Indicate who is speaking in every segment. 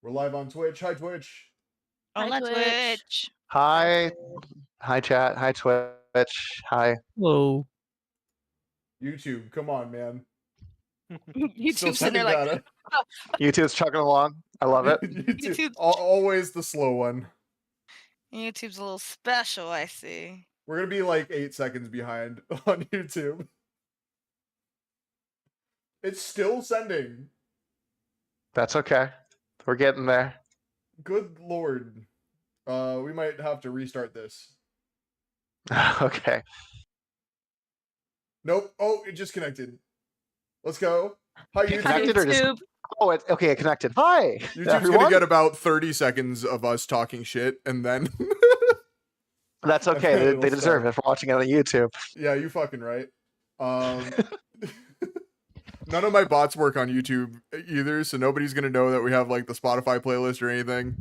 Speaker 1: We're live on Twitch. Hi, Twitch.
Speaker 2: On
Speaker 3: Hi,
Speaker 2: Twitch.
Speaker 4: Hi. Hi, chat. Hi, Twitch. Hi.
Speaker 3: Hello.
Speaker 1: YouTube, come on, man.
Speaker 2: YouTube's sitting there like,
Speaker 1: data.
Speaker 4: YouTube's chugging along. I love it.
Speaker 1: Always the slow one.
Speaker 2: YouTube's a little special, I see.
Speaker 1: We're gonna be like 8 seconds behind on YouTube. It's still sending.
Speaker 4: That's okay. We're getting there.
Speaker 1: Good lord. We might have to restart this.
Speaker 4: Okay.
Speaker 1: Nope. Oh, it just connected. Let's go. Hi, YouTube.
Speaker 4: Connected or just... Oh, okay, it connected. Hi,
Speaker 1: YouTube's
Speaker 4: everyone.
Speaker 1: gonna get about 30 seconds of us talking shit, and then...
Speaker 4: That's okay. They deserve it for watching it on YouTube.
Speaker 1: Yeah, you fucking right. None of my bots work on YouTube either, so nobody's gonna know that we have like the Spotify playlist or anything.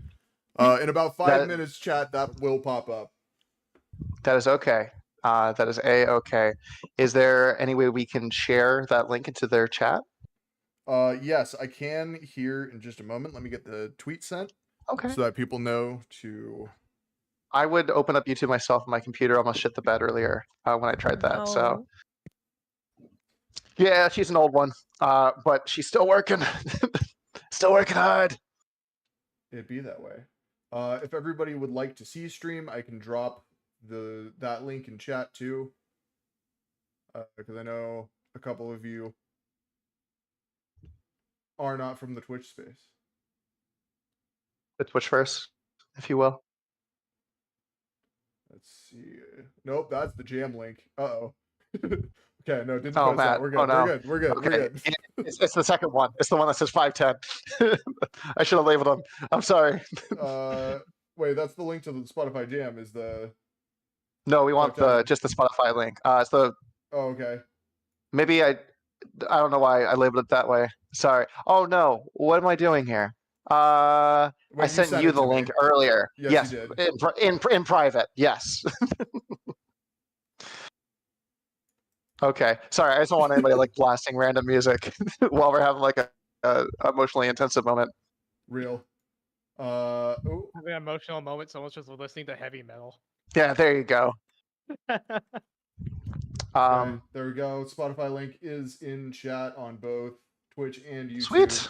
Speaker 1: In about 5 minutes, chat, that will pop up.
Speaker 4: That is okay. That is A-okay. Is there any way we can share that link into their chat?
Speaker 1: Yes, I can here in just a moment. Let me get the tweet sent.
Speaker 4: Okay.
Speaker 1: So that people know to...
Speaker 4: I would open up YouTube myself on my computer. Almost shit the bed earlier when I tried that. So yeah, she's an old one, but she's still working. Still working hard.
Speaker 1: It'd be that way. If everybody would like to see stream, I can drop that link in chat too. Because I know a couple of you are not from the Twitch space.
Speaker 4: The Twitch first, if you will.
Speaker 1: Let's see. Nope, that's the jam link. Uh-oh. Okay, no, didn't
Speaker 4: Oh,
Speaker 1: post that.
Speaker 4: Matt.
Speaker 1: We're good.
Speaker 4: Oh, no.
Speaker 1: We're good.
Speaker 4: Okay.
Speaker 1: We're good.
Speaker 4: It's the second one. It's the one that says 510. I should have labeled them. I'm sorry.
Speaker 1: Wait, that's the link to the Spotify Jam. Is the...
Speaker 4: No, we want just the Spotify link. It's the...
Speaker 1: Oh, okay.
Speaker 4: Maybe I don't know why I labeled it that way. Sorry. Oh no, what am I doing here?
Speaker 1: Wait,
Speaker 4: I sent you the link earlier.
Speaker 1: Yes, you
Speaker 4: did. In private. Yes. Okay. Sorry, I just don't want anybody like blasting random music while we're having like a emotionally intensive moment.
Speaker 1: Real.
Speaker 5: Having an emotional moment. Someone's just listening to heavy metal.
Speaker 4: Yeah, there you go.
Speaker 1: Okay, there we go. Spotify link is in chat on both Twitch and YouTube.
Speaker 4: Sweet.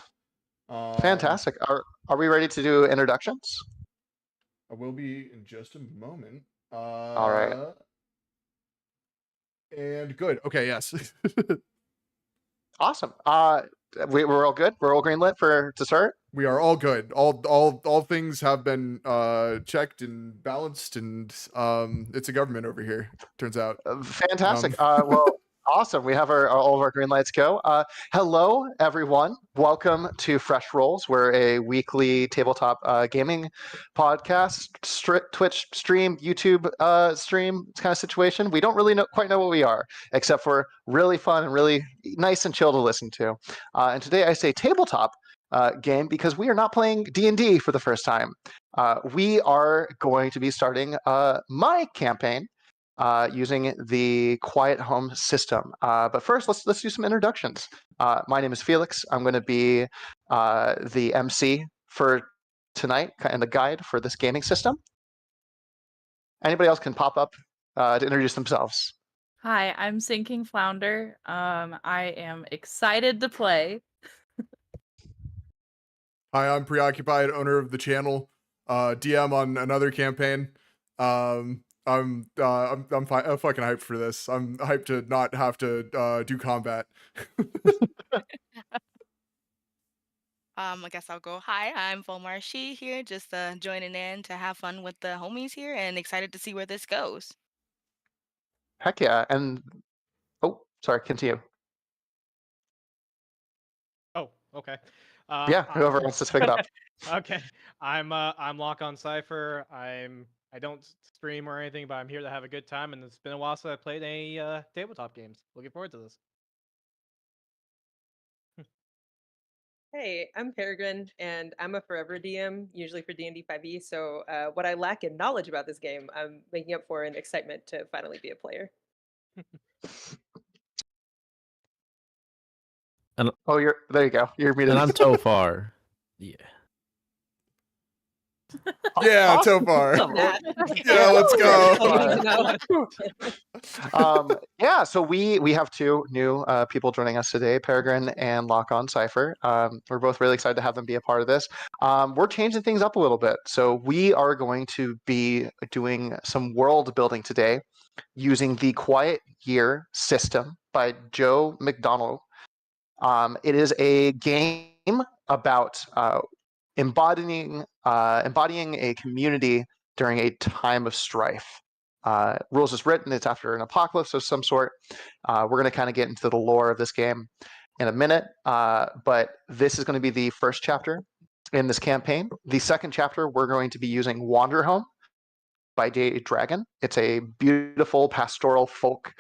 Speaker 4: Fantastic. Are we ready to do introductions?
Speaker 1: I will be in just a moment.
Speaker 4: All right.
Speaker 1: And good. Okay, yes.
Speaker 4: Awesome. We're all good. We're all greenlit to start.
Speaker 1: We are all good. All things have been checked and balanced, and it's a government over here. Turns out.
Speaker 4: Fantastic. Well, awesome. We have all of our green lights go. Hello, everyone. Welcome to Fresh Rolls. We're a weekly tabletop gaming podcast, Twitch stream, YouTube stream kind of situation. We don't really quite know what we are, except for really fun and really nice and chill to listen to. And today I say tabletop game because we are not playing D&D for the first time. We are going to be starting my campaign using the Quiet Home system. But first, let's do some introductions. My name is Felix. I'm going to be the MC for tonight and the guide for this gaming system. Anybody else can pop up to introduce themselves.
Speaker 3: Hi, I'm Sinking Flounder. I am excited to play.
Speaker 1: Hi, I'm Preoccupied, owner of the channel, DM on another campaign. I'm fucking hyped for this. I'm hyped to not have to do combat.
Speaker 2: I guess I'll go. Hi, I'm Volmar She here, just joining in to have fun with the homies here, and excited to see where this goes.
Speaker 4: Heck yeah! And sorry, continue.
Speaker 5: Oh, okay.
Speaker 4: Yeah, whoever wants to pick it up.
Speaker 5: Okay, I'm Lock on Cipher. I don't stream or anything, but I'm here to have a good time, and it's been a while since I played any tabletop games. Looking forward to this.
Speaker 6: Hey, I'm Peregrine, and I'm a forever DM, usually for D&D 5e, so what I lack in knowledge about this game, I'm making up for in excitement to finally be a player.
Speaker 4: And there you go. You're muted.
Speaker 7: And I'm Tofar. Yeah.
Speaker 1: Yeah, so
Speaker 4: Awesome.
Speaker 1: far.
Speaker 6: Love that.
Speaker 1: Yeah, let's
Speaker 6: That's
Speaker 1: go.
Speaker 6: all you need to know.
Speaker 4: Yeah, so we have two new people joining us today, Peregrine and Lock On Cypher. We're both really excited to have them be a part of this. We're changing things up a little bit. So we are going to be doing some world building today using the Quiet Year system by Joe McDonald. It is a game about embodying a community during a time of strife. Rules is written, it's after an apocalypse of some sort. We're going to kind of get into the lore of this game in a minute, but this is going to be the first chapter in this campaign. The second chapter, we're going to be using Wanderhome by J. Dragon. It's a beautiful pastoral folk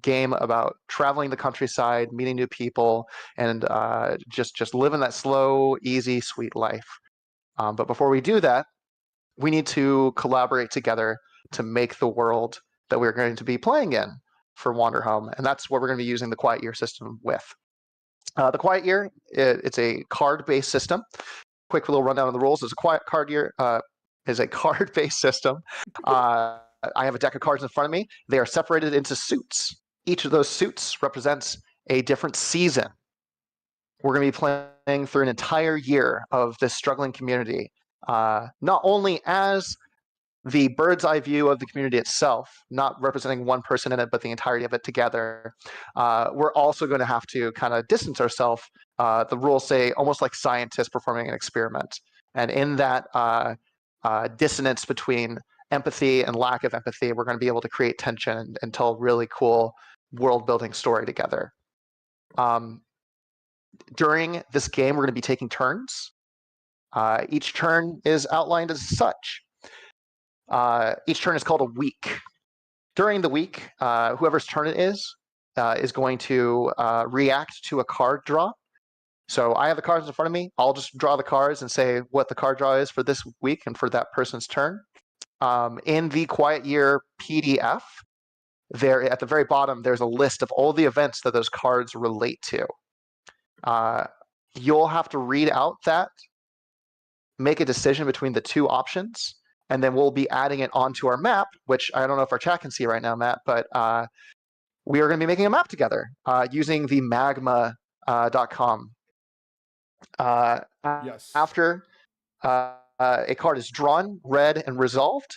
Speaker 4: game about traveling the countryside, meeting new people, and just living that slow, easy, sweet life. But before we do that, we need to collaborate together to make the world that we're going to be playing in for Wanderhome, and that's what we're going to be using the Quiet Year system with. The Quiet Year, it's a card-based system. Quick little rundown of the rules. It's a Quiet Card Year. Is a card-based system. I have a deck of cards in front of me. They are separated into suits. Each of those suits represents a different season. We're going to be playing through an entire year of this struggling community, not only as the bird's eye view of the community itself, not representing one person in it, but the entirety of it together. We're also going to have to kind of distance ourselves. The rules say almost like scientists performing an experiment. And in that dissonance between empathy and lack of empathy, we're going to be able to create tension and tell a really cool world-building story together. During this game, we're going to be taking turns. Each turn is outlined as such. Each turn is called a week. During the week, whoever's turn it is going to react to a card draw. So I have the cards in front of me. I'll just draw the cards and say what the card draw is for this week and for that person's turn. In the Quiet Year PDF, there at the very bottom, there's a list of all the events that those cards relate to. You'll have to read out that, make a decision between the two options, and then we'll be adding it onto our map, which I don't know if our chat can see right now, Matt, but we are going to be making a map together using the magma.com.
Speaker 1: Yes.
Speaker 4: After a card is drawn, read, and resolved,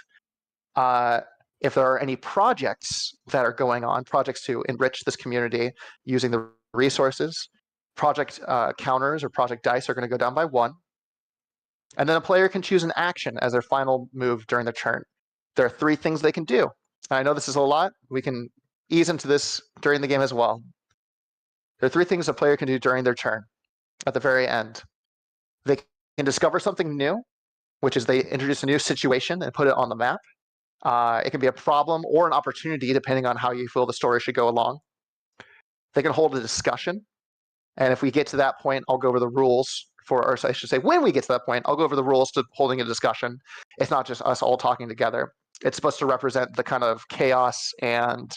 Speaker 4: if there are any projects that are going on, projects to enrich this community using the resources, project counters or project dice are going to go down by 1. And then a player can choose an action as their final move during their turn. There are 3 things they can do. I know this is a lot. We can ease into this during the game as well. There are 3 things a player can do during their turn at the very end. They can discover something new, which is they introduce a new situation and put it on the map. It can be a problem or an opportunity, depending on how you feel the story should go along. They can hold a discussion. And if we get to that point, I'll go over the rules or I should say, when we get to that point, I'll go over the rules to holding a discussion. It's not just us all talking together. It's supposed to represent the kind of chaos and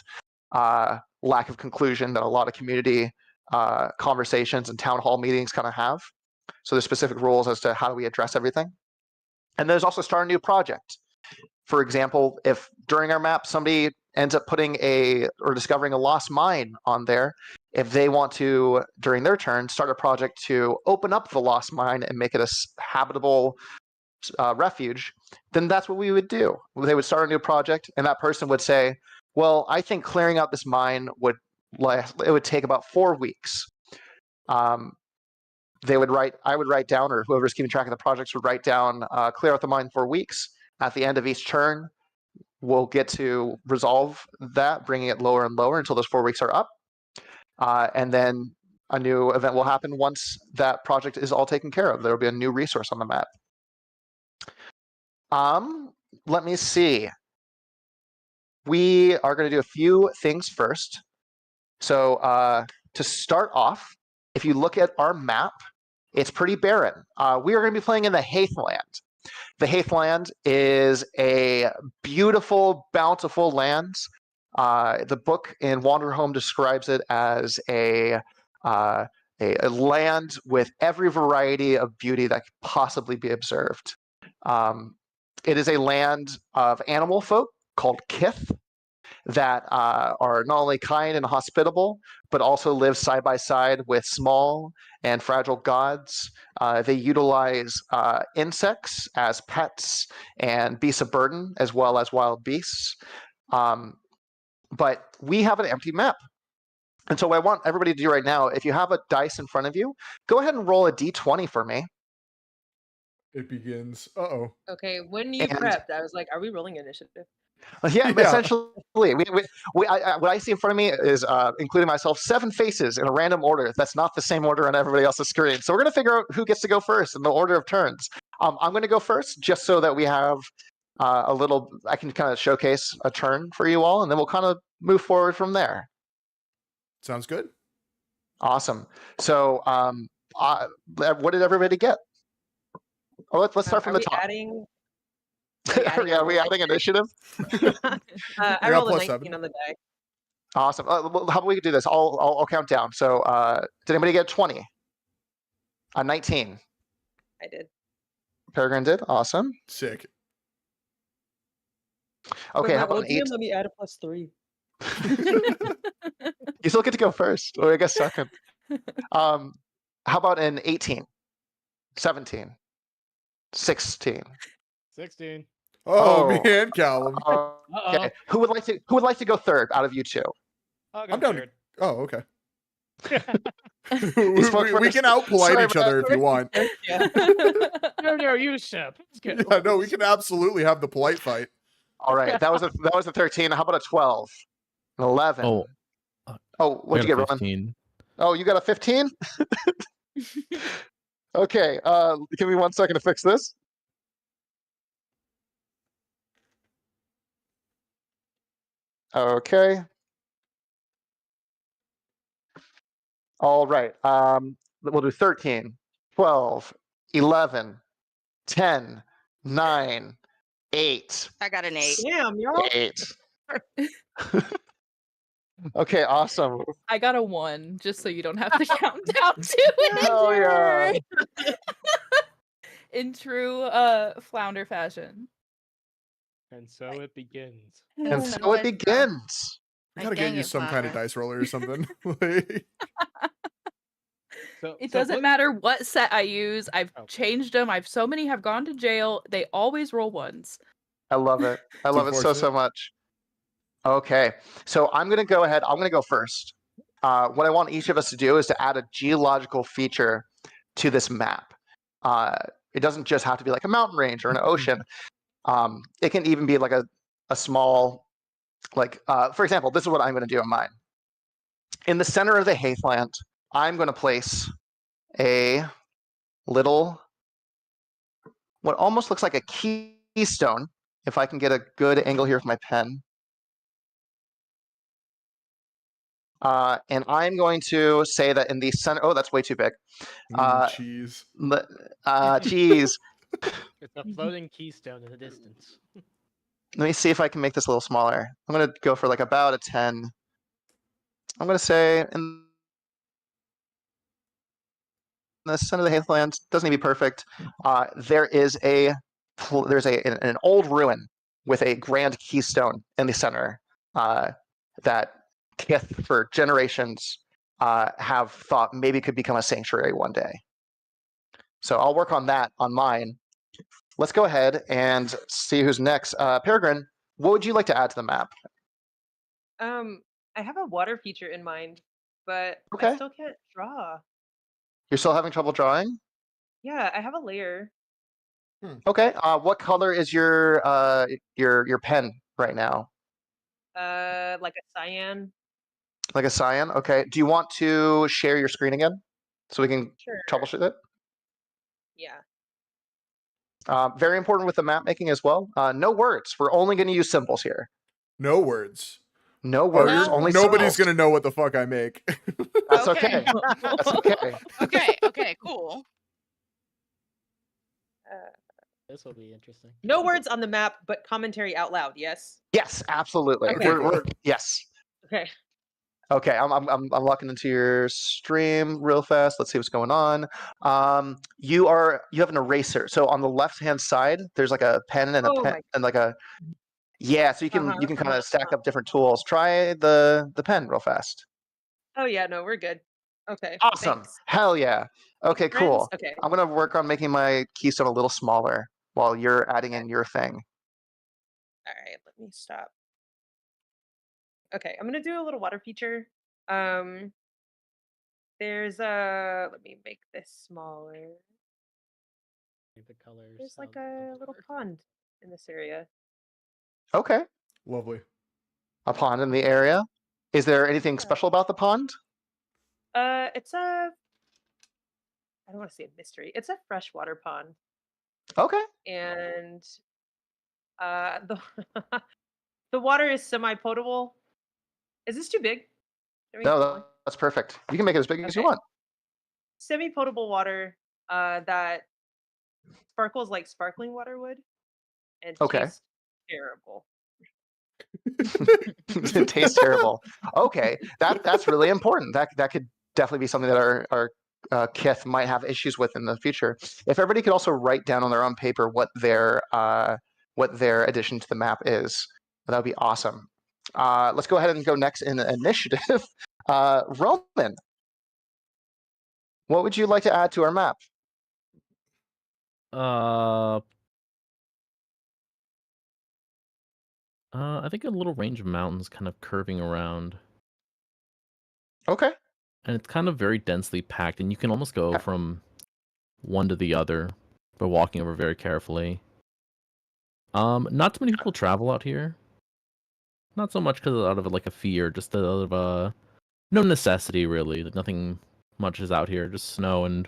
Speaker 4: lack of conclusion that a lot of community conversations and town hall meetings kind of have. So there's specific rules as to how do we address everything. And there's also start a new project. For example, if during our map somebody ends up putting or discovering a lost mine on there, if they want to, during their turn, start a project to open up the lost mine and make it a habitable refuge, then that's what we would do. They would start a new project, and that person would say, well, I think clearing out this mine would take about 4 weeks. I would write down, or whoever's keeping track of the projects would write down, clear out the mine 4 weeks. At the end of each turn, we'll get to resolve that, bringing it lower and lower until those 4 weeks are up. And then a new event will happen once that project is all taken care of. There will be a new resource on the map. Let me see. We are going to do a few things first. So to start off, if you look at our map, it's pretty barren. We are going to be playing in the Heathland. The Heathland is a beautiful, bountiful land. The book in Wanderhome describes it as a land with every variety of beauty that could possibly be observed. It is a land of animal folk called Kith that are not only kind and hospitable, but also live side by side with small and fragile gods. They utilize insects as pets and beasts of burden, as well as wild beasts. But we have an empty map. And so what I want everybody to do right now, if you have a dice in front of you, go ahead and roll a d20 for me.
Speaker 1: It begins. Uh-oh.
Speaker 6: Okay, when you
Speaker 4: And-
Speaker 6: prepped, I was like, "Are we rolling initiative?"
Speaker 4: Yeah,
Speaker 1: Yeah.
Speaker 4: essentially. What I see in front of me is, including myself, 7 faces in a random order. That's not the same order on everybody else's screen. So we're going to figure out who gets to go first in the order of turns. I'm going to go first just so that we have a little, I can kind of showcase a turn for you all, and then we'll kind of move forward from there.
Speaker 1: Sounds good.
Speaker 4: Awesome. So what did everybody get? Oh, let's start from
Speaker 6: Are
Speaker 4: the
Speaker 6: we
Speaker 4: top.
Speaker 6: adding?
Speaker 4: Are we adding initiative?
Speaker 6: I
Speaker 1: got
Speaker 6: rolled a
Speaker 1: plus
Speaker 6: 19
Speaker 1: 7.
Speaker 6: on the die.
Speaker 4: Awesome. Well, how about we do this? I'll count down. So did anybody get 20? 19.
Speaker 6: I did.
Speaker 4: Peregrine did. Awesome.
Speaker 1: Sick.
Speaker 4: Okay,
Speaker 6: Wait,
Speaker 4: how
Speaker 6: my
Speaker 4: about
Speaker 6: old
Speaker 4: an 8?
Speaker 6: DM let me add a +3.
Speaker 4: You still get to go first, or I guess second. How about an 18? 17? 16?
Speaker 5: 16.
Speaker 1: Oh,
Speaker 4: Oh.
Speaker 1: man, Callum.
Speaker 4: Okay. Who would like to go third out of you two?
Speaker 5: I'll go
Speaker 1: I'm down.
Speaker 5: third.
Speaker 1: Oh, okay.
Speaker 4: spoke
Speaker 1: we
Speaker 4: first.
Speaker 1: can outpolite
Speaker 4: Sorry,
Speaker 1: each other if you want.
Speaker 6: Yeah.
Speaker 5: No, you sip. Let's go.
Speaker 1: Yeah, no, we can absolutely have the polite fight.
Speaker 4: All right, that was a 13. How about a 12? An 11?
Speaker 7: Oh,
Speaker 4: What'd you get, Roman?
Speaker 7: 15.
Speaker 4: Oh, you got a 15? Okay, give me 1 second to fix this. Okay. All right. We'll do 13, 12, 11, 10, 9, 8.
Speaker 2: I got an 8.
Speaker 6: Damn, y'all.
Speaker 4: 8. Okay, awesome.
Speaker 3: I got a 1, just so you don't have to count down to it.
Speaker 4: Oh, yeah.
Speaker 3: In true flounder fashion.
Speaker 5: And so it begins.
Speaker 4: And so it begins.
Speaker 1: We
Speaker 2: Like,
Speaker 1: gotta get
Speaker 2: dang
Speaker 1: you
Speaker 2: it,
Speaker 1: some kind of
Speaker 2: Flower.
Speaker 1: dice roller or something. Like,
Speaker 5: So
Speaker 3: It
Speaker 5: so
Speaker 3: doesn't
Speaker 5: what-
Speaker 3: matter what set I use. I've
Speaker 5: Oh.
Speaker 3: changed them. So many have gone to jail. They always roll 1s.
Speaker 4: I love it. I love it so
Speaker 1: unfortunate.
Speaker 4: much. Okay, so I'm going to go ahead. I'm going to go first. What I want each of us to do is to add a geological feature to this map. It doesn't just have to be like a mountain range or an ocean. It can even be like a small, like, for example, this is what I'm going to do in mine. In the center of the heathland, I'm going to place a little, what almost looks like a keystone, if I can get a good angle here with my pen. And I'm going to say that in the center, oh, that's way too big.
Speaker 1: cheese.
Speaker 4: Cheese.
Speaker 5: It's a floating keystone in the distance.
Speaker 4: Let me see if I can make this a little smaller. I'm going to go for like about a 10. I'm going to say in the center of the heathland, doesn't need to be perfect. There's an old ruin with a grand keystone in the center that Kith for generations have thought maybe could become a sanctuary one day. So I'll work on that on mine. Let's go ahead and see who's next. Peregrine, what would you like to add to the map?
Speaker 6: I have a water feature in mind, but
Speaker 4: Okay.
Speaker 6: I still can't draw.
Speaker 4: You're still having trouble drawing?
Speaker 6: Yeah, I have a layer.
Speaker 4: Okay. What color is your pen right now?
Speaker 6: Like a cyan.
Speaker 4: Like a cyan? Okay. Do you want to share your screen again so we can
Speaker 6: Sure.
Speaker 4: troubleshoot it?
Speaker 6: Yeah.
Speaker 4: Very important with the map making as well. No words. We're only going to use symbols here.
Speaker 1: No words.
Speaker 4: No words.
Speaker 3: you're-
Speaker 4: Only
Speaker 1: Nobody's
Speaker 4: symbols.
Speaker 1: gonna know what the fuck I make.
Speaker 4: That's
Speaker 2: Okay.
Speaker 4: okay. That's okay.
Speaker 2: Okay, cool.
Speaker 5: This will be interesting.
Speaker 6: No words on the map, but commentary out loud. Yes.
Speaker 4: Yes, absolutely.
Speaker 6: Okay.
Speaker 4: Yes.
Speaker 6: Okay.
Speaker 4: Okay, I'm locking into your stream real fast. Let's see what's going on. You have an eraser. So on the left hand side, there's like a pen and a
Speaker 6: Oh
Speaker 4: pen
Speaker 6: my.
Speaker 4: and like a yeah. So you can kind
Speaker 6: Uh-huh.
Speaker 4: of stack up different tools. Try the pen real fast.
Speaker 6: Oh yeah, no, we're good. Okay.
Speaker 4: Awesome.
Speaker 6: Thanks.
Speaker 4: Hell yeah. Okay,
Speaker 6: Friends.
Speaker 4: cool.
Speaker 6: Okay.
Speaker 4: I'm gonna work on making my keystone a little smaller while you're adding in your thing.
Speaker 6: All right. Let me stop. Okay, I'm gonna do a little water feature. Um, there's a. Let me make this smaller.
Speaker 5: The colors.
Speaker 6: There's like
Speaker 5: of
Speaker 6: a
Speaker 5: the
Speaker 6: little
Speaker 5: water.
Speaker 6: pond in this area.
Speaker 4: Okay.
Speaker 1: Lovely.
Speaker 4: A pond in the area. Is there anything
Speaker 6: Yeah.
Speaker 4: special about the pond?
Speaker 6: It's a. I don't want to say a mystery. It's a freshwater pond,
Speaker 4: Okay.
Speaker 6: and the the water is semi-potable. Is this too big? Should I make it
Speaker 4: No,
Speaker 6: smaller?
Speaker 4: that's perfect. You can make it as big as you
Speaker 6: Okay.
Speaker 4: want.
Speaker 6: Semi-potable water that sparkles like sparkling water would and
Speaker 4: Okay.
Speaker 6: tastes terrible.
Speaker 4: It tastes terrible. Okay, that's really important. That could definitely be something that our Kith might have issues with in the future. If everybody could also write down on their own paper what their addition to the map is, that would be awesome. Let's go ahead and go next in initiative. Roman, what would you like to add to our map?
Speaker 7: I think a little range of mountains kind of curving around,
Speaker 4: Okay.
Speaker 7: and it's kind of very densely packed, and you can almost go from one to the other by walking over very carefully. Not too many people travel out here. Not so much because out of like a fear, just out of no necessity really. Like, nothing much is out here, just snow and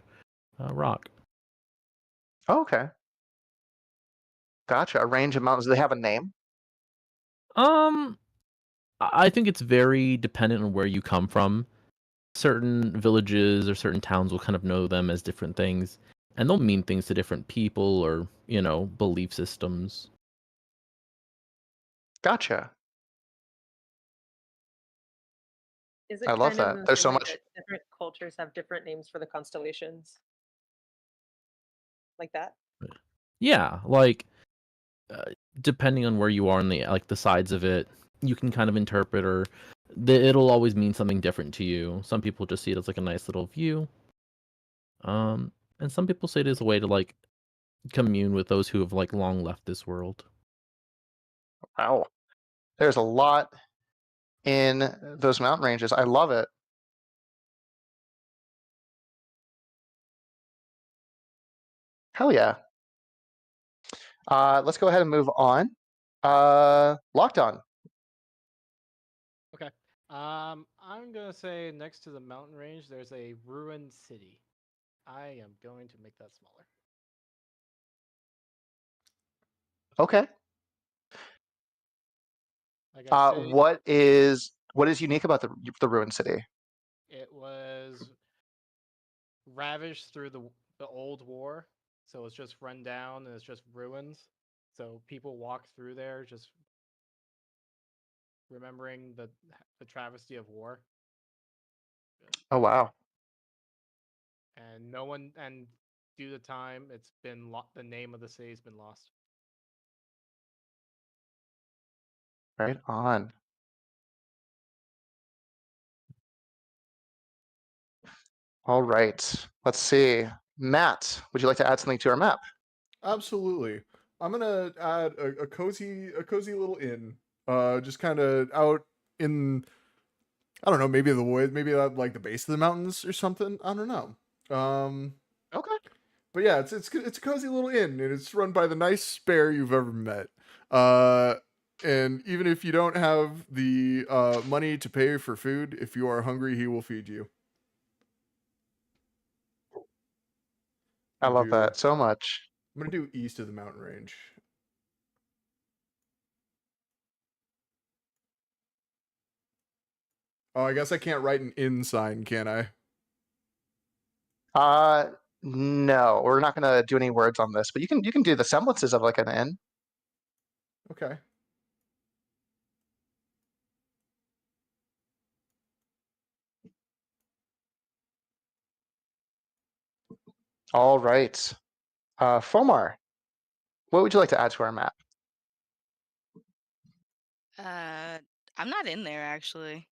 Speaker 7: rock.
Speaker 4: Okay. Gotcha. A range of mountains. Do they have a name?
Speaker 7: I think it's very dependent on where you come from. Certain villages or certain towns will kind of know them as different things, and they'll mean things to different people or, belief systems.
Speaker 4: Gotcha.
Speaker 6: Is it
Speaker 4: I love
Speaker 6: kind of in
Speaker 4: that.
Speaker 6: the
Speaker 4: There's
Speaker 6: same
Speaker 4: so
Speaker 6: way
Speaker 4: much.
Speaker 6: that different cultures have different names for the constellations? Like that?
Speaker 7: Yeah, like depending on where you are on the sides of it, you can kind of interpret or it'll always mean something different to you. Some people just see it as like a nice little view. And some people say it is a way to like commune with those who have like long left this world.
Speaker 4: Wow. There's a lot in those mountain ranges. I love it. Hell yeah. Let's go ahead and move on. Locked on.
Speaker 5: Okay. I'm gonna say next to the mountain range, there's a ruined city. I am going to make that smaller.
Speaker 4: Okay.
Speaker 5: Like I say,
Speaker 4: What is unique about the ruined city?
Speaker 5: it was ravaged through the old war, so it's just run down and it's just ruins. So people walk through there just remembering the travesty of war.
Speaker 4: Oh wow.
Speaker 5: And no one, and due to time, it's been the name of the city's been lost.
Speaker 4: Right on. All right. Let's see. Matt, would you like to add something to our map?
Speaker 1: Absolutely. I'm gonna add a cozy little inn. Just kind of out in, I don't know, maybe the woods, maybe at like the base of the mountains or something. I don't know.
Speaker 4: Okay.
Speaker 1: But yeah, it's a cozy little inn, and it's run by the nicest bear you've ever met. And even if you don't have the money to pay for food, if you are hungry, he will feed you.
Speaker 4: I love
Speaker 1: Do
Speaker 4: that so much.
Speaker 1: I'm gonna do east of the mountain range. Oh, I guess I can't write an inn sign, can I?
Speaker 4: No, we're not gonna do any words on this, but you can do the semblances of like an inn.
Speaker 1: Okay.
Speaker 4: All right. Fomar, what would you like to add to our map?
Speaker 2: I'm not in there actually.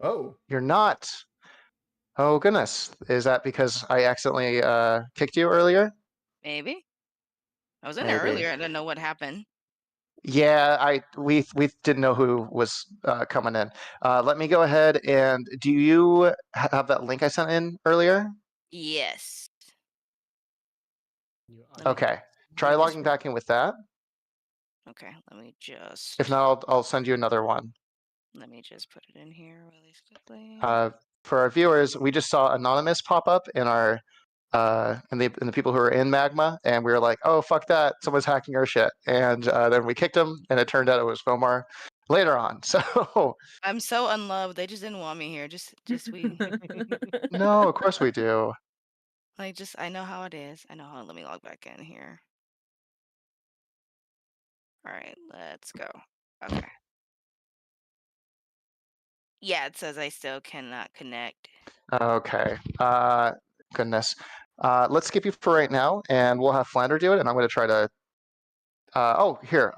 Speaker 1: Oh,
Speaker 4: You're not. Oh goodness. Is that because I accidentally kicked you earlier?
Speaker 2: Maybe I was in there
Speaker 4: Maybe.
Speaker 2: earlier. I didn't know what happened.
Speaker 4: Yeah, we didn't know who was coming in. Let me go ahead and do you have that link I sent in earlier?
Speaker 2: Yes.
Speaker 5: You
Speaker 2: Let me
Speaker 4: Okay. Try
Speaker 2: let me just
Speaker 4: logging back in with that.
Speaker 2: okay.
Speaker 4: If not, I'll send you another one.
Speaker 2: Let me just put it in here really quickly.
Speaker 4: For our viewers, we just saw Anonymous pop up in our and the people who are in Magma, and we were like, "Oh fuck that! Someone's hacking our shit." And then we kicked him, and it turned out it was Fomar later on. So
Speaker 2: I'm so unloved. They just didn't want me here. Just we
Speaker 4: no, of course we do.
Speaker 2: like just I know how it is. I know how. Let me log back in here. All right, let's go. Okay. Yeah, it says I still cannot connect.
Speaker 4: Okay. Goodness. Let's skip you for right now, and we'll have Flounder do it, and I'm going to try to. Oh, here.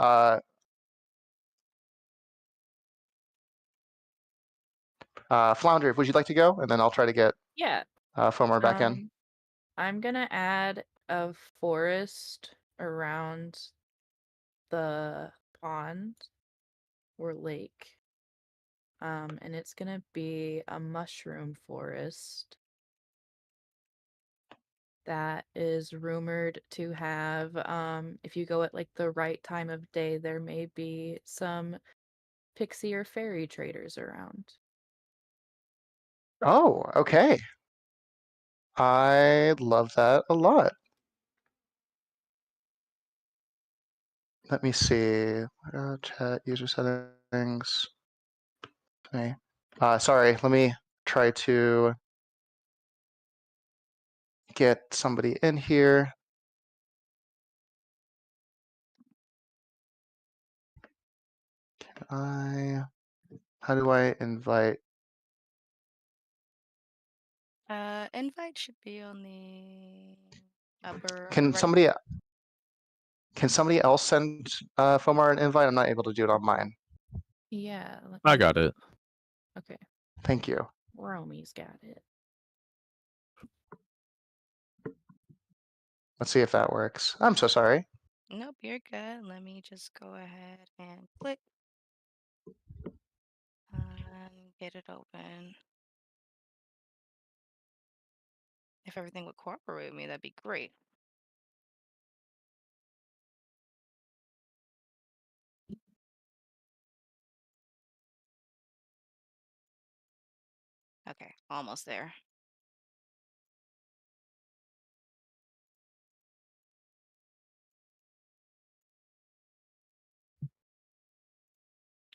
Speaker 4: Flounder, would you like to go? And then I'll try to get
Speaker 3: Yeah.
Speaker 4: Fomar back in.
Speaker 3: I'm gonna add a forest around the pond or lake. And it's gonna be a mushroom forest that is rumored to have, if you go at like the right time of day, there may be some pixie or fairy traders around.
Speaker 4: Oh, okay. I love that a lot. Let me see. Chat, user settings. Okay. Sorry, let me try to get somebody in here. How do I invite?
Speaker 2: Invite should be on the upper
Speaker 4: Can
Speaker 2: right.
Speaker 4: somebody else send Fomar an invite? I'm not able to do it on mine.
Speaker 3: Yeah, let
Speaker 7: I
Speaker 3: me.
Speaker 7: got it.
Speaker 3: Okay,
Speaker 4: Thank you.
Speaker 3: Romy's got it.
Speaker 4: Let's see if that works. I'm so sorry.
Speaker 2: Nope, you're good. Let me just go ahead and click and get it open. If everything would cooperate with me, that'd be great. Okay, almost there.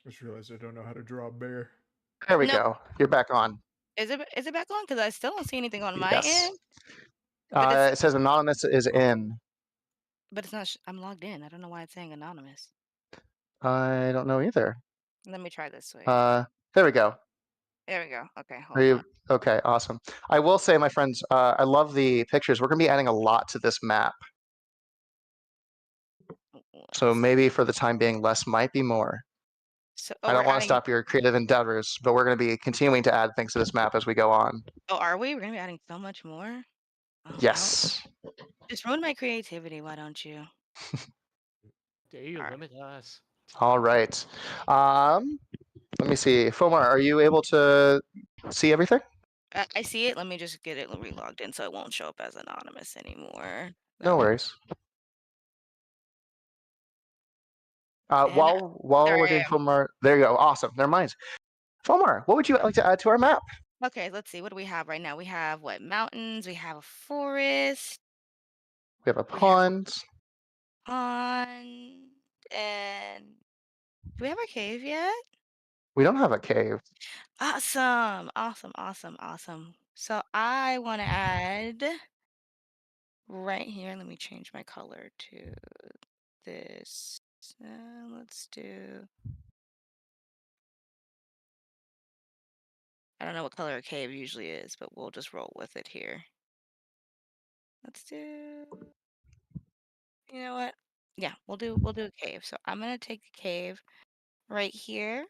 Speaker 1: I just realized I don't know how to draw a bear.
Speaker 4: There we
Speaker 2: Nope.
Speaker 4: go. You're back on.
Speaker 2: Is it back on? Because I still don't see anything on my
Speaker 4: Yes.
Speaker 2: end. But it's
Speaker 4: It says anonymous is in.
Speaker 2: not. I'm logged in. I don't know why it's saying anonymous.
Speaker 4: I don't know either.
Speaker 2: Let me try this way.
Speaker 4: There we go.
Speaker 2: There we go. Okay,
Speaker 4: Are
Speaker 2: hold
Speaker 4: you
Speaker 2: on.
Speaker 4: okay? Awesome. I will say, my friends, I love the pictures. We're going to be adding a lot to this map. So
Speaker 2: Let's-
Speaker 4: maybe for the time being, less might be more.
Speaker 2: So,
Speaker 4: I
Speaker 2: we're
Speaker 4: don't want to
Speaker 2: adding.
Speaker 4: stop your creative endeavors, but we're going to be continuing to add things to this map as we go on.
Speaker 2: Oh, are we? We're gonna be adding so much more. Oh,
Speaker 4: Yes.
Speaker 2: just ruin my creativity. Why don't you?
Speaker 5: Dare you
Speaker 2: Alright.
Speaker 5: limit us?
Speaker 4: All right. Let me see. Fomar, are you able to see everything?
Speaker 2: I see it. Let me just get it relogged in so it won't show up as anonymous anymore.
Speaker 4: No worries.
Speaker 2: And
Speaker 4: While
Speaker 2: there
Speaker 4: we're
Speaker 2: I
Speaker 4: doing
Speaker 2: am.
Speaker 4: Fomar, there you go. Awesome. Never mind. Fomar, what would you like to add to our map?
Speaker 2: Okay, let's see. What do we have right now? We have what? Mountains. We have a forest.
Speaker 4: We have a
Speaker 2: We have
Speaker 4: pond.
Speaker 2: a pond. And do we have our cave yet?
Speaker 4: We don't have a cave.
Speaker 2: Awesome. Awesome. Awesome. Awesome. So I want to add right here. Let me change my color to this. Let's do. I don't know what color a cave usually is, but we'll just roll with it here. let's do. You know what? Yeah, we'll do a cave. So I'm gonna take the cave right here,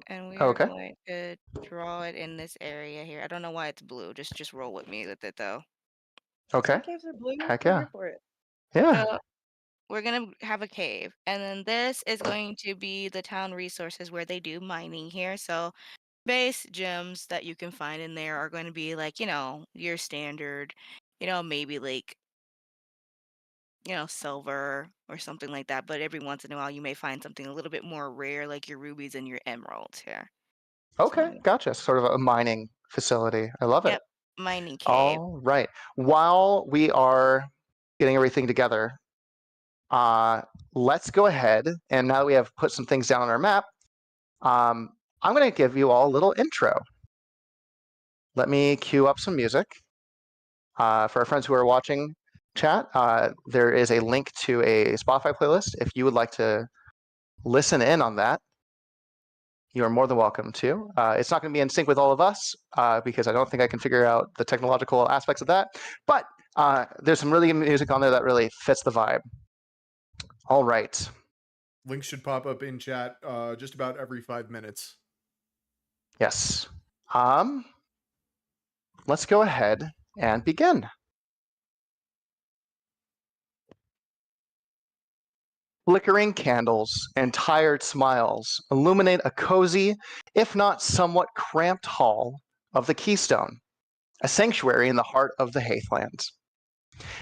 Speaker 2: and we are
Speaker 4: Okay.
Speaker 2: going to draw it in this area here. I don't know why it's blue. Just roll with me with it though.
Speaker 4: Okay.
Speaker 6: Some caves are blue.
Speaker 4: Heck
Speaker 6: I'm
Speaker 4: yeah.
Speaker 6: here for it.
Speaker 4: Yeah.
Speaker 2: So we're gonna have a cave, and then this is going to be the town resources where they do mining here. So base gems that you can find in there are going to be like, your standard, maybe like, silver or something like that. But every once in a while, you may find something a little bit more rare, like your rubies and your emeralds here. So let
Speaker 4: Okay.
Speaker 2: me,
Speaker 4: Gotcha. Sort of a mining facility. I love it.
Speaker 2: yep, mining cave.
Speaker 4: All right. While we are getting everything together, let's go ahead and now that we have put some things down on our map, I'm going to give you all a little intro. Let me cue up some music. For our friends who are watching chat, there is a link to a Spotify playlist. If you would like to listen in on that, you are more than welcome to. It's not going to be in sync with all of us because I don't think I can figure out the technological aspects of that. But there's some really good music on there that really fits the vibe. All right.
Speaker 1: Links should pop up in chat just about every 5 minutes.
Speaker 4: Yes. Let's go ahead and begin. Flickering candles and tired smiles illuminate a cozy, if not somewhat cramped hall of the Keystone, a sanctuary in the heart of the Heathlands.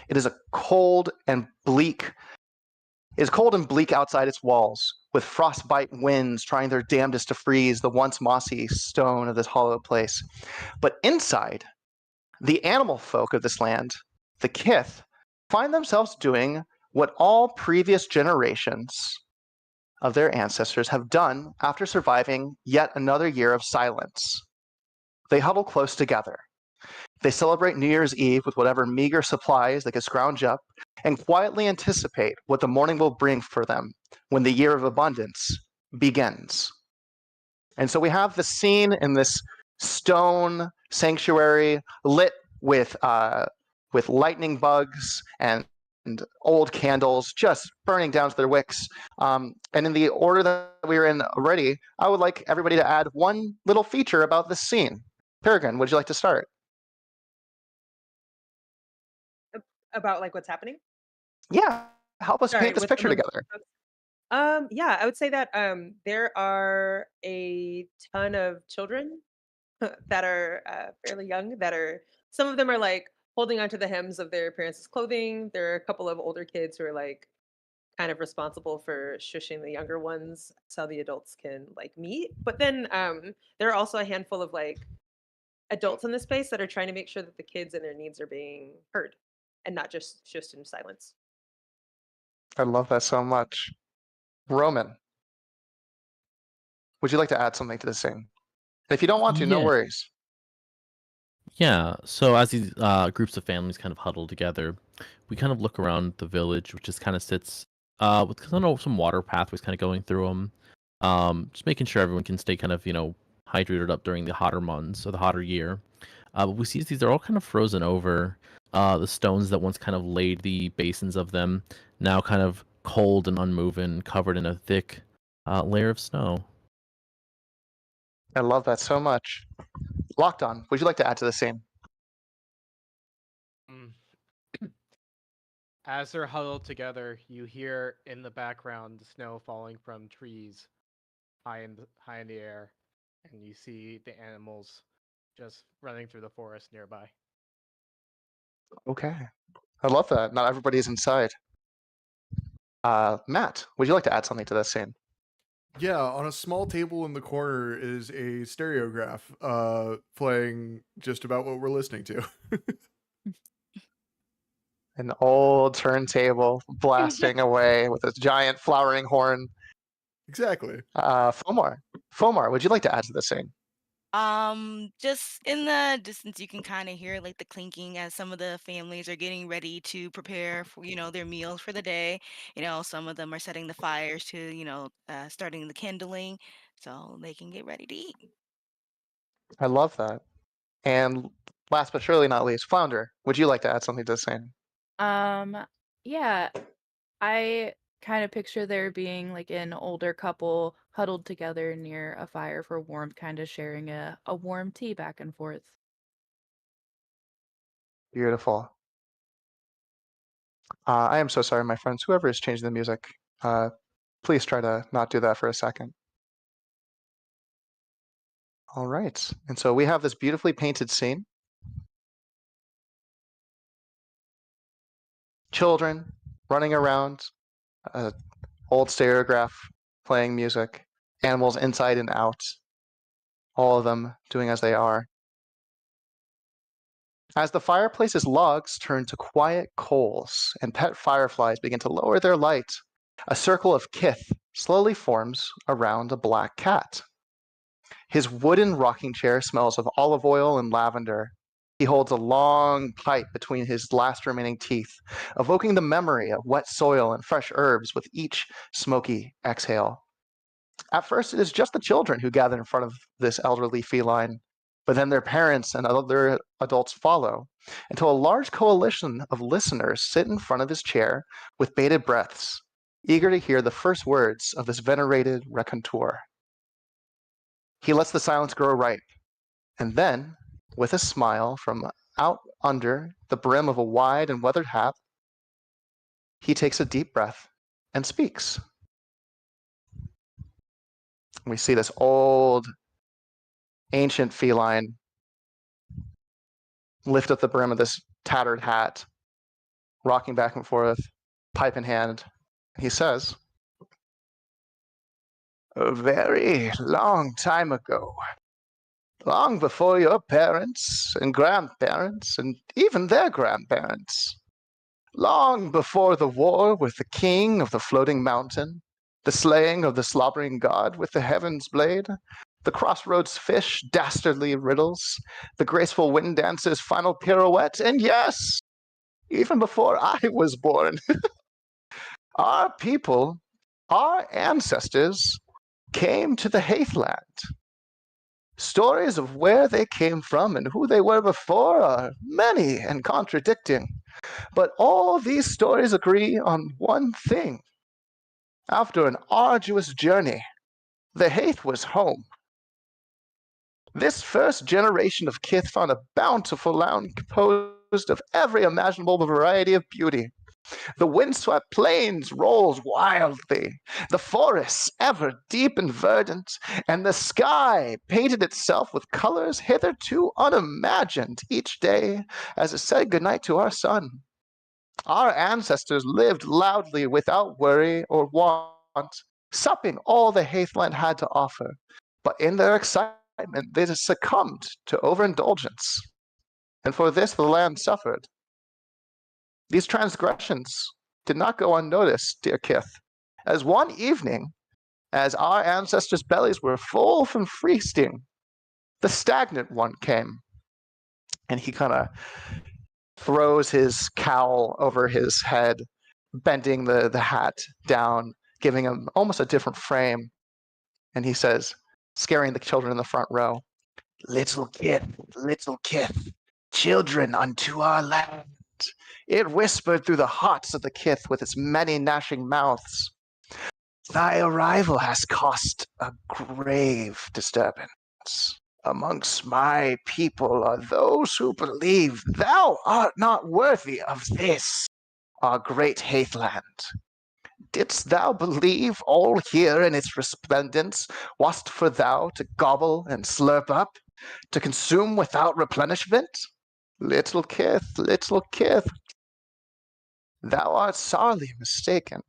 Speaker 4: It is cold and bleak outside its walls, with frostbite winds trying their damnedest to freeze the once mossy stone of this hollow place. But inside, the animal folk of this land, the Kith, find themselves doing what all previous generations of their ancestors have done after surviving yet another year of silence. They huddle close together. They celebrate New Year's Eve with whatever meager supplies they can scrounge up and quietly anticipate what the morning will bring for them when the year of abundance begins. And so we have the scene in this stone sanctuary lit with lightning bugs and old candles just burning down to their wicks. And in the order that we were in already, I would like everybody to add one little feature about this scene. Peregrine, would you like to start?
Speaker 6: About like what's happening.
Speaker 4: Yeah, help us
Speaker 6: Sorry,
Speaker 4: paint this
Speaker 6: with some
Speaker 4: picture
Speaker 6: of
Speaker 4: together.
Speaker 6: yeah, I would say that there are a ton of children that are fairly young that are some of them are like holding onto the hems of their parents' clothing. There are a couple of older kids who are like kind of responsible for shushing the younger ones so the adults can like meet. But then there are also a handful of like adults in the space that are trying to make sure that the kids and their needs are being heard and not just in silence.
Speaker 4: I love that so much. Roman, would you like to add something to the scene? If you don't want to, no
Speaker 7: Yeah.
Speaker 4: worries.
Speaker 7: Yeah, so as these groups of families kind of huddle together, we kind of look around the village, which just kind of sits with kind of some water pathways kind of going through them, just making sure everyone can stay kind of hydrated up during the hotter months or the hotter year. But we see these are all kind of frozen over. The stones that once kind of laid the basins of them now kind of cold and unmoving, covered in a thick layer of snow.
Speaker 4: I love that so much. Locked on, would you like to add to the scene?
Speaker 5: Mm. As they're huddled together, you hear in the background the snow falling from trees high in the air, and you see the animals just running through the forest nearby.
Speaker 4: Okay. I love that. Not everybody's inside. Matt, would you like to add something to this scene?
Speaker 1: Yeah, on a small table in the corner is a stereograph playing just about what we're listening to.
Speaker 4: An old turntable blasting away with its giant flowering horn.
Speaker 1: Exactly.
Speaker 4: Fomar, would you like to add to this scene?
Speaker 2: Just in the distance, you can kind of hear like the clinking as some of the families are getting ready to prepare for, their meals for the day. Some of them are setting the fires to, starting the kindling so they can get ready to eat.
Speaker 4: I love that. And last but surely not least, Flounder, would you like to add something to the scene?
Speaker 3: Yeah, I kind of picture there being like an older couple huddled together near a fire for warmth, kind of sharing a warm tea back and forth.
Speaker 4: Beautiful. I am so sorry, my friends. Whoever has changed the music, please try to not do that for a second. All right. And so we have this beautifully painted scene. Children running around, old stereograph playing music, animals inside and out, all of them doing as they are. As the fireplace's logs turn to quiet coals and pet fireflies begin to lower their light, a circle of kith slowly forms around a black cat. His wooden rocking chair smells of olive oil and lavender. He holds a long pipe between his last remaining teeth, evoking the memory of wet soil and fresh herbs with each smoky exhale. At first, it is just the children who gather in front of this elderly feline, but then their parents and other adults follow, until a large coalition of listeners sit in front of his chair with bated breaths, eager to hear the first words of this venerated raconteur. He lets the silence grow ripe, and then, with a smile from out under the brim of a wide and weathered hat, he takes a deep breath and speaks. We see this old, ancient feline lift up the brim of this tattered hat, rocking back and forth, pipe in hand. He says, "A very long time ago, long before your parents and grandparents and even their grandparents, long before the war with the king of the floating mountain, the slaying of the slobbering god with the heaven's blade, the crossroads fish, dastardly riddles, the graceful wind dancer's final pirouette, and yes, even before I was born, our people, our ancestors, came to the Heathland. Stories of where they came from and who they were before are many and contradicting, but all these stories agree on one thing. After an arduous journey, the Haith was home. This first generation of kith found a bountiful land composed of every imaginable variety of beauty. The windswept plains rolls wildly, the forests ever deep and verdant, and the sky painted itself with colors hitherto unimagined each day as it said goodnight to our sun. Our ancestors lived loudly without worry or want, supping all the Heathland had to offer, but in their excitement they succumbed to overindulgence, and for this the land suffered. These transgressions did not go unnoticed, dear kith, as one evening, as our ancestors' bellies were full from feasting, the stagnant one came, and he kind of throws his cowl over his head, bending the hat down, giving him almost a different frame, and he says, scaring the children in the front row, little kith, children unto our land. It whispered through the hearts of the kith with its many gnashing mouths. Thy arrival has caused a grave disturbance. Amongst my people are those who believe thou art not worthy of this, our great Heathland. Didst thou believe all here in its resplendence wast for thou to gobble and slurp up, to consume without replenishment? Little kith, thou art sorely mistaken.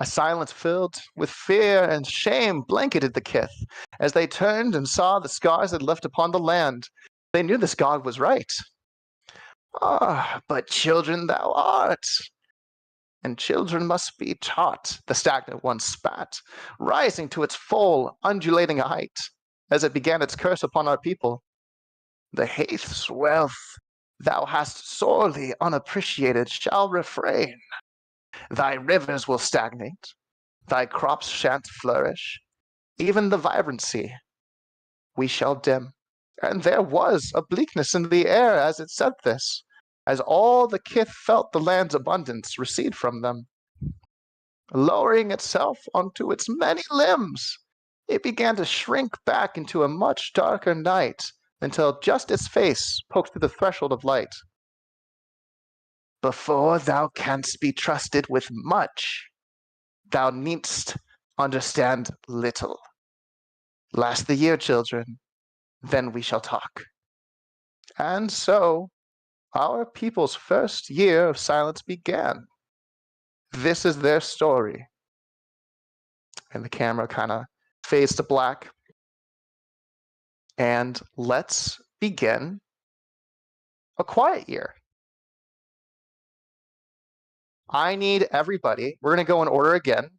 Speaker 4: A silence filled with fear and shame blanketed the kith as they turned and saw the scars it left upon the land. They knew this god was right. Ah, but children thou art, and children must be taught, the stagnant one spat, rising to its full, undulating height as it began its curse upon our people. The Haith's wealth thou hast sorely unappreciated shall refrain. Thy rivers will stagnate, thy crops shan't flourish, even the vibrancy we shall dim. And there was a bleakness in the air as it said this, as all the kith felt the land's abundance recede from them. Lowering itself onto its many limbs, it began to shrink back into a much darker night until just its face poked through the threshold of light. Before thou canst be trusted with much, thou needst understand little. Last the year, children, then we shall talk. And so, our people's first year of silence began. This is their story. And the camera kind of fades to black. And let's begin a quiet year. I need everybody, we're going to go in order again.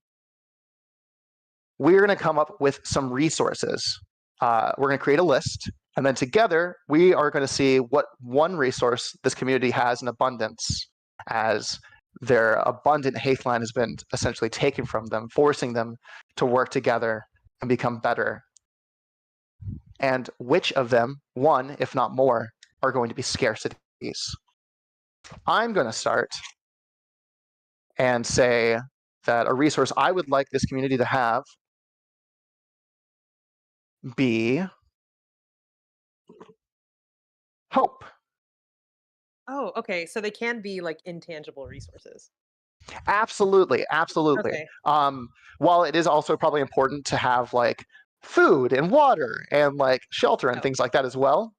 Speaker 4: We're going to come up with some resources. We're going to create a list, and then together we are going to see what one resource this community has in abundance, as their abundant Heathland has been essentially taken from them, forcing them to work together and become better. And which of them, one, if not more, are going to be scarcities. I'm going to start and say that a resource I would like this community to have be hope.
Speaker 6: Oh, okay. So they can be like intangible resources.
Speaker 4: Absolutely.
Speaker 6: Okay.
Speaker 4: While it is also probably important to have like food and water and like shelter and
Speaker 6: Oh.
Speaker 4: things like that as well.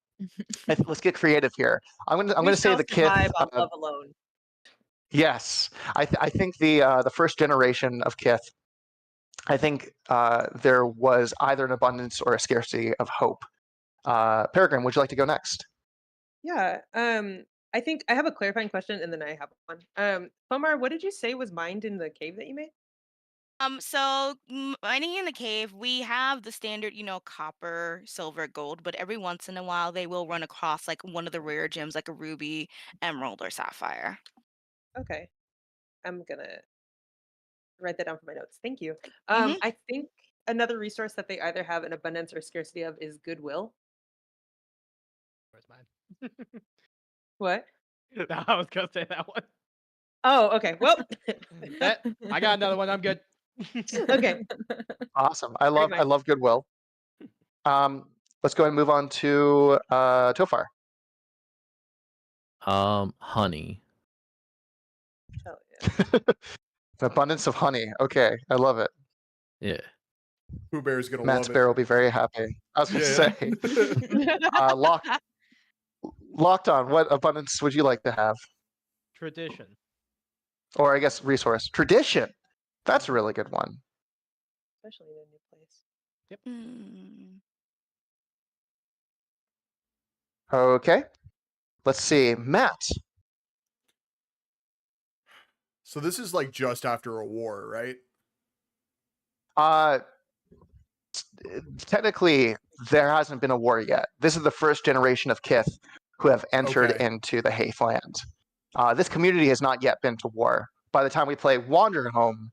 Speaker 4: Let's get creative here. I'm gonna say
Speaker 6: shall
Speaker 4: the kith.
Speaker 6: survive on love alone.
Speaker 4: Yes, I think the first generation of kith. I think there was either an abundance or a scarcity of hope. Peregrine, would you like to go next?
Speaker 6: Yeah. I think I have a clarifying question and then I have one. Pomar, what did you say was mined in the cave that you made?
Speaker 2: So mining in the cave, we have the standard, copper, silver, gold, but every once in a while they will run across like one of the rare gems, like a ruby, emerald, or sapphire.
Speaker 6: Okay. I'm gonna write that down for my notes. Thank you.
Speaker 2: hmm
Speaker 6: I think another resource that they either have an abundance or scarcity of is goodwill.
Speaker 5: Where's mine?
Speaker 6: What?
Speaker 5: No, I was gonna say that one.
Speaker 6: Oh, okay. Well,
Speaker 5: I got another one. I'm good.
Speaker 6: okay.
Speaker 4: Awesome. I
Speaker 6: Great mind.
Speaker 4: love goodwill. Let's go ahead and move on to Tofar.
Speaker 7: Honey.
Speaker 6: Oh, yeah.
Speaker 4: An abundance of honey. Okay, I love it.
Speaker 7: Yeah.
Speaker 1: Pooh Bear's gonna
Speaker 4: Matt
Speaker 1: love
Speaker 4: Sparrow will be very happy. I was going to
Speaker 1: Yeah.
Speaker 4: say, locked on. What abundance would you like to have?
Speaker 5: Tradition.
Speaker 4: Or I guess resource. Tradition. That's a really good one.
Speaker 6: Especially in a new place.
Speaker 2: Mm.
Speaker 4: Okay. Let's see. Matt.
Speaker 1: So this is like just after a war, right?
Speaker 4: Technically, there hasn't been a war yet. This is the first generation of kith who have entered
Speaker 1: Okay.
Speaker 4: into the Heathland. This community has not yet been to war. By the time we play Wanderhome,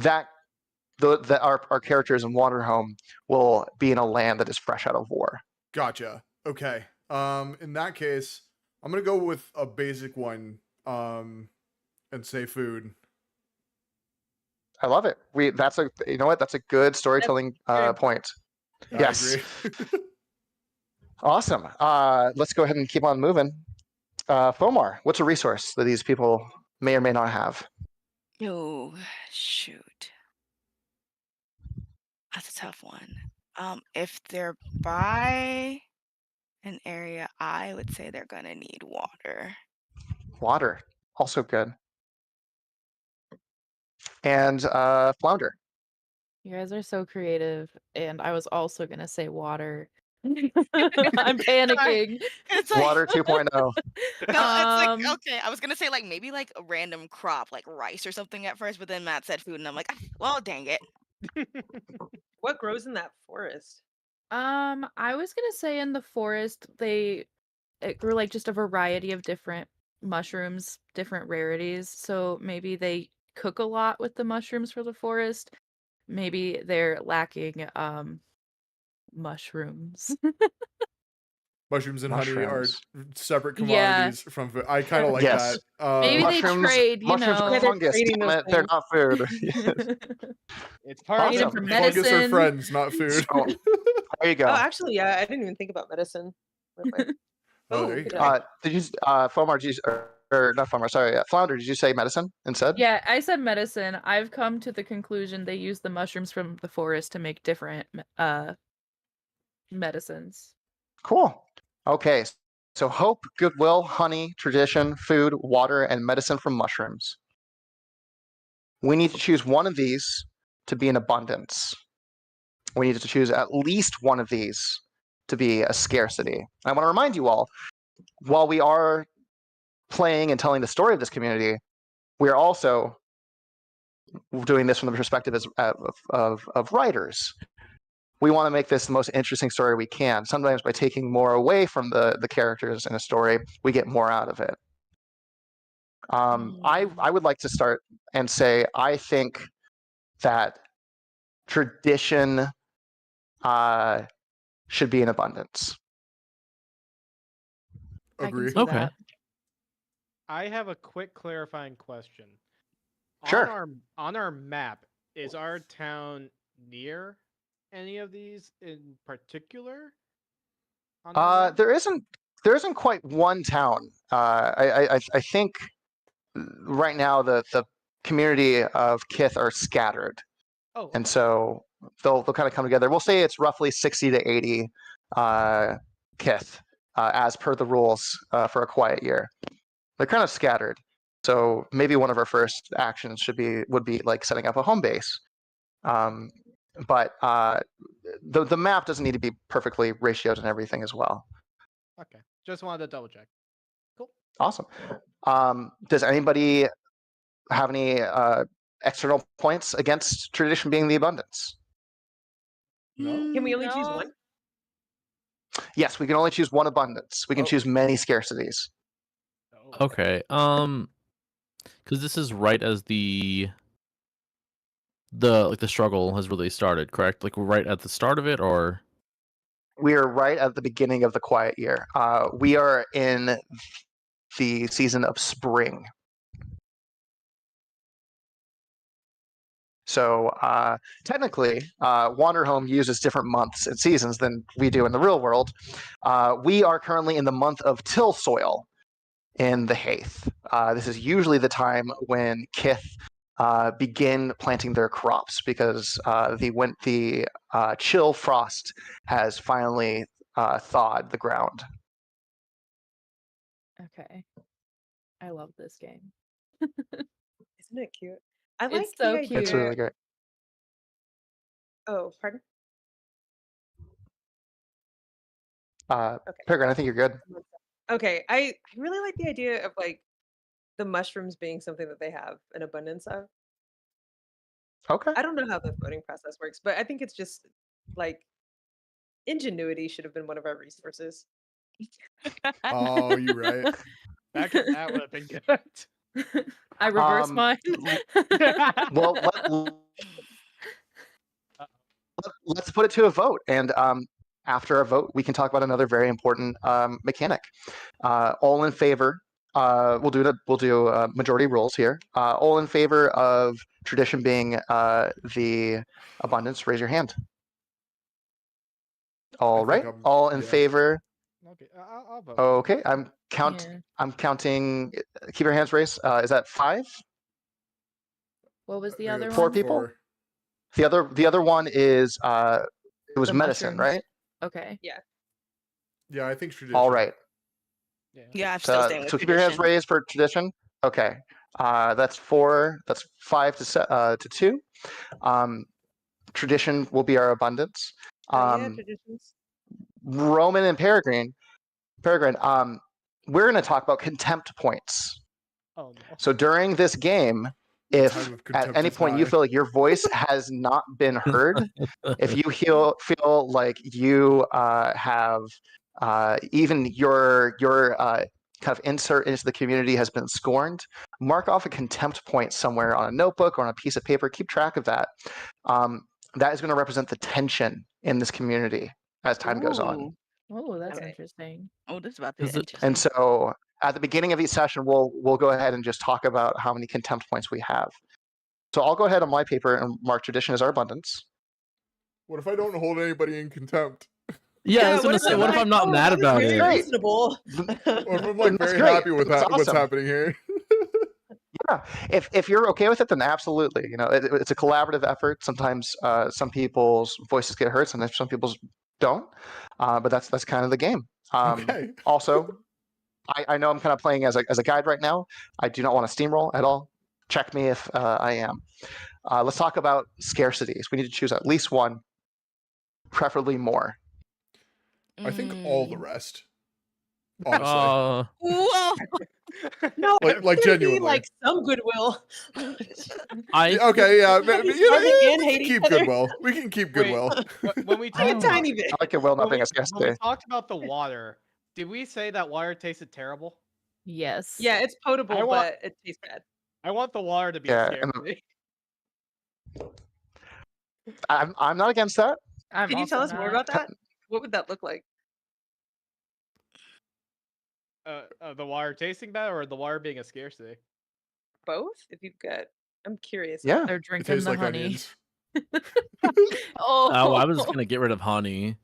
Speaker 4: our characters in Wanderhome will be in a land that is fresh out of war.
Speaker 1: Gotcha. Okay. In that case, I'm gonna go with a basic one. And say food.
Speaker 4: I love it. That's a good storytelling point. Yes.
Speaker 1: I agree.
Speaker 4: Awesome. Let's go ahead and keep on moving. Fomar, what's a resource that these people may or may not have?
Speaker 2: Oh, shoot. That's a tough one. If they're by an area, I would say they're gonna need water.
Speaker 4: Water, also good. And Flounder.
Speaker 3: You guys are so creative, and I was also gonna say water. I'm panicking.
Speaker 2: It's like
Speaker 4: Water 2.0.
Speaker 2: no, it's like
Speaker 3: Um,
Speaker 2: okay. I was gonna say like maybe like a random crop like rice or something at first, but then Matt said food, and I'm like, "Ah, well, dang it.
Speaker 6: What grows in that forest?
Speaker 3: I was gonna say in the forest it grew like just a variety of different mushrooms, different rarities. So maybe they cook a lot with the mushrooms for the forest. Maybe they're lacking mushrooms.
Speaker 1: mushrooms and honey are
Speaker 4: Mushrooms.
Speaker 1: separate
Speaker 3: Yeah.
Speaker 1: commodities from food. I kind of like
Speaker 4: Yes.
Speaker 1: that.
Speaker 3: Maybe they
Speaker 4: Mushrooms,
Speaker 3: trade, you
Speaker 4: mushrooms
Speaker 3: know.
Speaker 4: are
Speaker 6: Yeah, they're
Speaker 4: fungus.
Speaker 6: trading
Speaker 4: Damn
Speaker 6: those
Speaker 4: it, they're
Speaker 6: things.
Speaker 4: not food.
Speaker 5: It's part
Speaker 3: Need 'em
Speaker 5: of
Speaker 3: for
Speaker 5: the
Speaker 3: medicine.
Speaker 1: Fungus are friends, not food.
Speaker 4: So, there you go.
Speaker 6: Oh, actually, yeah, I didn't even think about medicine. Real quick.
Speaker 1: Oh,
Speaker 6: Ooh,
Speaker 1: there you
Speaker 6: good
Speaker 1: go.
Speaker 6: job.
Speaker 4: Did you, Fomar, did you, or not Fomar, sorry, Flounder, did you say medicine instead?
Speaker 3: Yeah, I said medicine. I've come to the conclusion they use the mushrooms from the forest to make different medicines.
Speaker 4: Cool. Okay, so hope, goodwill, honey, tradition, food, water, and medicine from mushrooms. We need to choose one of these to be in abundance. We need to choose at least one of these to be a scarcity. I want to remind you all, while we are playing and telling the story of this community, we are also doing this from the perspective of writers. We want to make this the most interesting story we can. Sometimes by taking more away from the characters in a story, we get more out of it. I would like to start and say I think that tradition should be in abundance.
Speaker 3: I can
Speaker 1: Agree.
Speaker 3: see
Speaker 7: Okay.
Speaker 3: that.
Speaker 5: I have a quick clarifying question.
Speaker 4: Sure.
Speaker 5: On our map, is our town near any of these in particular? On our map?
Speaker 4: There isn't quite one town. I think right now the community of Kith are scattered,
Speaker 5: Oh,
Speaker 4: and
Speaker 5: okay.
Speaker 4: so they'll kind of come together. We'll say it's roughly 60 to 80 Kith, as per the rules for a quiet year. They're kind of scattered, so maybe one of our first actions would be like setting up a home base. But the map doesn't need to be perfectly ratioed and everything as well.
Speaker 5: Okay. Just wanted to double check. Cool.
Speaker 4: Awesome. Does anybody have any external points against tradition being the abundance?
Speaker 1: No?
Speaker 6: Can we only choose
Speaker 2: No.
Speaker 6: one?
Speaker 4: Yes, we can only choose one abundance. We can
Speaker 1: Oh.
Speaker 4: choose many scarcities.
Speaker 5: Oh,
Speaker 7: Okay. Because this is right as the struggle has really started, correct? Like we're right at the start of it, or
Speaker 4: We are right at the beginning of the quiet year. We are in the season of spring. So technically, Wanderhome uses different months and seasons than we do in the real world. We are currently in the month of till soil in the Haith. This is usually the time when Kith begin planting their crops because the chill frost has finally thawed the ground.
Speaker 3: Okay. I love this game.
Speaker 6: Isn't it cute? I like
Speaker 3: It's so
Speaker 6: the idea.
Speaker 3: cute.
Speaker 4: It's really great.
Speaker 6: Oh, pardon?
Speaker 4: Peregrine, I think you're good.
Speaker 6: Okay, I really like the idea of like the mushrooms being something that they have an abundance of.
Speaker 4: Okay.
Speaker 6: I don't know how the voting process works, but I think it's just like ingenuity should have been one of our resources.
Speaker 1: Oh, you're right.
Speaker 5: that would have been good.
Speaker 3: I reversed mine.
Speaker 4: Well, let's put it to a vote, and after a vote, we can talk about another very important mechanic. All in favor? We'll do majority rules here. All in favor of tradition being the abundance? Raise your hand. All right. All in favor?
Speaker 5: Okay, I'll vote.
Speaker 4: Okay, I'm counting. Keep your hands raised. Is that 5?
Speaker 3: What was the other
Speaker 4: 4
Speaker 3: one?
Speaker 4: people. The other one is it was
Speaker 3: The
Speaker 4: medicine,
Speaker 3: mushrooms.
Speaker 4: right?
Speaker 3: Okay.
Speaker 1: Yeah, I think tradition.
Speaker 4: All right.
Speaker 2: Yeah, I'm still staying with
Speaker 4: So keep your hands raised for tradition. Okay. That's 4. That's 5 to 2. Tradition will be our abundance.
Speaker 6: Traditions.
Speaker 4: Roman and Peregrine. We're going to talk about contempt points.
Speaker 5: Oh no.
Speaker 4: So during this game, if
Speaker 1: Time of
Speaker 4: at
Speaker 1: contempt
Speaker 4: any
Speaker 1: is
Speaker 4: point you
Speaker 1: high.
Speaker 4: feel like your voice has not been heard, if you feel like you have even your kind of insert into the community has been scorned, mark off a contempt point somewhere on a notebook or on a piece of paper. Keep track of that. That is going to represent the tension in this community as time goes on.
Speaker 3: Oh, that's
Speaker 2: Okay.
Speaker 3: interesting.
Speaker 2: Oh, this is about to
Speaker 7: Is
Speaker 2: be
Speaker 7: it-
Speaker 2: interesting.
Speaker 4: And so at the beginning of each session, we'll go ahead and just talk about how many contempt points we have. So I'll go ahead on my paper and mark tradition as our abundance.
Speaker 1: What if I don't hold anybody in contempt?
Speaker 7: Yeah, I was gonna
Speaker 6: if
Speaker 7: say,
Speaker 6: I'm
Speaker 7: what if
Speaker 6: like,
Speaker 7: I'm not
Speaker 6: "Oh,
Speaker 7: mad
Speaker 6: that is
Speaker 7: about
Speaker 6: very
Speaker 7: it?
Speaker 4: Great.
Speaker 6: reasonable."
Speaker 1: Or if I'm
Speaker 4: Then
Speaker 1: like
Speaker 4: that's
Speaker 1: very
Speaker 4: great.
Speaker 1: happy with
Speaker 4: That's
Speaker 1: what's
Speaker 4: awesome.
Speaker 1: happening here.
Speaker 4: Yeah, if you're okay with it, then absolutely. You know, it's a collaborative effort. Sometimes some people's voices get heard, sometimes some people's don't. But that's kind of the game.
Speaker 1: Okay.
Speaker 4: Also, I know I'm kind of playing as a guide right now. I do not want to steamroll at all. Check me if I am. Let's talk about scarcities. We need to choose at least one, preferably more.
Speaker 1: I think all the
Speaker 2: Mm.
Speaker 1: rest. Honestly.
Speaker 2: Whoa.
Speaker 6: No,
Speaker 1: Like
Speaker 6: it's gonna be
Speaker 1: genuinely.
Speaker 6: like some goodwill.
Speaker 7: I
Speaker 1: Yeah, okay, yeah.
Speaker 6: Are we
Speaker 1: You know,
Speaker 6: starving and
Speaker 1: we
Speaker 6: hate
Speaker 1: can
Speaker 6: each
Speaker 1: keep
Speaker 6: other?
Speaker 1: goodwill. We can keep
Speaker 5: Wait,
Speaker 1: goodwill.
Speaker 5: when we
Speaker 6: A
Speaker 5: talked about
Speaker 6: tiny bit.
Speaker 4: I like it will not
Speaker 5: when
Speaker 4: being a
Speaker 5: we, when we
Speaker 4: scarcity.
Speaker 5: talked about the water, did we say that water tasted terrible?
Speaker 3: Yes.
Speaker 6: Yeah, it's potable,
Speaker 5: I want-
Speaker 6: but it tastes bad.
Speaker 5: I want the water to be
Speaker 4: Yeah,
Speaker 5: a
Speaker 4: and-
Speaker 5: scarcity.
Speaker 4: I'm not against that.
Speaker 3: I'm
Speaker 6: Can you tell us
Speaker 3: also
Speaker 6: more
Speaker 3: not.
Speaker 6: about that? What would that look like?
Speaker 5: The water tasting bad or the water being a scarcity?
Speaker 6: Both? If you've got, I'm curious.
Speaker 4: Yeah.
Speaker 3: They're
Speaker 1: It
Speaker 3: drinking
Speaker 1: tastes
Speaker 3: the
Speaker 1: like
Speaker 3: honey.
Speaker 1: onions.
Speaker 3: Oh,
Speaker 7: Oh, I was gonna get rid of honey.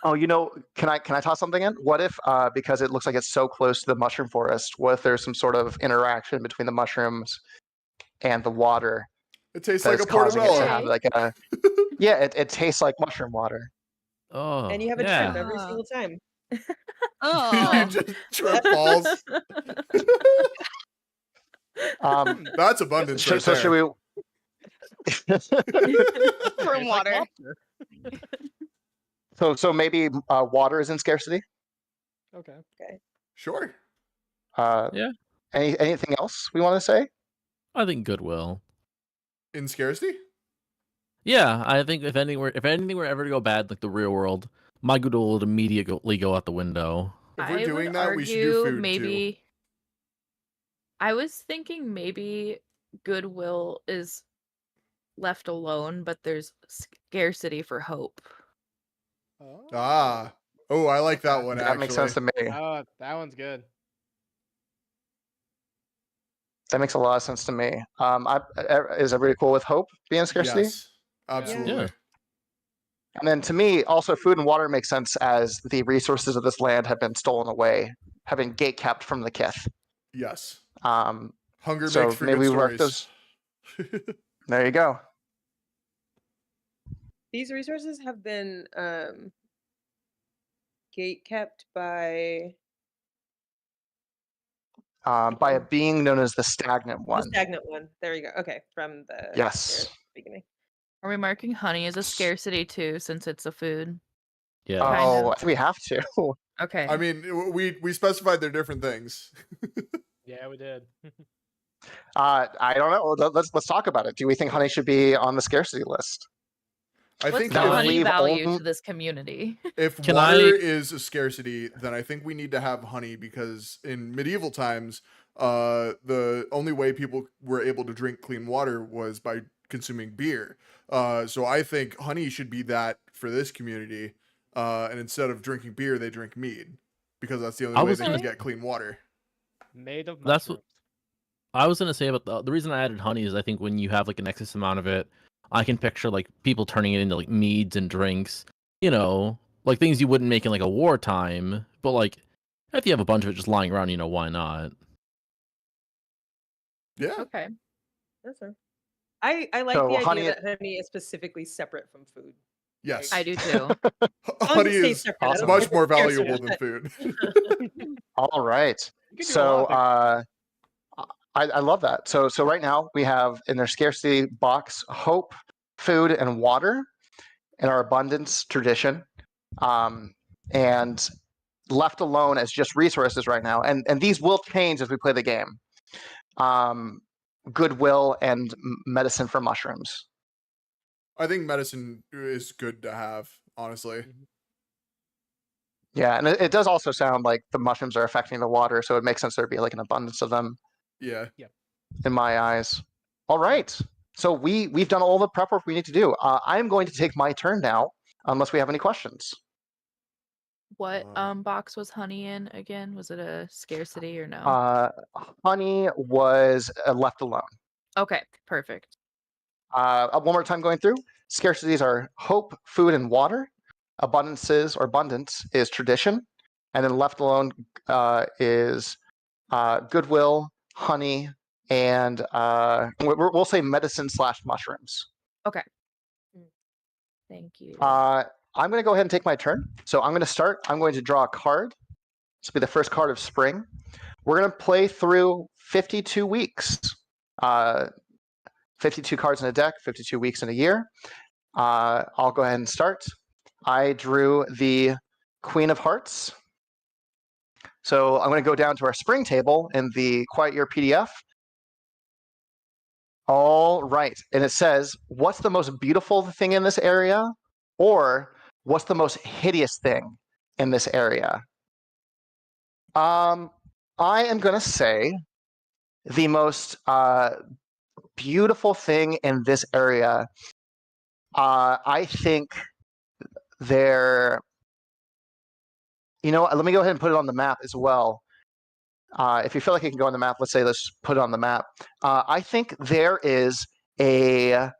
Speaker 4: Oh, you know, can I toss something in? What if, because it looks like it's so close to the mushroom forest, what if there's some sort of interaction between the mushrooms and the water
Speaker 1: It tastes
Speaker 4: that
Speaker 1: like a
Speaker 4: is causing it to
Speaker 1: portobello.
Speaker 4: have like a yeah, it tastes like mushroom water.
Speaker 7: Oh,
Speaker 6: And you have a
Speaker 7: yeah.
Speaker 6: trip every single time.
Speaker 1: You
Speaker 2: Oh.
Speaker 1: just trip balls. That's abundance
Speaker 4: So,
Speaker 1: right
Speaker 4: so
Speaker 1: there.
Speaker 4: should we?
Speaker 2: From
Speaker 5: Tastes like
Speaker 2: water.
Speaker 5: lobster.
Speaker 4: So maybe water is in scarcity.
Speaker 5: Okay.
Speaker 1: Sure.
Speaker 7: Yeah.
Speaker 4: Anything else we want to say?
Speaker 7: I think goodwill.
Speaker 1: In scarcity?
Speaker 7: Yeah, I think if anything were ever to go bad, like the real world, my goodwill would immediately go out the window.
Speaker 1: If we're
Speaker 3: I
Speaker 1: doing
Speaker 3: would
Speaker 1: that, we should do
Speaker 3: argue
Speaker 1: food
Speaker 3: maybe. I was thinking maybe goodwill is left alone, but there's scarcity for hope.
Speaker 5: Oh.
Speaker 1: too. Ah. Oh, I like that one
Speaker 4: That
Speaker 1: actually.
Speaker 4: makes sense to me.
Speaker 5: Oh, that one's good.
Speaker 4: That makes a lot of sense to me. Is everybody cool with hope being in scarcity?
Speaker 1: Yes. Absolutely.
Speaker 7: Yeah.
Speaker 4: And then to me, also food and water makes sense as the resources of this land have been stolen away, have been gate kept from the kith.
Speaker 1: Yes.
Speaker 4: Um,
Speaker 1: Hunger
Speaker 4: So
Speaker 1: makes for
Speaker 4: maybe
Speaker 1: good
Speaker 4: we work
Speaker 1: stories.
Speaker 4: there you go.
Speaker 6: These resources have been gate kept by
Speaker 4: By a being known as the stagnant
Speaker 6: the
Speaker 4: one.
Speaker 6: stagnant one. There you go. Okay, from the
Speaker 4: Yes.
Speaker 6: beginning.
Speaker 3: Are we marking honey as a scarcity too, since it's a food?
Speaker 7: Yeah.
Speaker 3: Kind
Speaker 4: Oh,
Speaker 3: of.
Speaker 4: I think we have to.
Speaker 3: Okay.
Speaker 1: I mean, we specified they're different things.
Speaker 5: Yeah, we did.
Speaker 4: I don't know. Let's talk about it. Do we think honey should be on the scarcity list?
Speaker 1: I
Speaker 3: What's
Speaker 1: think
Speaker 3: the
Speaker 4: that would
Speaker 3: honey
Speaker 4: leave
Speaker 3: value
Speaker 4: only-
Speaker 3: to this community?
Speaker 1: if
Speaker 7: Can
Speaker 1: water
Speaker 7: I-
Speaker 1: is a scarcity, then I think we need to have honey because in medieval times, the only way people were able to drink clean water was by consuming beer. So I think honey should be that for this community. And instead of drinking beer, they drink mead because that's the
Speaker 7: I
Speaker 1: only way
Speaker 7: was
Speaker 1: they can
Speaker 3: gonna-
Speaker 1: get clean water.
Speaker 5: Made of
Speaker 7: That's
Speaker 5: mushrooms.
Speaker 7: I was gonna say about the reason I added honey is I think when you have like an excess amount of it, I can picture like people turning it into like meads and drinks, you know, like things you wouldn't make in like a wartime. But like if you have a bunch of it just lying around, you know, why not?
Speaker 1: Yeah.
Speaker 3: Okay.
Speaker 6: That's fair. I like
Speaker 4: So
Speaker 6: the idea
Speaker 4: honey-
Speaker 6: that honey is specifically separate from food.
Speaker 1: Yes.
Speaker 3: I do too.
Speaker 1: Honey
Speaker 6: it stays
Speaker 1: is
Speaker 6: separate, I
Speaker 4: don't
Speaker 1: much
Speaker 6: think
Speaker 1: more
Speaker 6: it's scarcer,
Speaker 1: valuable than
Speaker 6: but-
Speaker 1: food.
Speaker 4: All right.
Speaker 5: You can do a
Speaker 4: So
Speaker 5: lot of
Speaker 4: I love that. So right now we have in their scarcity box hope, food, and water in our abundance tradition, and left alone as just resources right now. And these will change as we play the game. Goodwill and medicine for mushrooms.
Speaker 1: I think medicine is good to have, honestly.
Speaker 4: Yeah, and it does also sound like the mushrooms are affecting the water, so it makes sense there'd be like an abundance of them
Speaker 1: Yeah.
Speaker 4: in my eyes. All right. So we've done all the prep work we need to do. I'm going to take my turn now, unless we have any questions.
Speaker 3: What
Speaker 1: Uh,
Speaker 3: box was honey in again? Was it a scarcity or no?
Speaker 4: Honey was left alone.
Speaker 3: Okay, perfect.
Speaker 4: One more time going through. Scarcities are hope, food, and water. Abundance is tradition. And then left alone is goodwill, honey, and we'll say medicine / mushrooms.
Speaker 3: Okay. Thank you.
Speaker 4: I'm going to go ahead and take my turn. So I'm going to start. I'm going to draw a card. This will be the first card of spring. We're going to play through 52 weeks. 52 cards in a deck, 52 weeks in a year. I'll go ahead and start. I drew the Queen of Hearts. So I'm going to go down to our spring table in the Quiet Year PDF. All right. And it says, what's the most beautiful thing in this area? Or what's the most hideous thing in this area? I am going to say the most beautiful thing in this area, I think there, let me go ahead and put it on the map as well. If you feel like it can go on the map, let's put it on the map. I think there is a,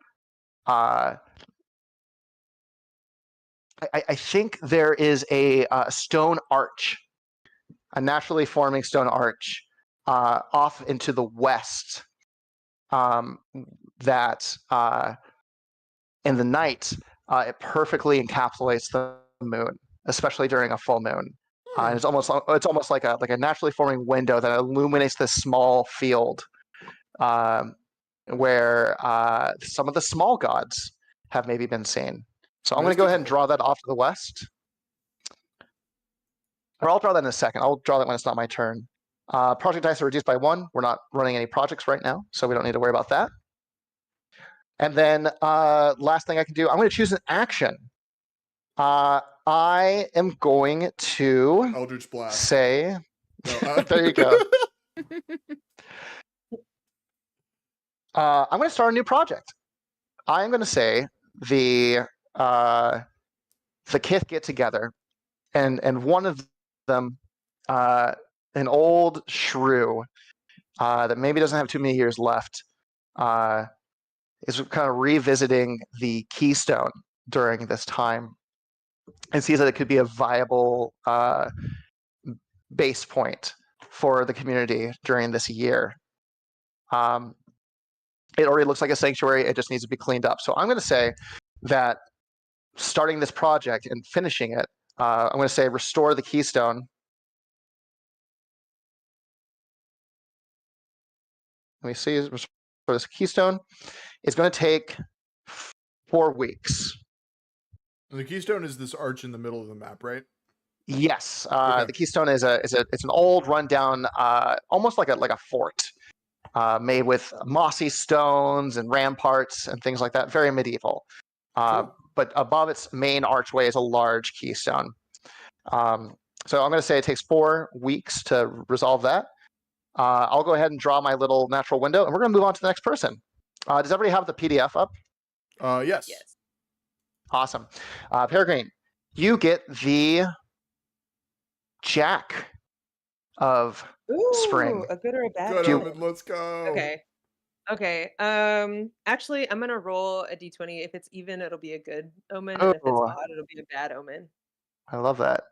Speaker 4: I think there is a stone arch, a naturally forming stone arch off into the west that in the night it perfectly encapsulates the moon, especially during a full moon. It's almost like a naturally forming window that illuminates this small field where some of the small gods have maybe been seen. So I'm going to go ahead and draw that off to the west. Or I'll draw that in a second. I'll draw that when it's not my turn. Project dice are reduced by 1. We're not running any projects right now, so we don't need to worry about that. And then last thing I can do, I'm going to choose an action. I am going to
Speaker 1: Eldritch Blast.
Speaker 4: say,
Speaker 1: No,
Speaker 4: there you go. I'm going to start a new project. I'm going to say the Kith get together, and one of them, an old shrew that maybe doesn't have too many years left, is kind of revisiting the Keystone during this time and sees that it could be a viable base point for the community during this year. It already looks like a sanctuary. It just needs to be cleaned up. So I'm going to say that starting this project and finishing it, I'm going to say restore the Keystone. Let me see. Restore this Keystone. It's going to take 4 weeks.
Speaker 1: The Keystone is this arch in the middle of the map, right?
Speaker 4: Yes,
Speaker 1: Okay.
Speaker 4: the Keystone it's an old rundown, almost like a fort, made with mossy stones and ramparts and things like that. Very medieval.
Speaker 1: Cool.
Speaker 4: But above its main archway is a large keystone. So I'm going to say it takes 4 weeks to resolve that. I'll go ahead and draw my little natural window, and we're going to move on to the next person. Does everybody have the PDF up?
Speaker 1: Yes.
Speaker 6: Yes.
Speaker 4: Awesome. Peregrine, you get the Jack of Spring.
Speaker 6: Ooh, a good or a bad
Speaker 1: Good
Speaker 6: omen?
Speaker 1: omen. Let's go.
Speaker 6: Okay. Actually, I'm gonna roll a d20. If it's even, it'll be a good omen, and if it's
Speaker 4: Oh.
Speaker 6: odd, it'll be a bad omen.
Speaker 4: I love that.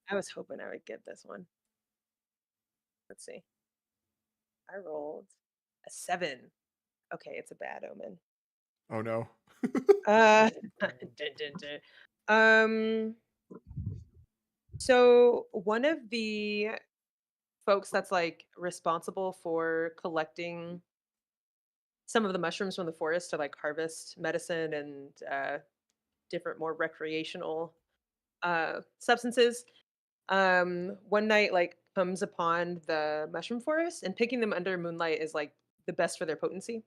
Speaker 6: I was hoping I would get this one. Let's see. I rolled a 7. Okay, it's a bad omen.
Speaker 1: Oh no.
Speaker 6: Dun, dun, dun. So one of the folks that's like responsible for collecting some of the mushrooms from the forest to like harvest medicine and different more recreational substances, one night like comes upon the mushroom forest, and picking them under moonlight is like the best for their potency.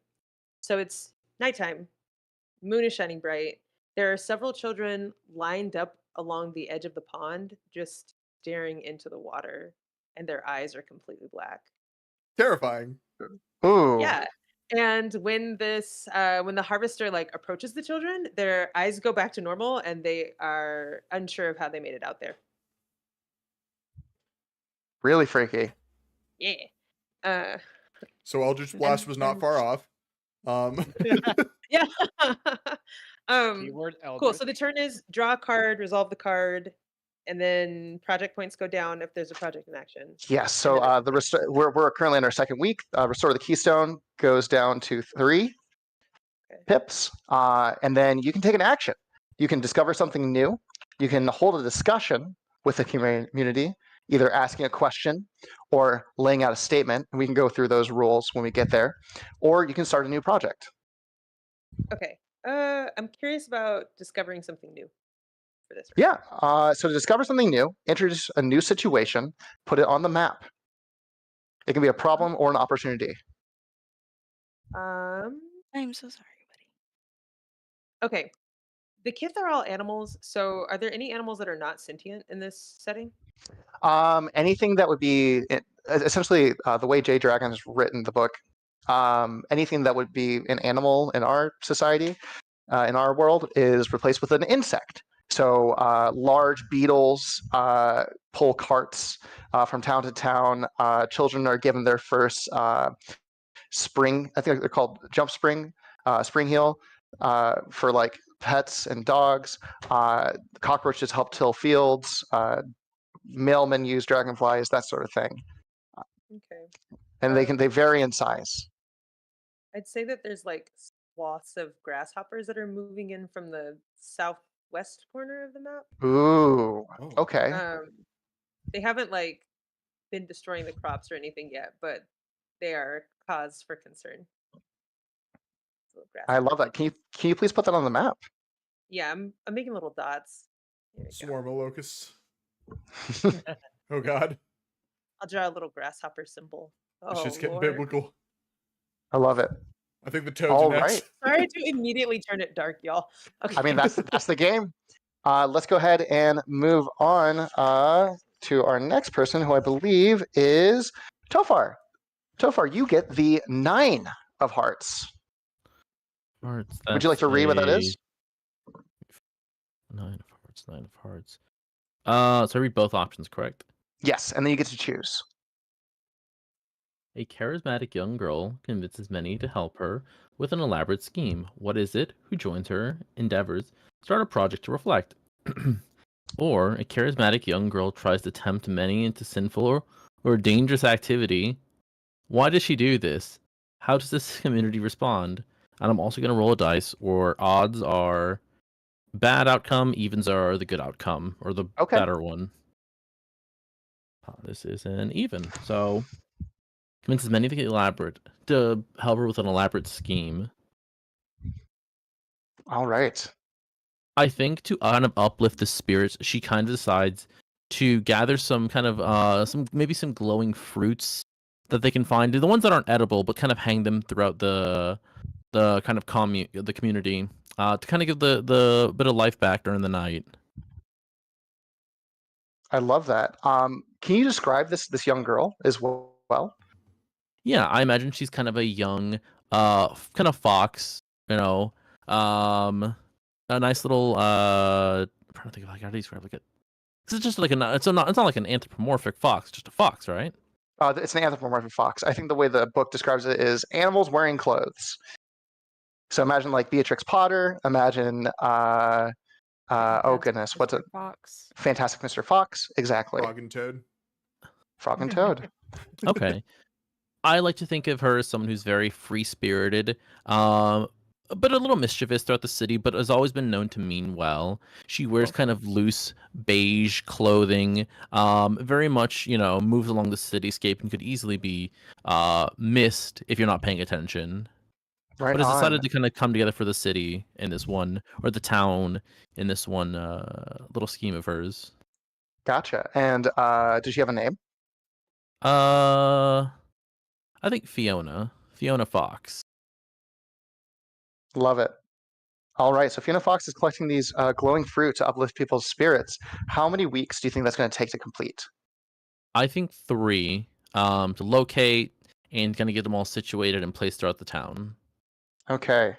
Speaker 6: So it's nighttime, moon is shining bright. There are several children lined up along the edge of the pond, just staring into the water, and their eyes are completely black.
Speaker 1: Terrifying.
Speaker 4: Ooh.
Speaker 6: Yeah. And when when the harvester like approaches the children, their eyes go back to normal, and they are unsure of how they made it out there.
Speaker 4: Really freaky.
Speaker 6: Yeah. Uh,
Speaker 1: So Eldritch
Speaker 2: And
Speaker 1: Blast was not
Speaker 6: then
Speaker 1: far off.
Speaker 6: yeah.
Speaker 5: Keyword
Speaker 6: Cool. So
Speaker 5: Eldritch.
Speaker 6: the turn is draw a card, resolve the card, and then project points go down if there's a project in action.
Speaker 4: Yes.
Speaker 6: And
Speaker 4: So
Speaker 6: then
Speaker 4: we're currently in our second week. Restore the Keystone goes down to 3
Speaker 6: Okay.
Speaker 4: pips, and then you can take an action. You can discover something new. You can hold a discussion with the community, either asking a question or laying out a statement. And we can go through those rules when we get there. Or you can start a new project.
Speaker 6: Okay. I'm curious about discovering something new for this.
Speaker 4: Yeah. So to discover something new, introduce a new situation, put it on the map. It can be a problem or an opportunity.
Speaker 2: I'm so sorry, buddy.
Speaker 6: Okay. The Kith are all animals, so are there any animals that are not sentient in this setting?
Speaker 4: Anything that would be essentially the way J Dragon has written the book. Anything that would be an animal in our society, in our world, is replaced with an insect. So large beetles pull carts from town to town. Children are given their first spring. I think they're called jump spring, spring heel for like pets and dogs. Cockroaches help till fields. Mailmen use dragonflies, that sort of thing,
Speaker 6: Okay.
Speaker 4: and they vary in size.
Speaker 6: I'd say that there's like swaths of grasshoppers that are moving in from the southwest corner of the map.
Speaker 4: Ooh,
Speaker 1: Oh.
Speaker 4: okay.
Speaker 6: They haven't like been destroying the crops or anything yet, but they are cause for concern. Little
Speaker 4: I love
Speaker 6: grasshoppers.
Speaker 4: that. Can you please put that on the map?
Speaker 6: Yeah, I'm making little dots. There we go.
Speaker 1: Swarm of locusts. Oh God.
Speaker 6: I'll draw a little grasshopper symbol.
Speaker 1: It's
Speaker 6: Oh
Speaker 1: just getting
Speaker 6: Lord.
Speaker 1: biblical.
Speaker 4: I love it.
Speaker 1: I think the toads
Speaker 4: All
Speaker 1: are next.
Speaker 4: right.
Speaker 6: Sorry to immediately turn it dark, y'all. Okay.
Speaker 4: I mean, that's the game. Let's go ahead and move on to our next person, who I believe is Tofar. Tofar, you get the 9 of hearts.
Speaker 7: Hearts.
Speaker 4: Would you like to read what that is?
Speaker 7: 9 of hearts. 9 of hearts. So I read both options, correct?
Speaker 4: Yes, and then you get to choose.
Speaker 7: A charismatic young girl convinces many to help her with an elaborate scheme. What is it? Who joins her endeavors? Start a project to reflect. Or a charismatic young girl tries to tempt many into sinful or dangerous activity. Why does she do this? How does this community respond? And I'm also going to roll a dice, or odds are bad outcome, evens are the good outcome, or the
Speaker 4: Okay.
Speaker 7: better one. This is an even. So convinces many to help her with an elaborate scheme.
Speaker 4: All right.
Speaker 7: I think to kind of uplift the spirits, she kind of decides to gather some kind of some glowing fruits that they can find, the ones that aren't edible, but kind of hang them throughout the kind of the community to kind of give the bit of life back during the night.
Speaker 4: I love that. Can you describe this young girl as well?
Speaker 7: Yeah, I imagine she's kind of a young kind of fox, you know, a nice little I'm trying to think of like how to describe like it. It's just like it's not like an anthropomorphic fox, just a fox, right?
Speaker 4: It's an anthropomorphic fox. I think the way the book describes it is animals wearing clothes. So imagine like Beatrix Potter. Imagine oh goodness, what's it?
Speaker 3: Fox.
Speaker 4: Fantastic Mr. Fox. Exactly.
Speaker 1: Frog and Toad.
Speaker 4: Frog and Toad.
Speaker 7: Okay. I like to think of her as someone who's very free-spirited, but a little mischievous throughout the city, but has always been known to mean well. She wears kind of loose beige clothing, very much, moves along the cityscape and could easily be missed if you're not paying attention.
Speaker 4: Right
Speaker 7: But has
Speaker 4: on.
Speaker 7: decided to kind of come together for the city in this one, or the town in this one little scheme of hers.
Speaker 4: Gotcha. And does she have a name?
Speaker 7: I think Fiona Fox.
Speaker 4: Love it. All right. So Fiona Fox is collecting these glowing fruit to uplift people's spirits. How many weeks do you think that's going to take to complete?
Speaker 7: I think 3 to locate and kind of get them all situated and placed throughout the town.
Speaker 4: Okay.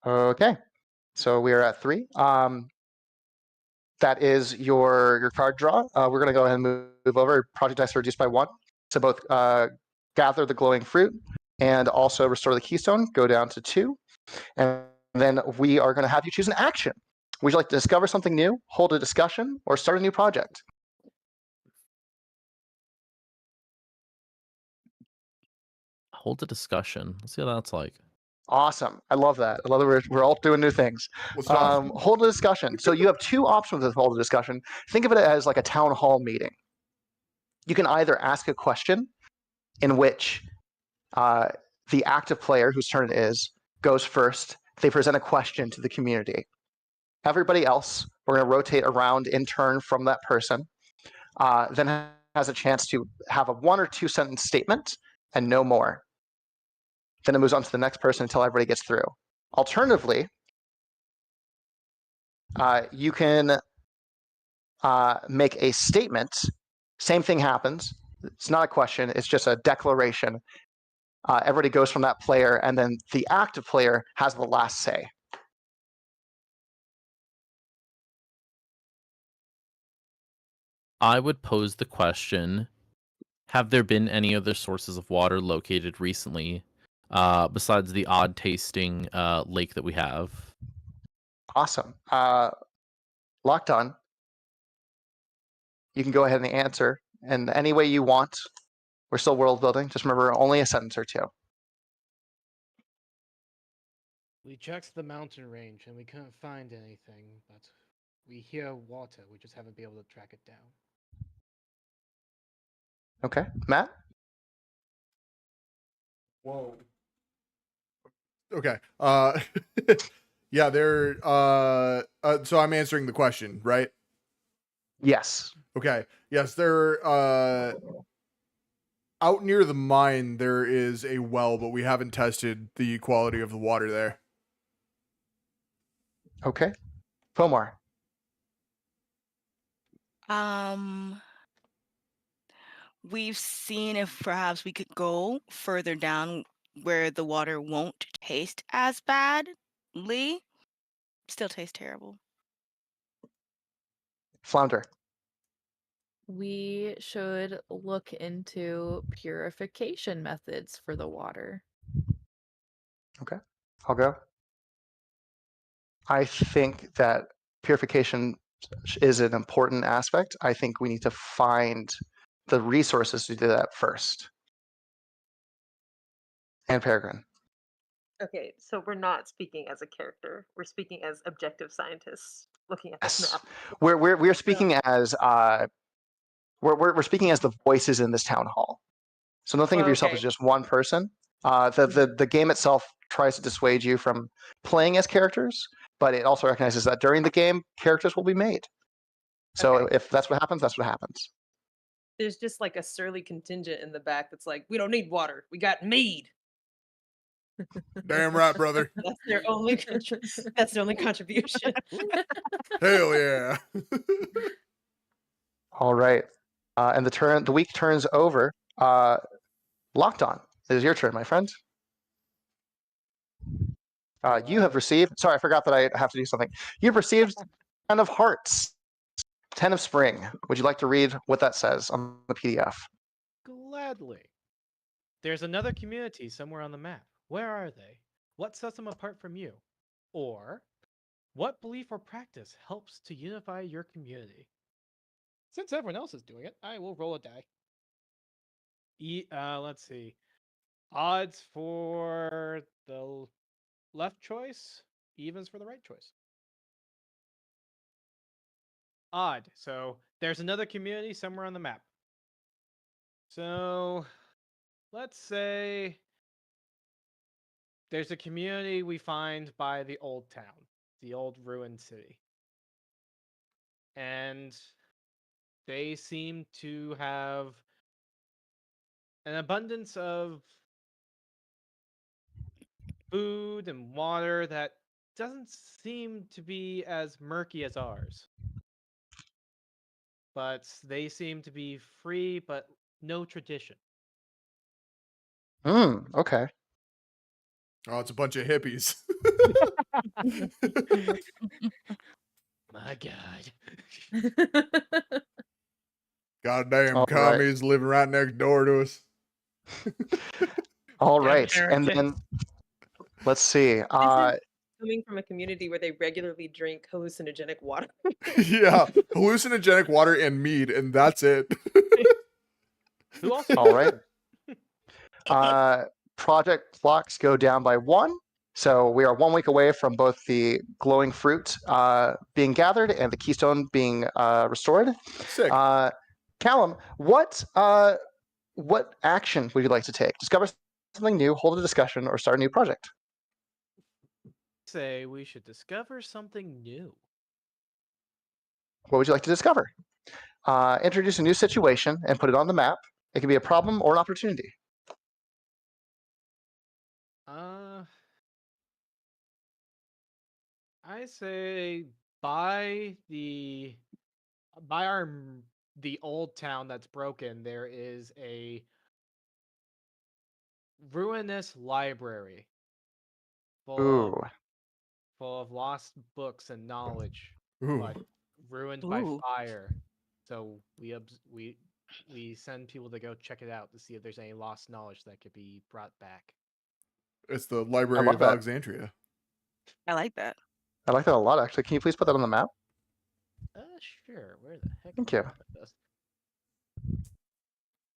Speaker 4: Okay. So we are at 3. That is your card draw. We're going to go ahead and move over. Project dice are reduced by 1. So both gather the glowing fruit and also restore the keystone go down to 2. And then we are going to have you choose an action. Would you like to discover something new, hold a discussion, or start a new project?
Speaker 7: Hold a discussion. Let's see how that's like.
Speaker 4: Awesome. I love that. I love that we're all doing new things.
Speaker 1: Let's talk.
Speaker 4: Hold a discussion. So you have 2 options with hold a discussion. Think of it as like a town hall meeting. You can either ask a question in which the active player, whose turn it is, goes first. They present a question to the community. Everybody else, we're going to rotate around in turn from that person, then has a chance to have a 1 or 2 sentence statement and no more. Then it moves on to the next person until everybody gets through. Alternatively, you can make a statement. Same thing happens. It's not a question. It's just a declaration. Everybody goes from that player, and then the active player has the last say.
Speaker 7: I would pose the question, have there been any other sources of water located recently besides the odd tasting lake that we have?
Speaker 4: Awesome. Locked on. You can go ahead and answer in any way you want. We're still world building. Just remember, only a sentence or 2.
Speaker 5: We checked the mountain range and we couldn't find anything, but we hear water. We just haven't been able to track it down.
Speaker 4: Okay, Matt?
Speaker 1: Whoa. Okay. Yeah, they're so I'm answering the question, right?
Speaker 4: Yes.
Speaker 1: Okay. Yes, they're out near the mine there is a well, but we haven't tested the quality of the water there.
Speaker 4: Okay. Fomar.
Speaker 2: We've seen if perhaps we could go further down where the water won't taste as badly. Still tastes terrible.
Speaker 4: Flounder.
Speaker 3: We should look into purification methods for the water.
Speaker 4: Okay, I'll go. I think that purification is an important aspect. I think we need to find the resources to do that first. And Peregrine.
Speaker 6: Okay, so we're not speaking as a character. We're speaking as objective scientists looking at this
Speaker 4: Yes.
Speaker 6: map.
Speaker 4: We're speaking as we're speaking as the voices in this town hall. So don't think of yourself
Speaker 6: Okay.
Speaker 4: as just one person. The game itself tries to dissuade you from playing as characters, but it also recognizes that during the game, characters will be made. So
Speaker 6: Okay.
Speaker 4: if that's what happens, that's what happens.
Speaker 6: There's just like a surly contingent in the back that's like, we don't need water. We got mead.
Speaker 1: Damn right, brother.
Speaker 6: That's their only that's their only contribution.
Speaker 1: Hell yeah.
Speaker 4: All right. And the week turns over. Locked on. It is your turn, my friend. You have received. Sorry, I forgot that I have to do something. You've received 10 of Hearts, 10 of Spring. Would you like to read what that says on the PDF?
Speaker 5: Gladly. There's another community somewhere on the map. Where are they? What sets them apart from you? Or, what belief or practice helps to unify your community? Since everyone else is doing it, I will roll a die. Let's see. Odds for the left choice, evens for the right choice. Odd. So there's another community somewhere on the map. So let's say there's a community we find by the old town, the old ruined city. And they seem to have an abundance of food and water that doesn't seem to be as murky as ours. But they seem to be free, but no tradition.
Speaker 4: Okay.
Speaker 1: Oh, it's a bunch of hippies.
Speaker 5: My God.
Speaker 1: Goddamn
Speaker 4: All right.
Speaker 1: commies living right next door to us.
Speaker 4: All
Speaker 2: Yeah,
Speaker 4: right. And
Speaker 2: America.
Speaker 4: then let's see.
Speaker 6: Coming from a community where they regularly drink hallucinogenic water.
Speaker 1: Yeah, hallucinogenic water and mead, and that's it.
Speaker 5: Who also?
Speaker 4: All right. Project clocks go down by 1. So we are 1 week away from both the glowing fruit being gathered and the keystone being restored.
Speaker 1: Sick.
Speaker 4: Callum, what action would you like to take? Discover something new, hold a discussion, or start a new project?
Speaker 5: Say we should discover something new.
Speaker 4: What would you like to discover? Introduce a new situation and put it on the map. It can be a problem or an opportunity.
Speaker 5: I say by the old town that's broken, there is a ruinous library full of lost books and knowledge, but ruined by fire. So we send people to go check it out to see if there's any lost knowledge that could be brought back.
Speaker 1: It's the Library of Alexandria.
Speaker 2: I like that.
Speaker 4: I like that a lot, actually. Can you please put that on the map?
Speaker 5: Sure. Where the heck?
Speaker 4: Thank you.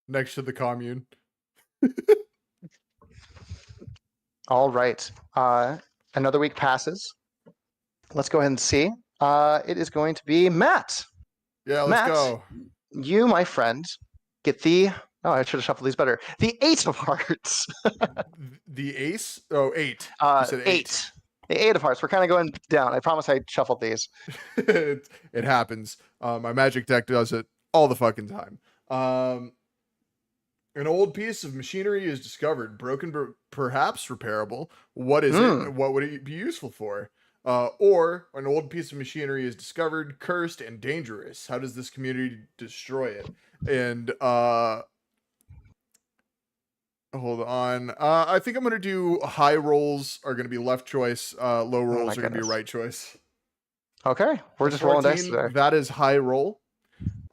Speaker 1: Next to the commune.
Speaker 4: All right. Another week passes. Let's go ahead and see. It is going to be Matt.
Speaker 1: Yeah, let's
Speaker 4: Matt,
Speaker 1: go.
Speaker 4: You, my friend, get the... Oh, I should have shuffled these better. The 8 of hearts.
Speaker 1: The ace? Oh, 8.
Speaker 4: You
Speaker 1: said
Speaker 4: 8. The 8 of hearts. We're kind of going down. I promise I shuffled these.
Speaker 1: It happens. My magic deck does it all the fucking time. An old piece of machinery is discovered, broken but perhaps repairable. What is it? What would it be useful for? Or an old piece of machinery is discovered, cursed, and dangerous. How does this community destroy it? And hold on. I think I'm gonna do high rolls are gonna be left choice. Low rolls are gonna be right choice.
Speaker 4: Okay, we're just rolling dice today.
Speaker 1: That is high roll.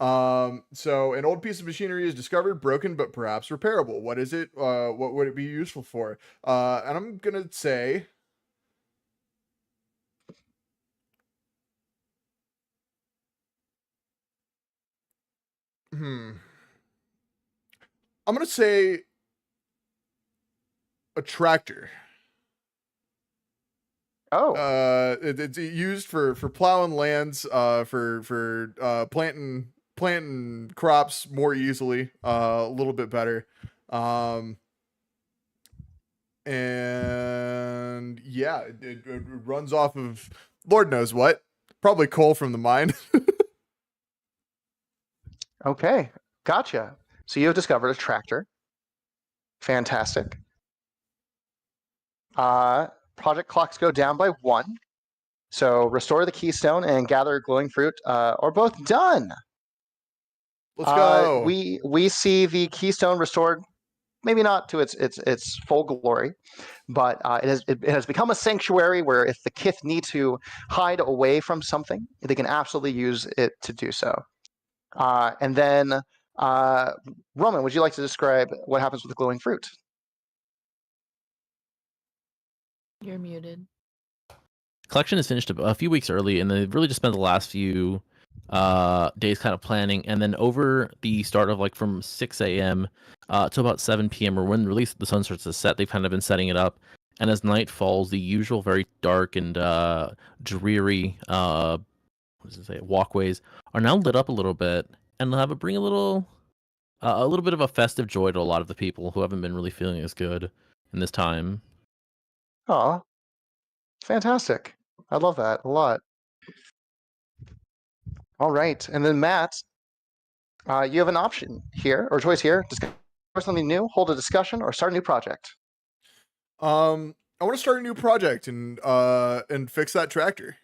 Speaker 1: So an old piece of machinery is discovered, broken, but perhaps repairable. What is it? What would it be useful for? And I'm gonna say, I'm gonna say a tractor.
Speaker 4: Oh.
Speaker 1: It's used for plowing lands, for planting crops more easily, a little bit better. And yeah, it runs off of Lord knows what, probably coal from the mine.
Speaker 4: Okay, gotcha. So you have discovered a tractor. Fantastic. Project clocks go down by 1. So restore the keystone and gather glowing fruit are both done.
Speaker 1: Let's go.
Speaker 4: We see the keystone restored, maybe not to its full glory, but it has become a sanctuary where if the Kith need to hide away from something, they can absolutely use it to do so. And then, Roman, would you like to describe what happens with the glowing fruit?
Speaker 3: You're muted.
Speaker 7: Collection is finished a few weeks early, and they've really just spent the last few days kind of planning. And then over the start of like from 6 a.m. To about 7 p.m. or when release the sun starts to set, they've kind of been setting it up. And as night falls, the usual very dark and dreary walkways are now lit up a little bit, and they'll bring a little bit of a festive joy to a lot of the people who haven't been really feeling as good in this time.
Speaker 4: Oh, fantastic. I love that a lot. All right. And then Matt, you have an option here, or choice here. Discover something new, hold a discussion, or start a new project.
Speaker 1: I want to start a new project and fix that tractor.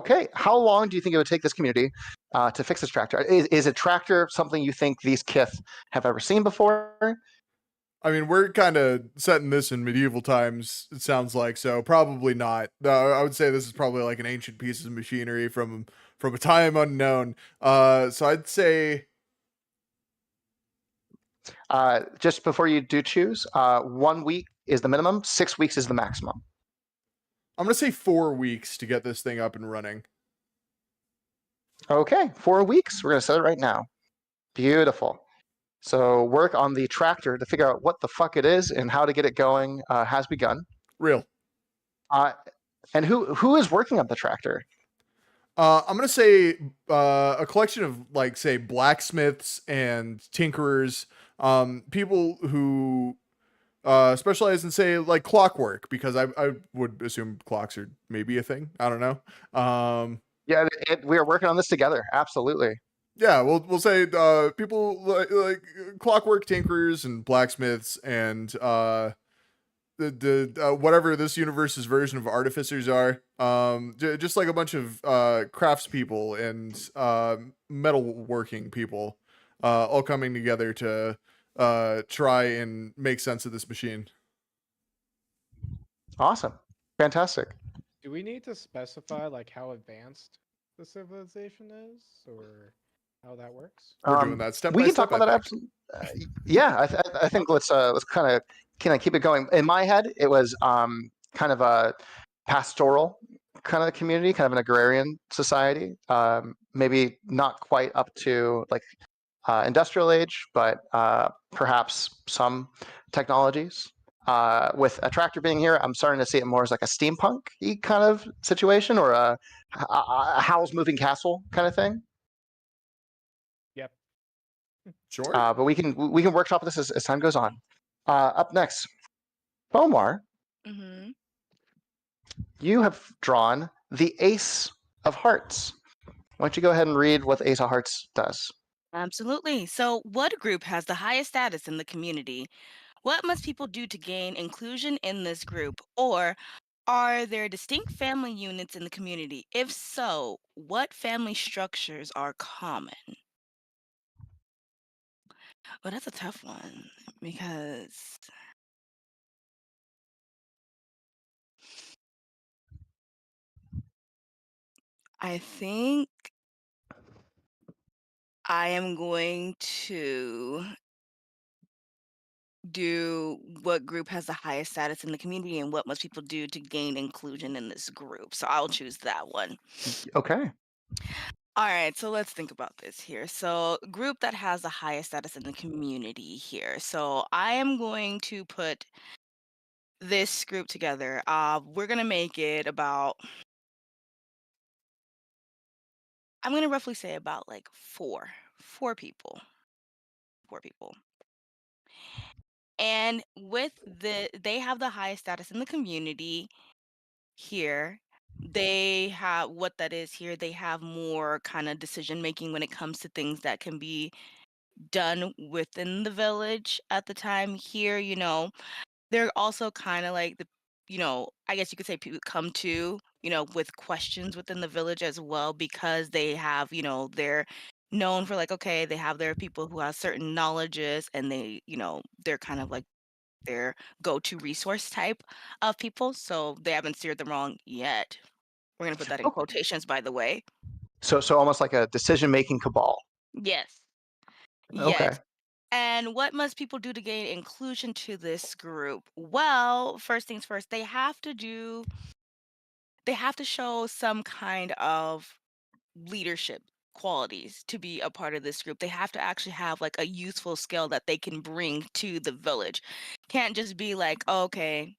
Speaker 4: Okay. How long do you think it would take this community to fix this tractor? Is a tractor something you think these Kith have ever seen before?
Speaker 1: I mean, we're kind of setting this in medieval times, it sounds like, so probably not. I would say this is probably like an ancient piece of machinery from a time unknown. So I'd say
Speaker 4: Just before you do choose, 1 week is the minimum, 6 weeks is the maximum.
Speaker 1: I'm gonna say 4 weeks to get this thing up and running.
Speaker 4: Okay, 4 weeks. We're going to set it right now. Beautiful. So work on the tractor to figure out what the fuck it is and how to get it going has begun.
Speaker 1: Real.
Speaker 4: And who is working on the tractor?
Speaker 1: I'm gonna say a collection of like say blacksmiths and tinkerers, people who specialize in say like clockwork, because I would assume clocks are maybe a thing. I don't know.
Speaker 4: Yeah, we are working on this together. Absolutely.
Speaker 1: Yeah, we'll say people like clockwork tinkerers and blacksmiths and the whatever this universe's version of artificers are. Just like a bunch of craftspeople and metalworking people, all coming together to try and make sense of this machine.
Speaker 4: Awesome. Fantastic.
Speaker 5: Do we need to specify like how advanced the civilization is, or how that works?
Speaker 1: We're doing that step
Speaker 4: We
Speaker 1: by
Speaker 4: can
Speaker 1: step.
Speaker 4: talk about that. Yeah, I think let's kind of keep it going. In my head, it was kind of a pastoral kind of community, kind of an agrarian society. Maybe not quite up to like industrial age, but perhaps some technologies. With a tractor being here, I'm starting to see it more as like a steampunk-y kind of situation, or a Howl's Moving Castle kind of thing.
Speaker 5: Yep.
Speaker 1: Sure.
Speaker 4: But we can workshop this as time goes on. Up next, Bomar,
Speaker 2: Mm-hmm.
Speaker 4: you have drawn the Ace of Hearts. Why don't you go ahead and read what the Ace of Hearts does?
Speaker 2: Absolutely. So, what group has the highest status in the community? What must people do to gain inclusion in this group? Or are there distinct family units in the community? If so, what family structures are common? Well, that's a tough one because I think I am going to do what group has the highest status in the community and what must people do to gain inclusion in this group. So I'll choose that one.
Speaker 4: Okay.
Speaker 2: All right, so let's think about this here. So, group that has the highest status in the community here. So, I am going to put this group together. We're gonna make it about. I'm gonna roughly say about like four people, 4 people. And they have the highest status in the community here. They have what that is here. They have more kind of decision making when it comes to things that can be done within the village at the time here. They're also kind of like I guess you could say people come to, with questions within the village as well, because they have, they're known for like, okay, they have their people who have certain knowledges, and they're kind of like their go-to resource type of people. So they haven't steered them wrong yet. We're gonna put that in
Speaker 4: Oh.
Speaker 2: quotations, by the way.
Speaker 4: So almost like a decision-making cabal.
Speaker 2: Yes.
Speaker 4: Okay.
Speaker 2: Yes. And what must people do to gain inclusion to this group? Well, first things first, they have to show some kind of leadership qualities to be a part of this group. They have to actually have like a useful skill that they can bring to the village. Can't just be like, oh, okay,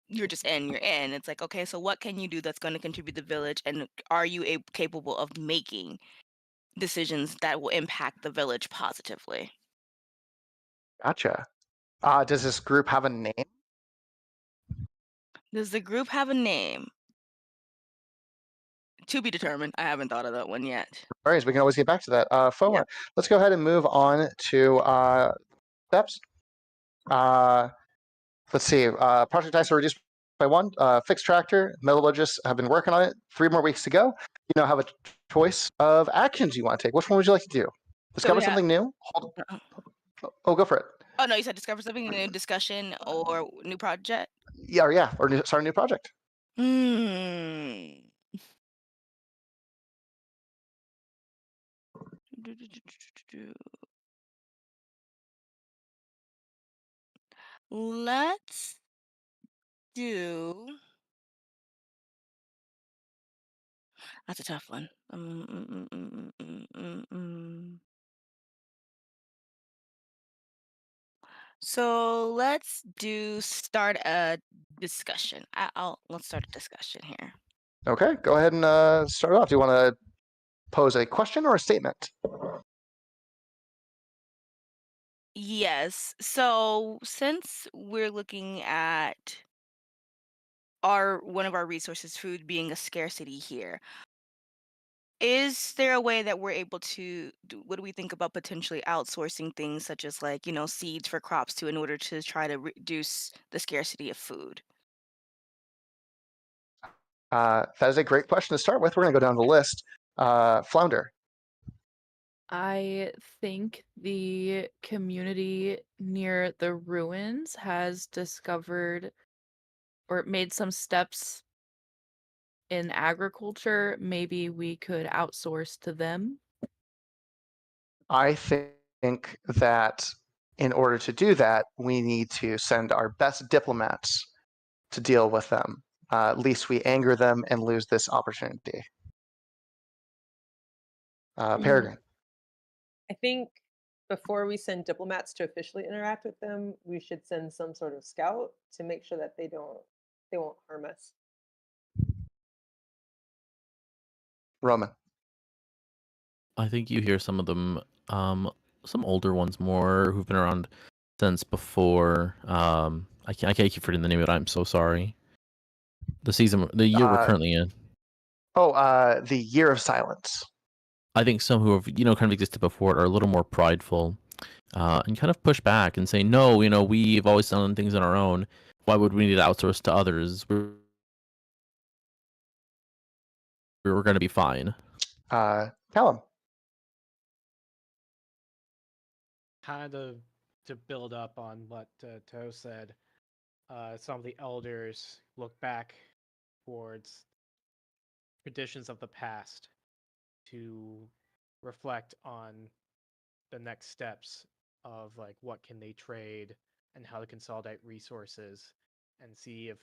Speaker 2: you're just in, you're in. It's like, okay, so what can you do that's going to contribute to the village? And are you capable of making decisions that will impact the village positively?
Speaker 4: Gotcha. Does this group have a name?
Speaker 2: Does the group have a name? To be determined. I haven't thought of that one yet.
Speaker 4: All right, we can always get back to that. Fomar,
Speaker 2: Yeah.
Speaker 4: let's go ahead and move on to steps. Let's see. Project dice are reduced by 1. Fixed tractor. Metallurgists have been working on it. 3 more weeks to go. You now have a choice of actions you want to take. Which one would you like to do? Discover
Speaker 2: we have-
Speaker 4: something new? Oh, go for it.
Speaker 2: Oh no, you said discover something, new discussion or new project.
Speaker 4: Or start a new project.
Speaker 2: Hmm. Let's do. That's a tough one. So let's start a discussion. Let's start a discussion here.
Speaker 4: Okay, go ahead and start off. Do you want to pose a question or a statement?
Speaker 2: Yes. So since we're looking at one of our resources, food being a scarcity here, is there a way that we're able to what do we think about potentially outsourcing things such as like, seeds for crops in order to try to reduce the scarcity of food?
Speaker 4: That is a great question to start with. We're going to go down the list. Flounder.
Speaker 3: I think the community near the ruins has discovered or made some steps in agriculture. Maybe we could outsource to them.
Speaker 4: I think that in order to do that, we need to send our best diplomats to deal with them. At least we anger them and lose this opportunity. Peregrine.
Speaker 6: I think before we send diplomats to officially interact with them, we should send some sort of scout to make sure that they won't harm us.
Speaker 4: Roman.
Speaker 7: I think you hear some of them, some older ones more who've been around since before. I can't keep forgetting the name of it. I'm so sorry. The year we're currently in.
Speaker 4: The Year of Silence.
Speaker 7: I think some who have kind of existed before are a little more prideful, and kind of push back and say, no, we've always done things on our own. Why would we need to outsource to others? We're going to be fine.
Speaker 4: Callum.
Speaker 5: Kind of to build up on what Toe said, some of the elders look back towards traditions of the past to reflect on the next steps of like what can they trade and how to consolidate resources and see if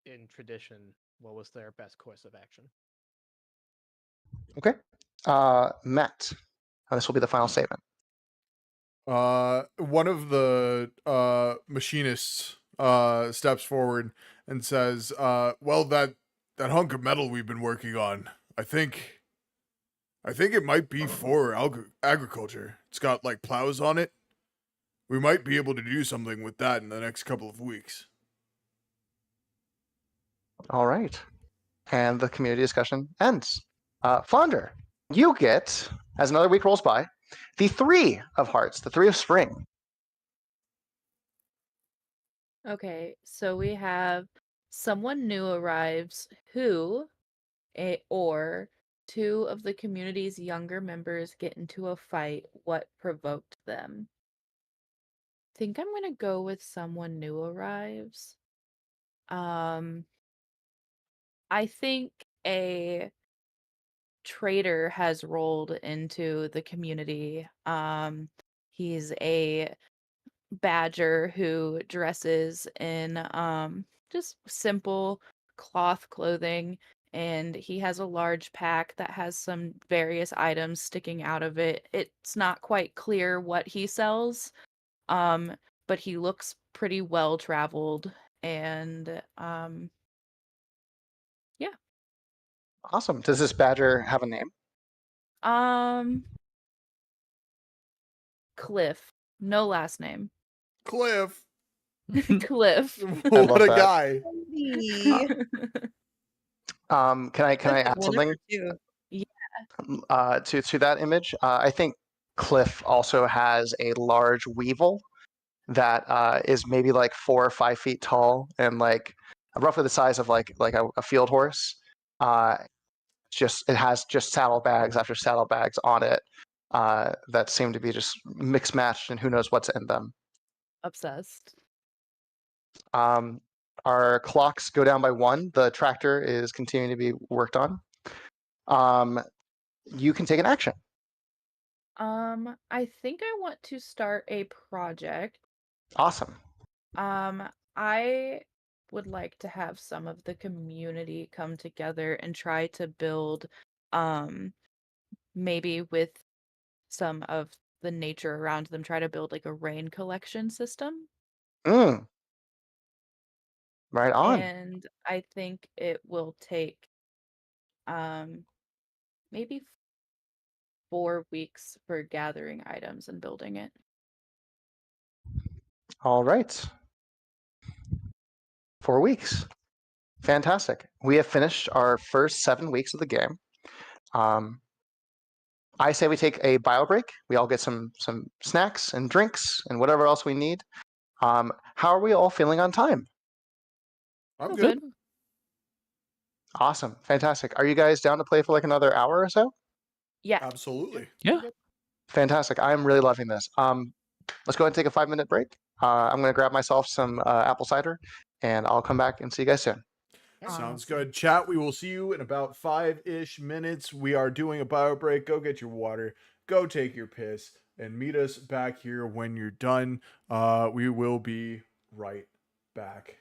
Speaker 5: in tradition what was their best course of action.
Speaker 4: Okay. Matt. This will be the final statement.
Speaker 1: One of the machinists steps forward and says, well, that hunk of metal we've been working on, I think it might be for agriculture. It's got like plows on it. We might be able to do something with that in the next couple of weeks.
Speaker 4: All right. And the community discussion ends. Flounder, you get, as another week rolls by, the 3 of hearts, the 3 of spring.
Speaker 3: Okay, so we have someone new arrives or 2 of the community's younger members get into a fight. What provoked them? Think I'm gonna go with someone new arrives. I think a traitor has rolled into the community. He's a badger who dresses in just simple cloth clothing, and he has a large pack that has some various items sticking out of it. It's not quite clear what he sells, but he looks pretty well traveled, and yeah.
Speaker 4: Awesome. Does this badger have a name?
Speaker 3: Cliff. No last name.
Speaker 1: Cliff.
Speaker 3: Cliff.
Speaker 1: What
Speaker 4: love
Speaker 1: a
Speaker 4: that.
Speaker 1: guy.
Speaker 4: Can I add
Speaker 6: Rule
Speaker 4: something
Speaker 6: number 2.
Speaker 4: to that image? I think Cliff also has a large weevil that is maybe like 4 or 5 feet tall and like roughly the size of like a field horse. It has just saddlebags after saddlebags on it that seem to be just mixed matched, and who knows what's in them.
Speaker 3: Obsessed.
Speaker 4: Our clocks go down by 1. The tractor is continuing to be worked on. You can take an action.
Speaker 3: I think I want to start a project.
Speaker 4: Awesome.
Speaker 3: I would like to have some of the community come together and try to build, maybe with some of the nature around them, try to build like a rain collection system.
Speaker 4: Mm, right on.
Speaker 3: And I think it will take maybe 4 weeks for gathering items and building it.
Speaker 4: All right. 4 weeks. Fantastic. We have finished our first 7 weeks of the game. I say we take a bio break. We all get some snacks and drinks and whatever else we need. How are we all feeling on time?
Speaker 1: I'm
Speaker 3: Feel
Speaker 1: good.
Speaker 3: good.
Speaker 4: Awesome. Fantastic. Are you guys down to play for like another hour or so?
Speaker 3: Yeah.
Speaker 1: Absolutely.
Speaker 7: Yeah.
Speaker 4: Fantastic. I'm really loving this. Let's go ahead and take a 5-minute break. I'm going to grab myself some apple cider, and I'll come back and see you guys soon.
Speaker 1: Sounds
Speaker 3: Awesome.
Speaker 1: good. Chat, we will see you in about 5-ish minutes. We are doing a bio break. Go get your water. Go take your piss. And meet us back here when you're done. We will be right back.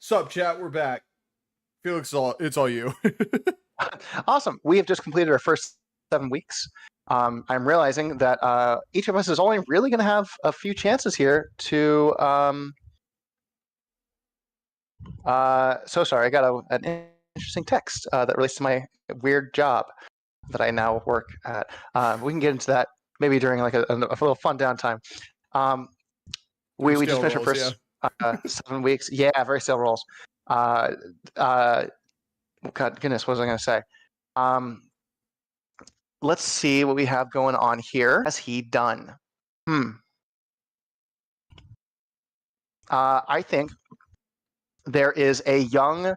Speaker 1: Sup, chat? We're back. Felix, it's all you.
Speaker 4: Awesome. We have just completed our first 7 weeks. I'm realizing that each of us is only really going to have a few chances here to. So sorry, I got an interesting text that relates to my weird job that I now work at. We can get into that maybe during like a little fun downtime. We just finished our first 7 weeks. Yeah, very stale roles. God, goodness, what was I going to say? Let's see what we have going on here. Has he done? I think there is a young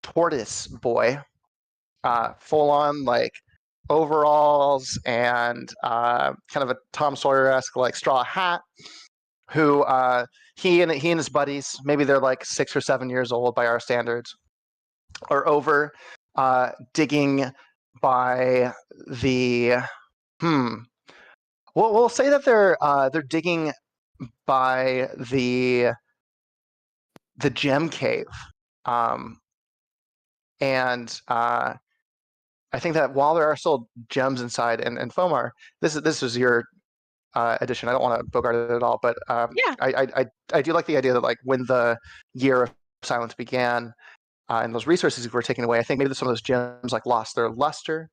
Speaker 4: tortoise boy, full on like overalls and kind of a Tom Sawyer-esque like straw hat, who he and his buddies, maybe they're like 6 or 7 years old by our standards, are over digging by the we'll say that they're digging by the gem cave, and I think that while there are still gems inside, and Fomar, this is your addition. I don't want to bogart it at all, but
Speaker 6: Yeah.
Speaker 4: I do like the idea that like when the year of silence began, and those resources were taken away, I think maybe some of those gems like lost their luster,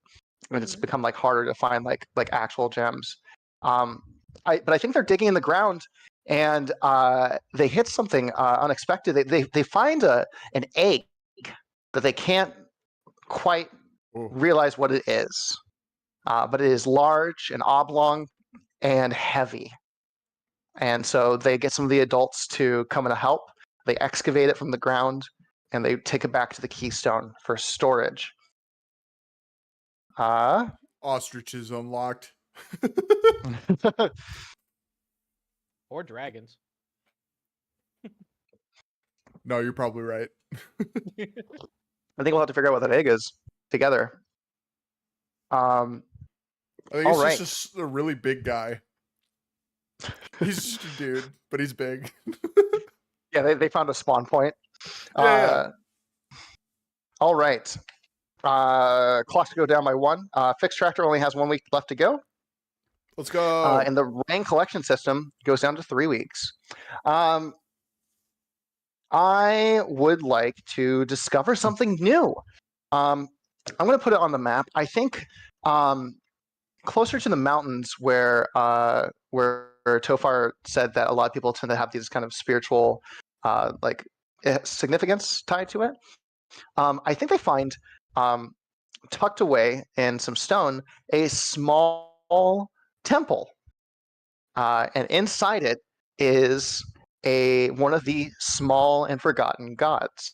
Speaker 4: and it's become like harder to find like actual gems. But I think they're digging in the ground, and they hit something unexpected. They find an egg that they can't quite realize what it is, but it is large and oblong and heavy. And so they get some of the adults to come and help. They excavate it from the ground, and they take it back to the Keystone for storage.
Speaker 1: Ostriches unlocked.
Speaker 5: Or dragons.
Speaker 1: No, you're probably right.
Speaker 4: I think we'll have to figure out what that egg is together.
Speaker 1: I think
Speaker 4: all
Speaker 1: it's
Speaker 4: right.
Speaker 1: just a really big guy. He's just a dude, but he's big.
Speaker 4: Yeah, they found a spawn point.
Speaker 1: Yeah.
Speaker 4: All right. Clocks go down by 1. Fixed Tractor only has 1 week left to go.
Speaker 1: Let's go.
Speaker 4: And the rain collection system goes down to 3 weeks. I would like to discover something new. I'm going to put it on the map. I think closer to the mountains where Tofar said that a lot of people tend to have these kind of spiritual significance tied to it. I think they find tucked away in some stone a small temple, and inside it is one of the small and forgotten gods.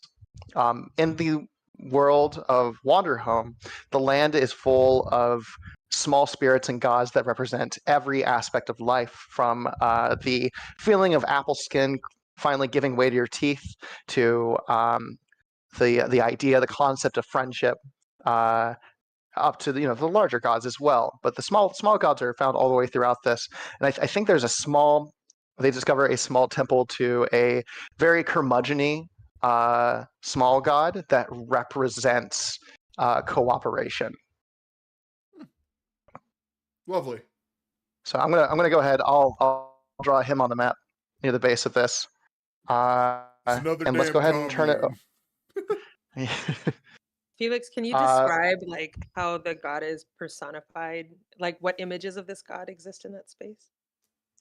Speaker 4: In the world of Wanderhome, the land is full of small spirits and gods that represent every aspect of life, from the feeling of apple skin finally giving way to your teeth, to the idea, the concept of friendship, up to the larger gods as well. But the small gods are found all the way throughout this, and I think there's they discover a small temple to a very curmudgeon-y small god that represents cooperation.
Speaker 1: Lovely.
Speaker 4: So I'm gonna go ahead. I'll draw him on the map near the base of this. And let's go ahead and turn it.
Speaker 6: Felix, can you describe like how the god is personified? Like what images of this god exist in that space?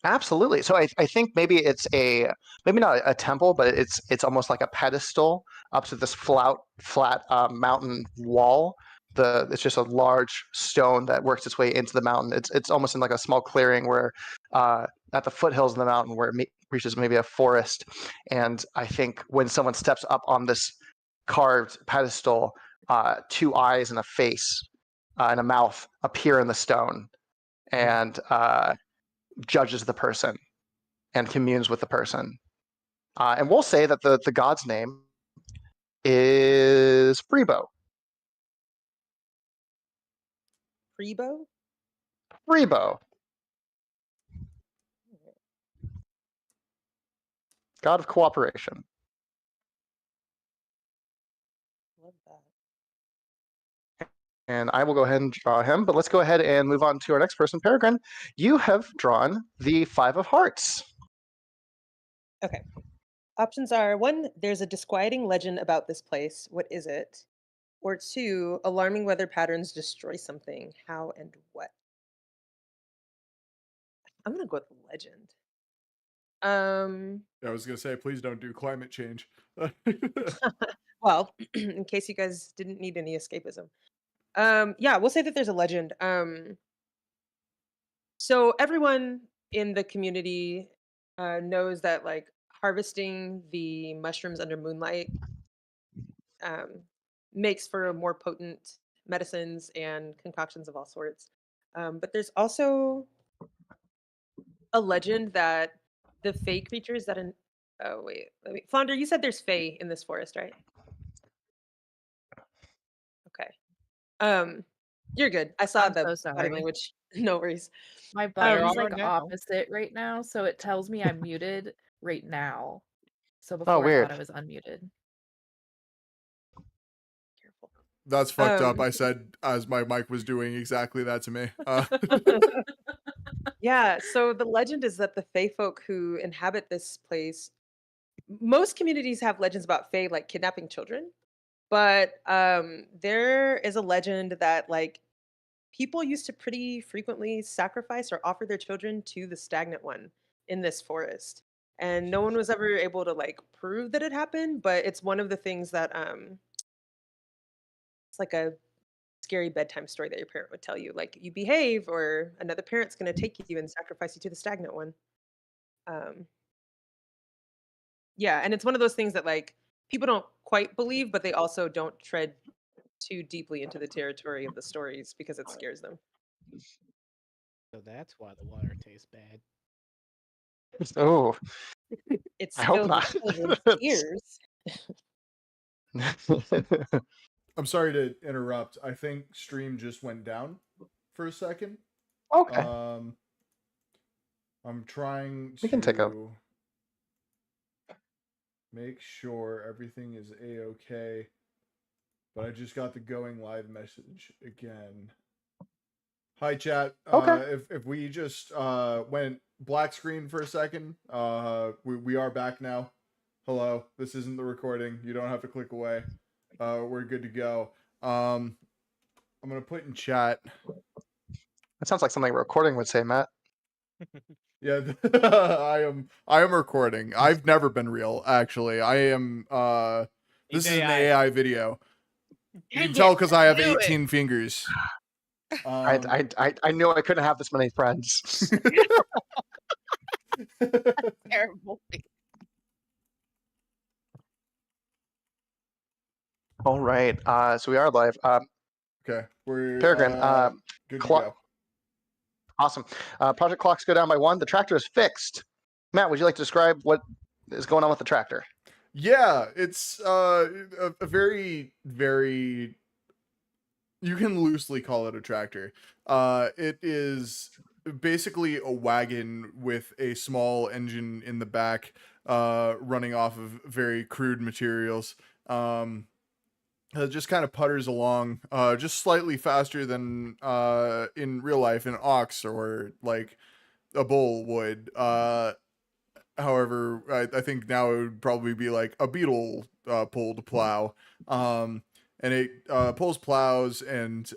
Speaker 4: Absolutely. So I think maybe it's maybe not a temple, but it's almost like a pedestal up to this flat mountain wall. It's just a large stone that works its way into the mountain. It's almost in like a small clearing where at the foothills of the mountain where it reaches maybe a forest. And I think when someone steps up on this carved pedestal, 2 eyes and a face and a mouth appear in the stone, and judges the person and communes with the person. And we'll say that the god's name is Freebo.
Speaker 6: Freebo?
Speaker 4: Freebo. God of cooperation. And I will go ahead and draw him, but let's go ahead and move on to our next person. Peregrine, you have drawn the 5 of Hearts.
Speaker 6: Okay. Options are 1, there's a disquieting legend about this place. What is it? Or 2, alarming weather patterns destroy something. How and what? I'm gonna go with legend.
Speaker 1: I was gonna say, please don't do climate change.
Speaker 6: Well, in case you guys didn't need any escapism. Yeah, we'll say that there's a legend. So everyone in the community knows that like harvesting the mushrooms under moonlight um, makes for more potent medicines and concoctions of all sorts. But there's also a legend that the fey creatures that oh wait, Flounder, you said there's fey in this forest, right? Okay. You're good. I saw
Speaker 3: I'm
Speaker 6: the
Speaker 3: so
Speaker 6: body
Speaker 3: sorry.
Speaker 6: language. No worries.
Speaker 3: My
Speaker 5: You're
Speaker 3: button's
Speaker 5: on
Speaker 3: like
Speaker 5: now.
Speaker 3: opposite right now, so it tells me I'm muted right now. So
Speaker 4: Oh,
Speaker 3: before I
Speaker 4: weird.
Speaker 3: thought I was unmuted.
Speaker 6: Careful.
Speaker 1: That's fucked up. I said as my mic was doing exactly that to me.
Speaker 6: Yeah, so the legend is that the Fey folk who inhabit this place, most communities have legends about Fey like kidnapping children, but there is a legend that like people used to pretty frequently sacrifice or offer their children to the stagnant one in this forest. And no one was ever able to like prove that it happened, but it's one of the things that it's like a scary bedtime story that your parent would tell you. Like you behave or another parent's gonna take you and sacrifice you to the stagnant one. Um yeah, and it's one of those things that like people don't quite believe, but they also don't tread too deeply into the territory of the stories because it scares them.
Speaker 5: So that's why the water tastes bad.
Speaker 4: Oh,
Speaker 6: It's
Speaker 4: I hope
Speaker 6: filled with
Speaker 4: not.
Speaker 6: children's tears.
Speaker 1: I'm sorry to interrupt. I think stream just went down for a second.
Speaker 4: Okay.
Speaker 1: I'm trying
Speaker 4: We can take a-
Speaker 1: to make sure everything is a-okay, but I just got the going live message again. Hi chat.
Speaker 4: Okay.
Speaker 1: If we just went black screen for a second, we are back now. Hello, this isn't the recording. You don't have to click away. We're good to go. I'm gonna put in chat.
Speaker 4: That sounds like something a recording would say, Matt.
Speaker 1: Yeah, I am recording. I've never been real, actually. I am this
Speaker 5: He's
Speaker 1: is an
Speaker 5: AI.
Speaker 1: AI video. You can
Speaker 2: Dang
Speaker 1: tell
Speaker 2: it,
Speaker 1: because I have
Speaker 2: knew it.
Speaker 1: 18 fingers.
Speaker 4: I knew I couldn't have this many friends.
Speaker 2: Terrible.
Speaker 4: All right. So we are live.
Speaker 1: Okay, we're
Speaker 4: Peregrine,
Speaker 1: good to
Speaker 4: clock.
Speaker 1: go.
Speaker 4: Awesome. Project clocks go down by 1. The tractor is fixed. Matt, would you like to describe what is going on with the tractor?
Speaker 1: Yeah, it's a very, very, you can loosely call it a tractor. It is basically a wagon with a small engine in the back, running off of very crude materials. It just kind of putters along, just slightly faster than in real life an ox or like a bull would. However, I think now it would probably be like a beetle pulled plow. And it pulls plows and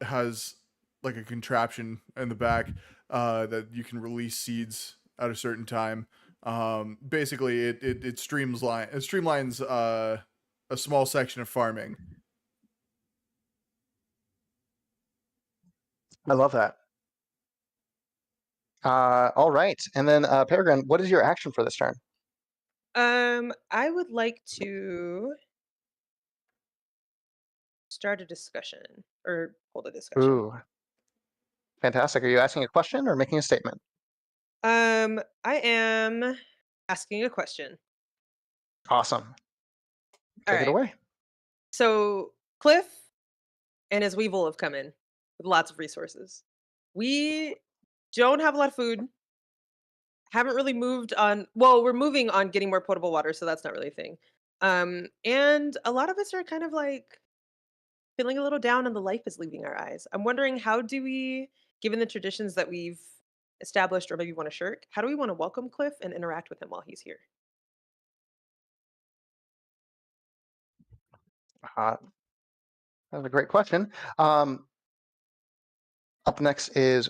Speaker 1: has like a contraption in the back that you can release seeds at a certain time. Basically, it streamlines a small section of farming.
Speaker 4: I love that. All right. And then, Peregrine, what is your action for this turn?
Speaker 6: I would like to start a discussion or hold a discussion.
Speaker 4: Ooh. Fantastic. Are you asking a question or making a statement?
Speaker 6: I am asking a question.
Speaker 4: Awesome.
Speaker 6: All
Speaker 4: Take it
Speaker 6: right.
Speaker 4: away.
Speaker 6: So Cliff and his Weevil have come in with lots of resources. We don't have a lot of food. Haven't really moved on. Well, we're moving on getting more potable water, so that's not really a thing. And a lot of us are kind of like feeling a little down and the life is leaving our eyes. I'm wondering, how do we, given the traditions that we've established or maybe want to shirk, how do we want to welcome Cliff and interact with him while he's here?
Speaker 4: Uh, that's a great question. Up next is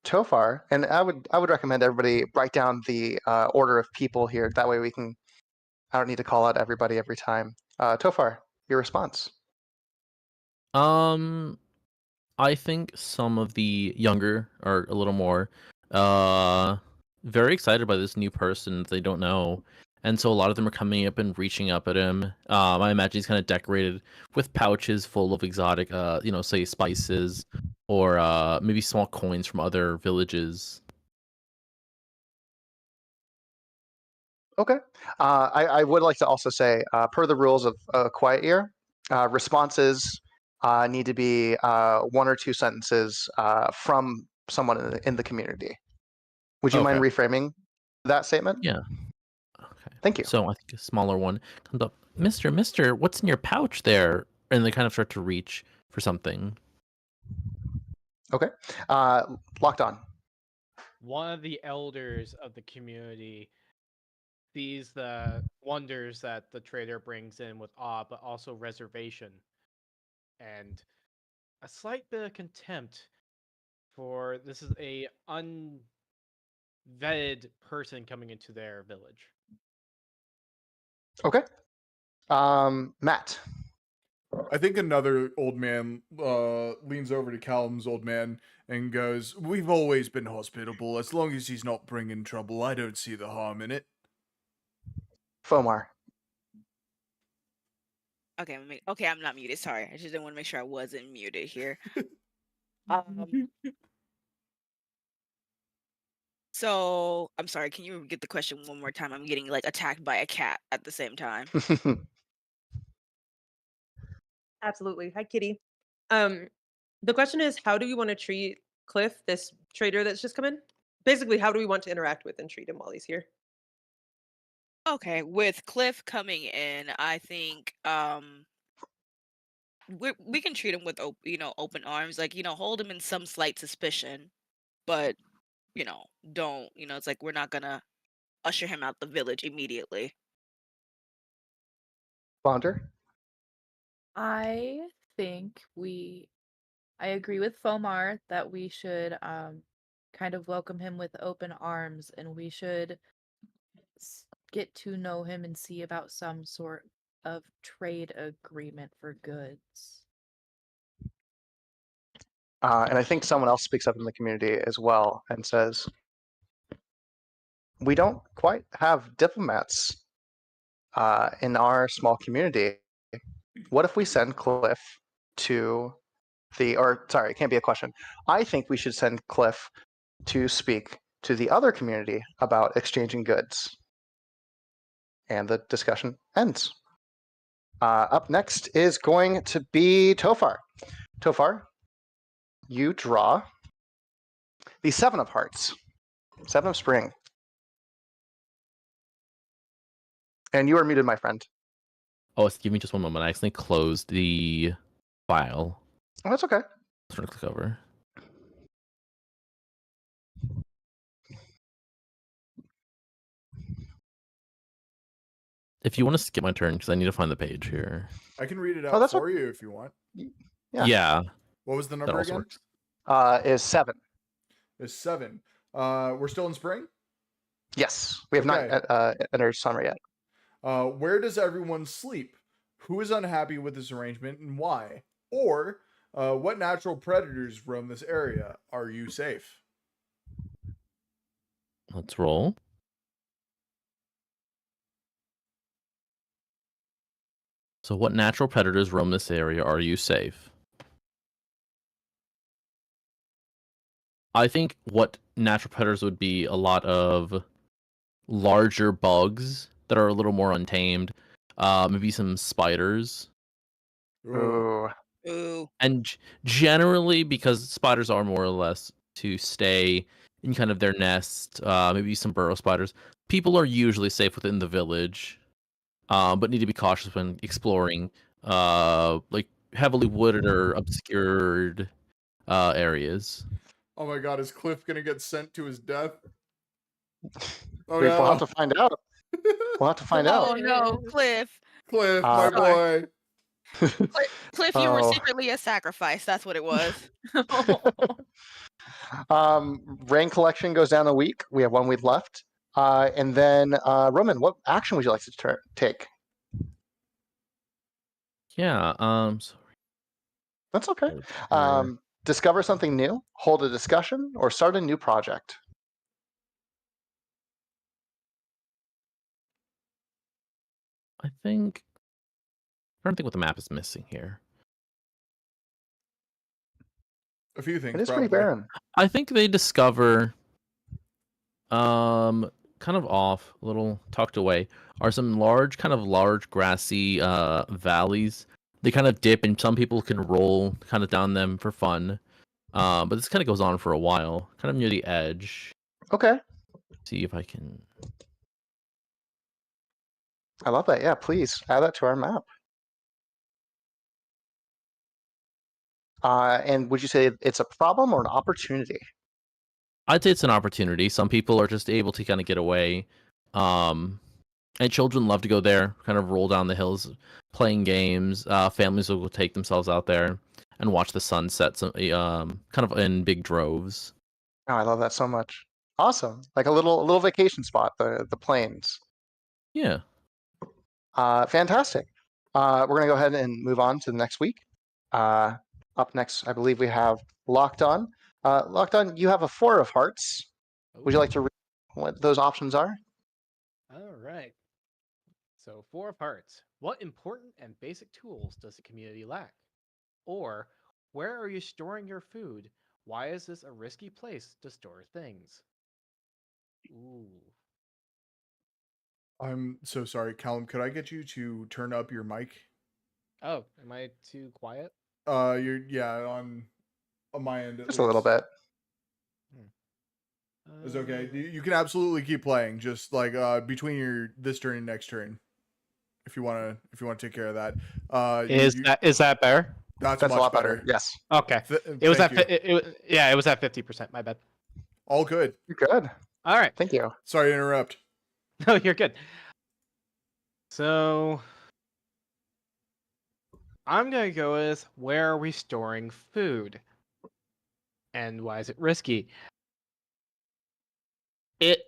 Speaker 4: Tofar, and I would recommend everybody write down the order of people here. That way we can. I don't need to call out everybody every time. Tofar, your response.
Speaker 7: I think some of the younger are a little more very excited by this new person that they don't know. And so a lot of them are coming up and reaching up at him. I imagine he's kind of decorated with pouches full of exotic say spices or maybe small coins from other villages.
Speaker 4: Okay. I would like to also say, per the rules of Quiet Year, responses need to be 1 or 2 sentences from someone in the community. Would you mind
Speaker 7: Okay.
Speaker 4: reframing that statement?
Speaker 7: Yeah. Okay.
Speaker 4: Thank you.
Speaker 7: So I think a smaller one comes up, Mister, what's in your pouch there? And they kind of start to reach for something.
Speaker 4: Okay. Locked on.
Speaker 5: One of the elders of the community sees the wonders that the trader brings in with awe, but also reservation, and a slight bit of contempt for this is a unvetted person coming into their village.
Speaker 4: Okay. Matt.
Speaker 1: I think another old man leans over to Callum's old man and goes, "We've always been hospitable. As long as he's not bringing trouble, I don't see the harm in it."
Speaker 4: Fomar.
Speaker 2: Okay, I'm not muted. Sorry, I just didn't want to make sure I wasn't muted here. Um, so I'm sorry. Can you get the question one more time? I'm getting like attacked by a cat at the same time.
Speaker 6: Absolutely. Hi, Kitty. The question is, how do we want to treat Cliff, this trader that's just come in? Basically, how do we want to interact with and treat him while he's here?
Speaker 2: Okay, with Cliff coming in, I think we can treat him with open arms, like hold him in some slight suspicion, but don't it's like we're not gonna usher him out the village immediately.
Speaker 4: Bonder.
Speaker 3: I think I agree with Fomar that we should kind of welcome him with open arms, and we should get to know him and see about some sort of trade agreement for goods.
Speaker 4: And I think someone else speaks up in the community as well and says, we don't quite have diplomats in our small community. What if we send Cliff to sorry, it can't be a question. I think we should send Cliff to speak to the other community about exchanging goods. And the discussion ends. Up next is going to be Tofar. Tofar, you draw the 7 of Hearts, 7 of Spring. And you are muted, my friend.
Speaker 7: Oh, give me just one moment. I accidentally closed the file.
Speaker 4: Oh, that's okay.
Speaker 7: Sort of click over. If you want to skip my turn, because I need to find the page here.
Speaker 1: I can read it
Speaker 4: Oh,
Speaker 1: out
Speaker 4: that's
Speaker 1: for you if you want.
Speaker 4: Yeah.
Speaker 1: What was the
Speaker 7: That
Speaker 1: number
Speaker 7: also
Speaker 1: again?
Speaker 7: works.
Speaker 4: Is 7.
Speaker 1: It's 7. We're still in spring?
Speaker 4: Yes, we have not entered summer yet.
Speaker 1: Where does everyone sleep? Who is unhappy with this arrangement and why? Or what natural predators roam this area? Are you safe?
Speaker 7: Let's roll. So what natural predators roam this area? Are you safe? I think what natural predators would be a lot of larger bugs that are a little more untamed. Maybe some spiders.
Speaker 4: Ooh.
Speaker 2: Ooh.
Speaker 7: And generally, because spiders are more or less to stay in kind of their nest, maybe some burrow spiders, people are usually safe within the village, but need to be cautious when exploring like heavily wooded or obscured areas.
Speaker 1: Oh my god, is Cliff gonna get sent to his death? Oh
Speaker 4: We'll have
Speaker 1: no.
Speaker 4: to find out. We'll have to find out.
Speaker 2: Oh no, Cliff.
Speaker 1: Cliff,
Speaker 4: Uh,
Speaker 1: my boy.
Speaker 2: Cliff, you were
Speaker 4: Oh.
Speaker 2: secretly a sacrifice. That's what it was.
Speaker 4: Rain collection goes down a week. We have 1 week left. And then, Roman, what action would you like to take?
Speaker 7: Yeah. Sorry.
Speaker 4: That's okay.
Speaker 7: Here.
Speaker 4: Discover something new, hold a discussion, or start a new project.
Speaker 7: I think. I don't think what the map is missing here.
Speaker 1: A few things.
Speaker 4: It is
Speaker 1: probably.
Speaker 4: pretty barren.
Speaker 7: I think they discover, kind of off, a little tucked away, are some kind of large grassy valleys. They kind of dip, and some people can roll kind of down them for fun. But this kind of goes on for a while, kind of near the edge.
Speaker 4: Okay.
Speaker 7: See if I can.
Speaker 4: I love that. Yeah, please add that to our map. And would you say it's a problem or an opportunity?
Speaker 7: I'd say it's an opportunity. Some people are just able to kind of get away. And children love to go there, kind of roll down the hills, playing games. Families will take themselves out there and watch the sunset, kind of in big droves.
Speaker 4: Oh, I love that so much. Awesome. Like a little vacation spot, the plains.
Speaker 7: Yeah.
Speaker 4: Fantastic. We're going to go ahead and move on to the next week. Up next, I believe we have Locked On. Locked On, you have a 4 of hearts. Would you like to read what those options are?
Speaker 5: All right. So 4 of hearts. What important and basic tools does the community lack? Or where are you storing your food? Why is this a risky place to store things? Ooh.
Speaker 1: I'm so sorry, Callum. Could I get you to turn up your mic?
Speaker 5: Oh, am I too quiet?
Speaker 1: On my end.
Speaker 4: Just a little bit.
Speaker 1: It's okay. You can absolutely keep playing. Just like between this turn and next turn, if you wanna take care of that.
Speaker 5: Is that better?
Speaker 1: That's
Speaker 4: a
Speaker 1: much
Speaker 4: lot
Speaker 1: better.
Speaker 4: better. Yes.
Speaker 5: Okay. It was at it was at 50%. My bad.
Speaker 1: All good.
Speaker 4: You're good.
Speaker 5: All right.
Speaker 4: Thank you.
Speaker 1: Sorry to interrupt.
Speaker 5: No, you're good. So I'm gonna go with where are we storing food? And why is it risky?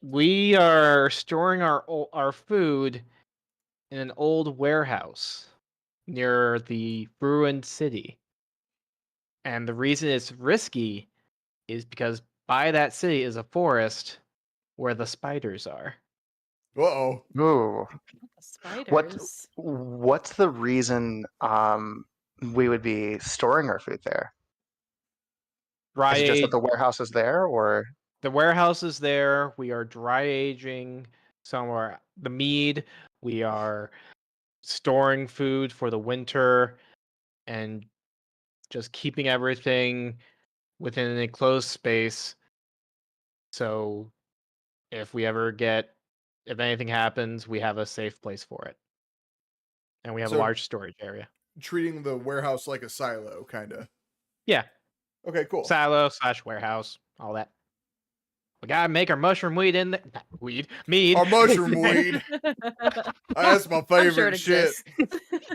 Speaker 5: We are storing our food in an old warehouse near the ruined city. And the reason it's risky is because by that city is a forest where the spiders are.
Speaker 1: Uh-oh.
Speaker 4: Ooh.
Speaker 3: Spiders.
Speaker 4: What's the reason we would be storing our food there? Is it just that the warehouse is there, or
Speaker 5: the warehouse is there? We are dry aging somewhere the mead. We are storing food for the winter and just keeping everything within an enclosed space. So if anything happens, we have a safe place for it. And we have a large storage area.
Speaker 1: Treating the warehouse like a silo, kind of.
Speaker 5: Yeah.
Speaker 1: Okay, cool.
Speaker 5: Silo / warehouse, all that. We gotta make our mushroom weed in there. Mead.
Speaker 1: Our mushroom weed. That's my favorite shit.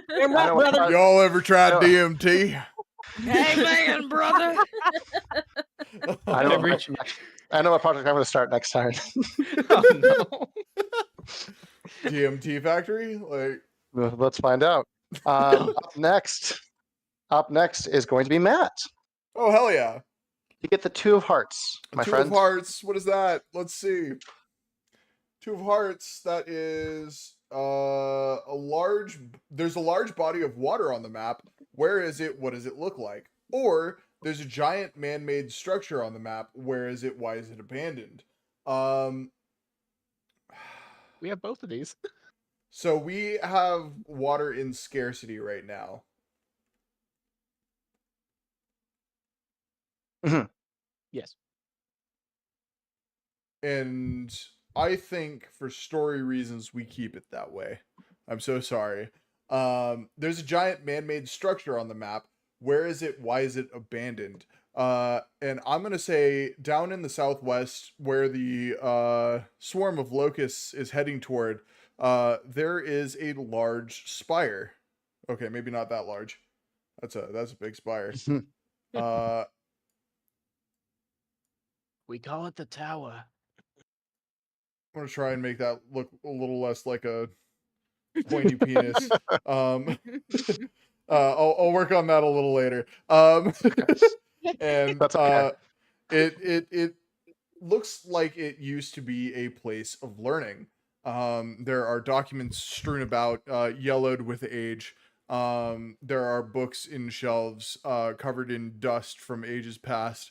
Speaker 6: And what, brother?
Speaker 1: Y'all ever tried DMT?
Speaker 2: Hey, man, brother.
Speaker 4: I know what project I'm going to start next time.
Speaker 5: Oh no.
Speaker 1: DMT factory? Like,
Speaker 4: let's find out. Up next is going to be Matt.
Speaker 1: Oh, hell yeah.
Speaker 4: You get the 2 of hearts, my friend.
Speaker 1: 2 of hearts. What is that? Let's see. 2 of hearts. That is there's a large body of water on the map. Where is it? What does it look like? Or there's a giant man-made structure on the map. Where is it? Why is it abandoned?
Speaker 5: We have both of these.
Speaker 1: So we have water in scarcity right now.
Speaker 4: Mm-hmm.
Speaker 5: Yes.
Speaker 1: And I think for story reasons, we keep it that way. I'm so sorry. There's a giant man-made structure on the map. Where is it? Why is it abandoned? And I'm gonna say down in the southwest, where the swarm of locusts is heading toward, there is a large spire. Okay, maybe not that large. That's a big spire. Uh,
Speaker 5: We call it the tower.
Speaker 1: I'm gonna try and make that look a little less like a pointy penis. I'll work on that a little later. And
Speaker 4: That's okay.
Speaker 1: it looks like it used to be a place of learning. There are documents strewn about, yellowed with age. There are books in shelves, covered in dust from ages past.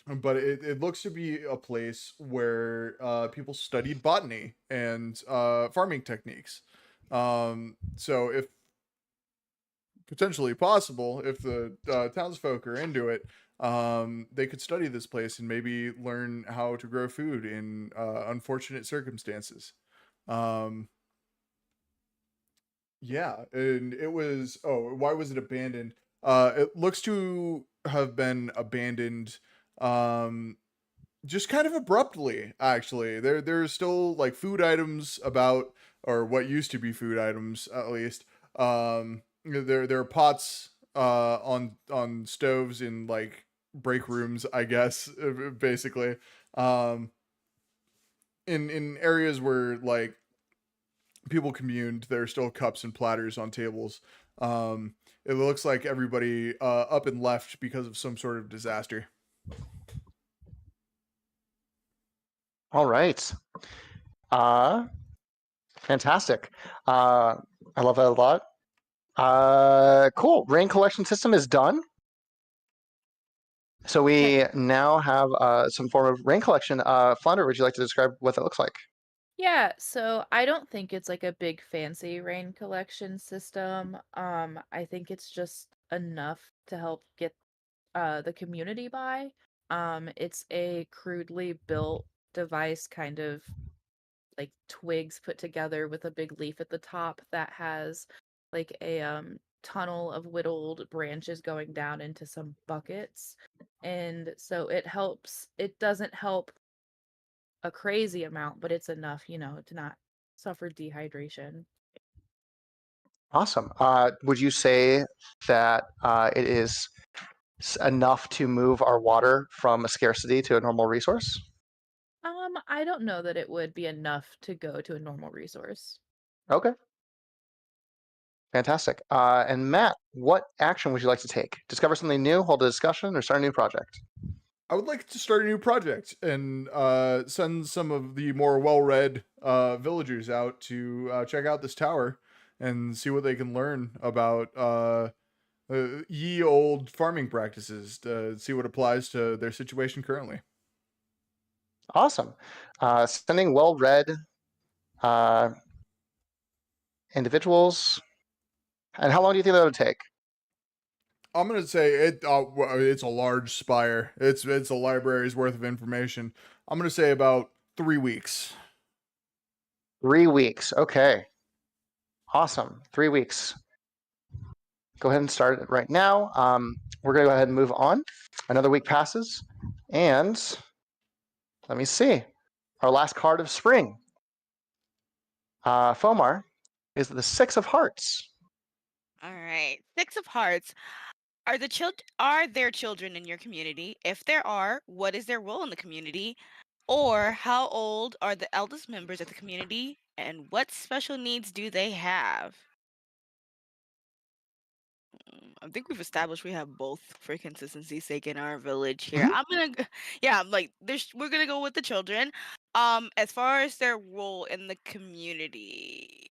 Speaker 1: But it looks to be a place where people studied botany and farming techniques. So if potentially possible, if the townsfolk are into it, they could study this place and maybe learn how to grow food in unfortunate circumstances. Um, yeah, and it was. Oh, why was it abandoned? It looks to have been abandoned. Um, just kind of abruptly, actually. There's still like food items about, or what used to be food items at least. There are pots on stoves in like break rooms, I guess, basically. Um, in areas where like people communed, there are still cups and platters on tables. It looks like everybody up and left because of some sort of disaster.
Speaker 4: All right. Fantastic. I love that a lot. Cool. Rain collection system is done. So we now have some form of rain collection. Flounder, would you like to describe what that looks like?
Speaker 3: Yeah, so I don't think it's like a big fancy rain collection system. I think it's just enough to help get the community by. It's a crudely built device, kind of like twigs put together with a big leaf at the top that has like a tunnel of whittled branches going down into some buckets. And so it doesn't help a crazy amount, but it's enough, to not suffer dehydration.
Speaker 4: Awesome. Would you say that it is enough to move our water from a scarcity to a normal resource?
Speaker 3: I don't know that it would be enough to go to a normal resource.
Speaker 4: Okay. Fantastic. And Matt, what action would you like to take? Discover something new, hold a discussion, or start a new project?
Speaker 1: I would like to start a new project and send some of the more well-read villagers out to check out this tower and see what they can learn about ye old farming practices to see what applies to their situation currently.
Speaker 4: Awesome. Sending well-read individuals. And how long do you think that would take?
Speaker 1: I'm gonna say it's a large spire. It's a library's worth of information. I'm gonna say about 3 weeks.
Speaker 4: 3 weeks. Okay. Awesome. 3 weeks. Go ahead and start it right now. We're going to go ahead and move on. Another week passes. And let me see. Our last card of spring. Fomar is the Six of Hearts.
Speaker 2: All right. Six of Hearts. Are there children in your community? If there are, what is their role in the community? Or how old are the eldest members of the community and what special needs do they have? I think we've established we have both for consistency's sake in our village here.
Speaker 4: Mhm.
Speaker 2: Yeah, like we're gonna go with the children. As far as their role in the community,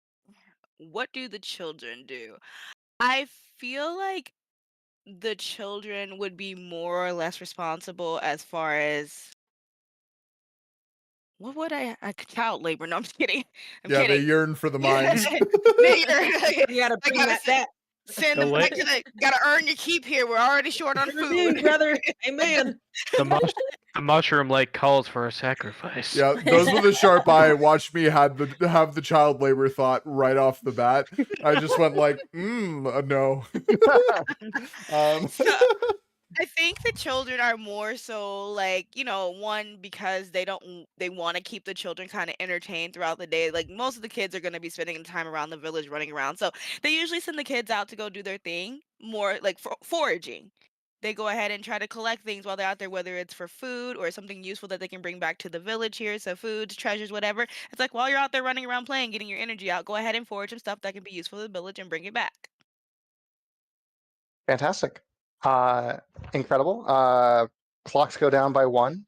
Speaker 2: what do the children do? I feel like the children would be more or less responsible as far as what would child labor? No, I'm just kidding. I'm
Speaker 1: Yeah, they
Speaker 2: kidding.
Speaker 1: yearn for the mines.
Speaker 6: You got to
Speaker 2: Like
Speaker 6: bring
Speaker 2: I
Speaker 6: that
Speaker 2: was
Speaker 6: back.
Speaker 2: Send
Speaker 5: The
Speaker 2: them
Speaker 5: la-
Speaker 2: back to the. Gotta earn your keep here. We're already short on
Speaker 6: Human being,
Speaker 2: food.
Speaker 6: brother. Amen.
Speaker 5: the mushroom like calls for a sacrifice.
Speaker 1: Yeah, those with a sharp eye watched me have the child labor thought right off the bat. I just went like, no.
Speaker 2: So I think the children are more so like, one because they want to keep the children kind of entertained throughout the day. Like most of the kids are going to be spending time around the village running around. So they usually send the kids out to go do their thing, more like foraging. They go ahead and try to collect things while they're out there, whether it's for food or something useful that they can bring back to the village here. So foods, treasures, whatever. It's like while you're out there running around playing, getting your energy out, go ahead and forage some stuff that can be useful to the village and bring it back.
Speaker 4: Fantastic. Incredible. Clocks go down by 1.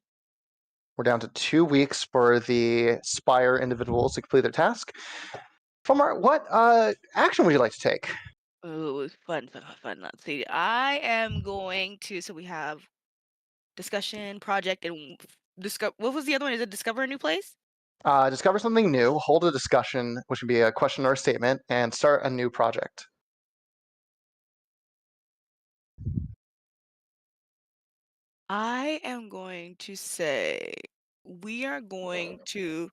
Speaker 4: We're down to 2 weeks for the Spire individuals to complete their task. Fulmar, what action would you like to take?
Speaker 2: Ooh, fun. Let's see. I am going to. So we have discussion, project, and discover. What was the other one? Is it discover a new place?
Speaker 4: Discover something new, hold a discussion, which would be a question or a statement, and start a new project.
Speaker 2: I am going to say we are going to.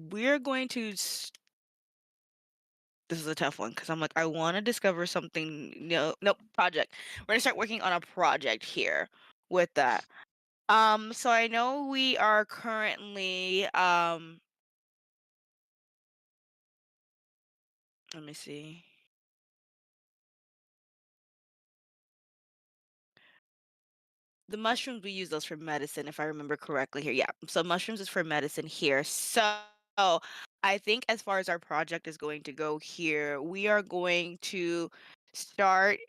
Speaker 2: We're going to. This is a tough one because I'm like I want to discover something. No project. We're gonna start working on a project here with that. So I know we are currently let me see. The mushrooms, we use those for medicine, if I remember correctly here. Yeah. So mushrooms is for medicine here. So I think as far as our project is going to go here, we are going to start,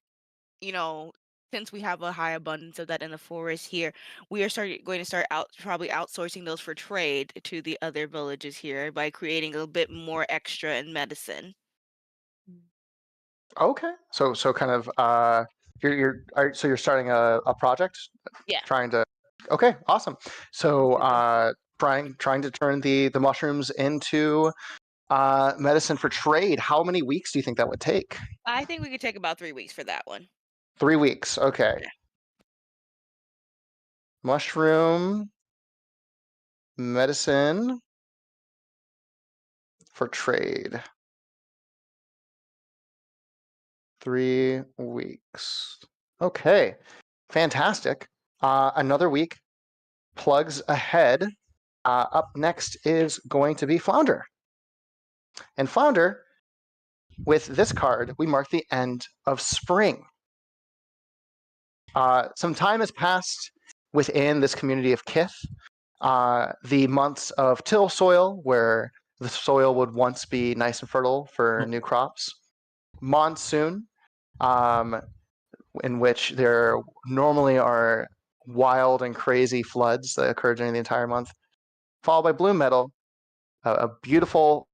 Speaker 2: you know, since we have a high abundance of that in the forest here, we are going to start probably outsourcing those for trade to the other villages here by creating a bit more extra in medicine.
Speaker 4: Okay. So kind of so you're starting a project,
Speaker 2: Yeah.
Speaker 4: trying to. Okay, awesome. So trying to turn the mushrooms into medicine for trade. How many weeks do you think that would take?
Speaker 2: I think we could take about 3 weeks for that one.
Speaker 4: 3 weeks. Okay.
Speaker 2: Yeah.
Speaker 4: Mushroom medicine for trade. 3 weeks. Okay. Fantastic. Another week plugs ahead. Up next is going to be Flounder. And Flounder, with this card, we mark the end of spring. Some time has passed within this community of Kith. The months of till soil, where the soil would once be nice and fertile for new crops. Monsoon, in which there normally are wild and crazy floods that occur during the entire month. Followed by bloom metal, a beautiful,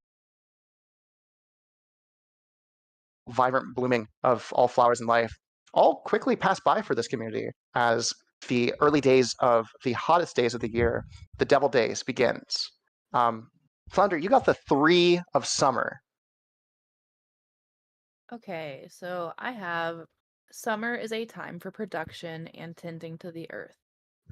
Speaker 4: vibrant blooming of all flowers in life, all quickly pass by for this community as the early days of the hottest days of the year, the devil days, begins. Flounder, you got the 3 of summer.
Speaker 3: Okay, so I have summer is a time for production and tending to the earth.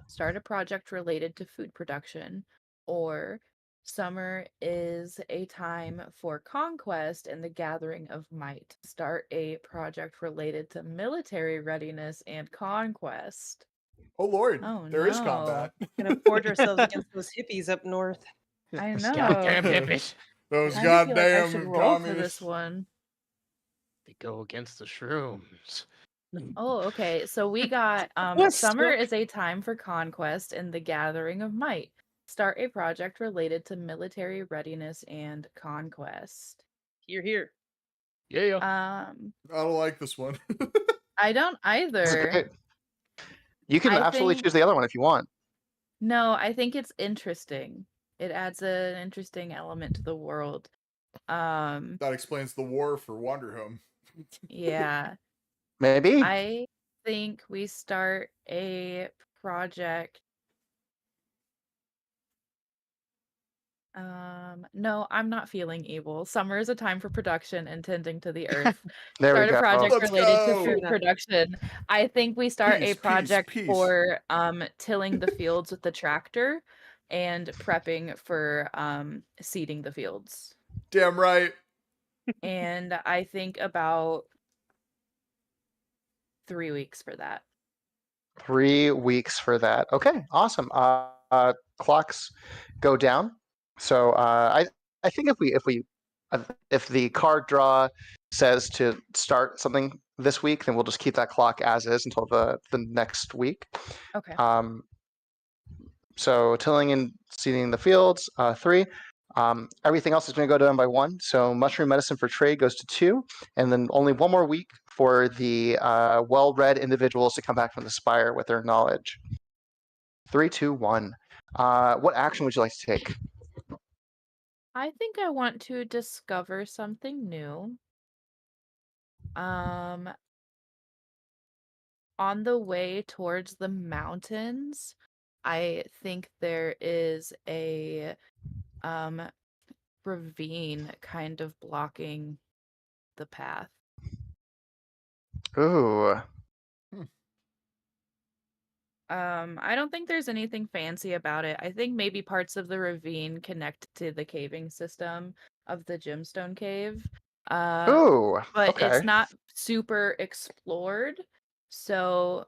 Speaker 3: Start a project related to food production, or summer is a time for conquest and the gathering of might. Start a project related to military readiness and conquest.
Speaker 1: Oh Lord,
Speaker 3: Oh
Speaker 1: there is
Speaker 3: no.
Speaker 1: combat.
Speaker 6: Gonna forge ourselves against those hippies up north.
Speaker 3: I
Speaker 5: Those
Speaker 3: know.
Speaker 5: goddamn hippies.
Speaker 1: Those
Speaker 3: I feel like I should
Speaker 1: goddamn
Speaker 3: roll for
Speaker 1: communists.
Speaker 3: this one.
Speaker 5: They go against the shrooms.
Speaker 3: Oh, okay. So we got
Speaker 6: Yes,
Speaker 3: summer
Speaker 6: yep.
Speaker 3: is a time for conquest and the gathering of might. Start a project related to military readiness and conquest.
Speaker 6: Here.
Speaker 5: Yeah.
Speaker 1: I don't like this one.
Speaker 3: I don't
Speaker 4: This is
Speaker 3: either.
Speaker 4: great. You can
Speaker 3: I
Speaker 4: absolutely
Speaker 3: think
Speaker 4: choose the other one if you want.
Speaker 3: no, I think it's interesting. It adds an interesting element to the world.
Speaker 1: That explains the war for Wanderhome.
Speaker 3: Yeah.
Speaker 4: Maybe.
Speaker 3: I think we start a project No, I'm not feeling evil. Summer is a time for production and tending to the earth.
Speaker 4: There we
Speaker 3: Start a
Speaker 4: go.
Speaker 3: project
Speaker 1: Let's
Speaker 3: related to
Speaker 1: go.
Speaker 3: food
Speaker 6: enough.
Speaker 3: production. I think we start a
Speaker 1: Peace, peace,
Speaker 3: project
Speaker 1: peace.
Speaker 3: for tilling the fields with the tractor and prepping for seeding the fields.
Speaker 1: Damn right.
Speaker 3: And I think about 3 weeks for that.
Speaker 4: 3 weeks for that. Okay, awesome. Clocks go down. So I think if the card draw says to start something this week, then we'll just keep that clock as is until the next week.
Speaker 3: Okay.
Speaker 4: So tilling and seeding the fields, 3. Everything else is going to go down by 1. So mushroom medicine for trade goes to 2, and then only 1 more week for the well-read individuals to come back from the spire with their knowledge. 3, 2, 1. What action would you like to take?
Speaker 3: I think I want to discover something new. On the way towards the mountains, I think there is a ravine kind of blocking the path.
Speaker 4: Ooh.
Speaker 3: I don't think there's anything fancy about it. I think maybe parts of the ravine connect to the caving system of the gemstone cave.
Speaker 4: Ooh.
Speaker 3: But
Speaker 4: Okay.
Speaker 3: it's not super explored. So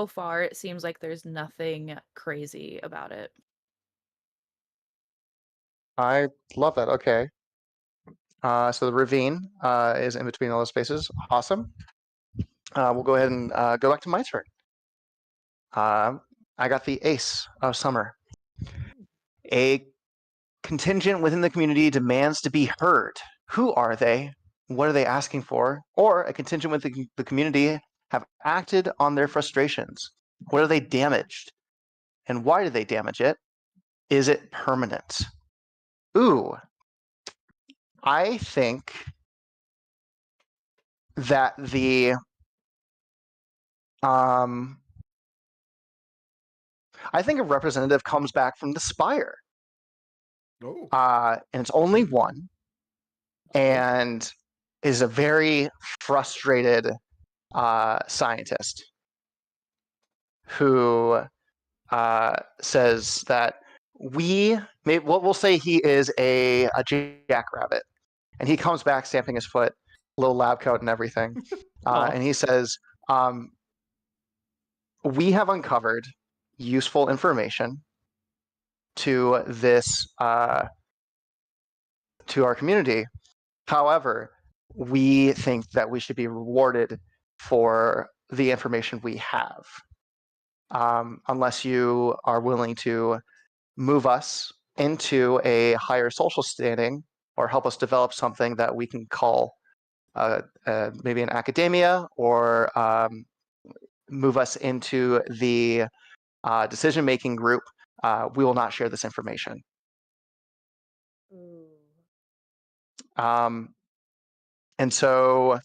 Speaker 3: far it seems like there's nothing crazy about it.
Speaker 4: I love that. Okay. So the ravine is in between all those spaces. Awesome. We'll go ahead and go back to my turn. I got the Ace of Summer. A contingent within the community demands to be heard. Who are they? What are they asking for? Or a contingent within the community have acted on their frustrations. What are they damaged? And why do they damage it? Is it permanent? Ooh. I think that the I think a representative comes back from the spire.
Speaker 1: Oh.
Speaker 4: And it's only one, and is a very frustrated scientist who says that we'll say he is a jackrabbit, and he comes back stamping his foot, little lab coat and everything, and he says, we have uncovered useful information to this to our community. However, we think that we should be rewarded for the information we have, unless you are willing to move us into a higher social standing or help us develop something that we can call maybe an academia, or move us into the decision-making group. We will not share this information.
Speaker 6: Ooh.
Speaker 4: And so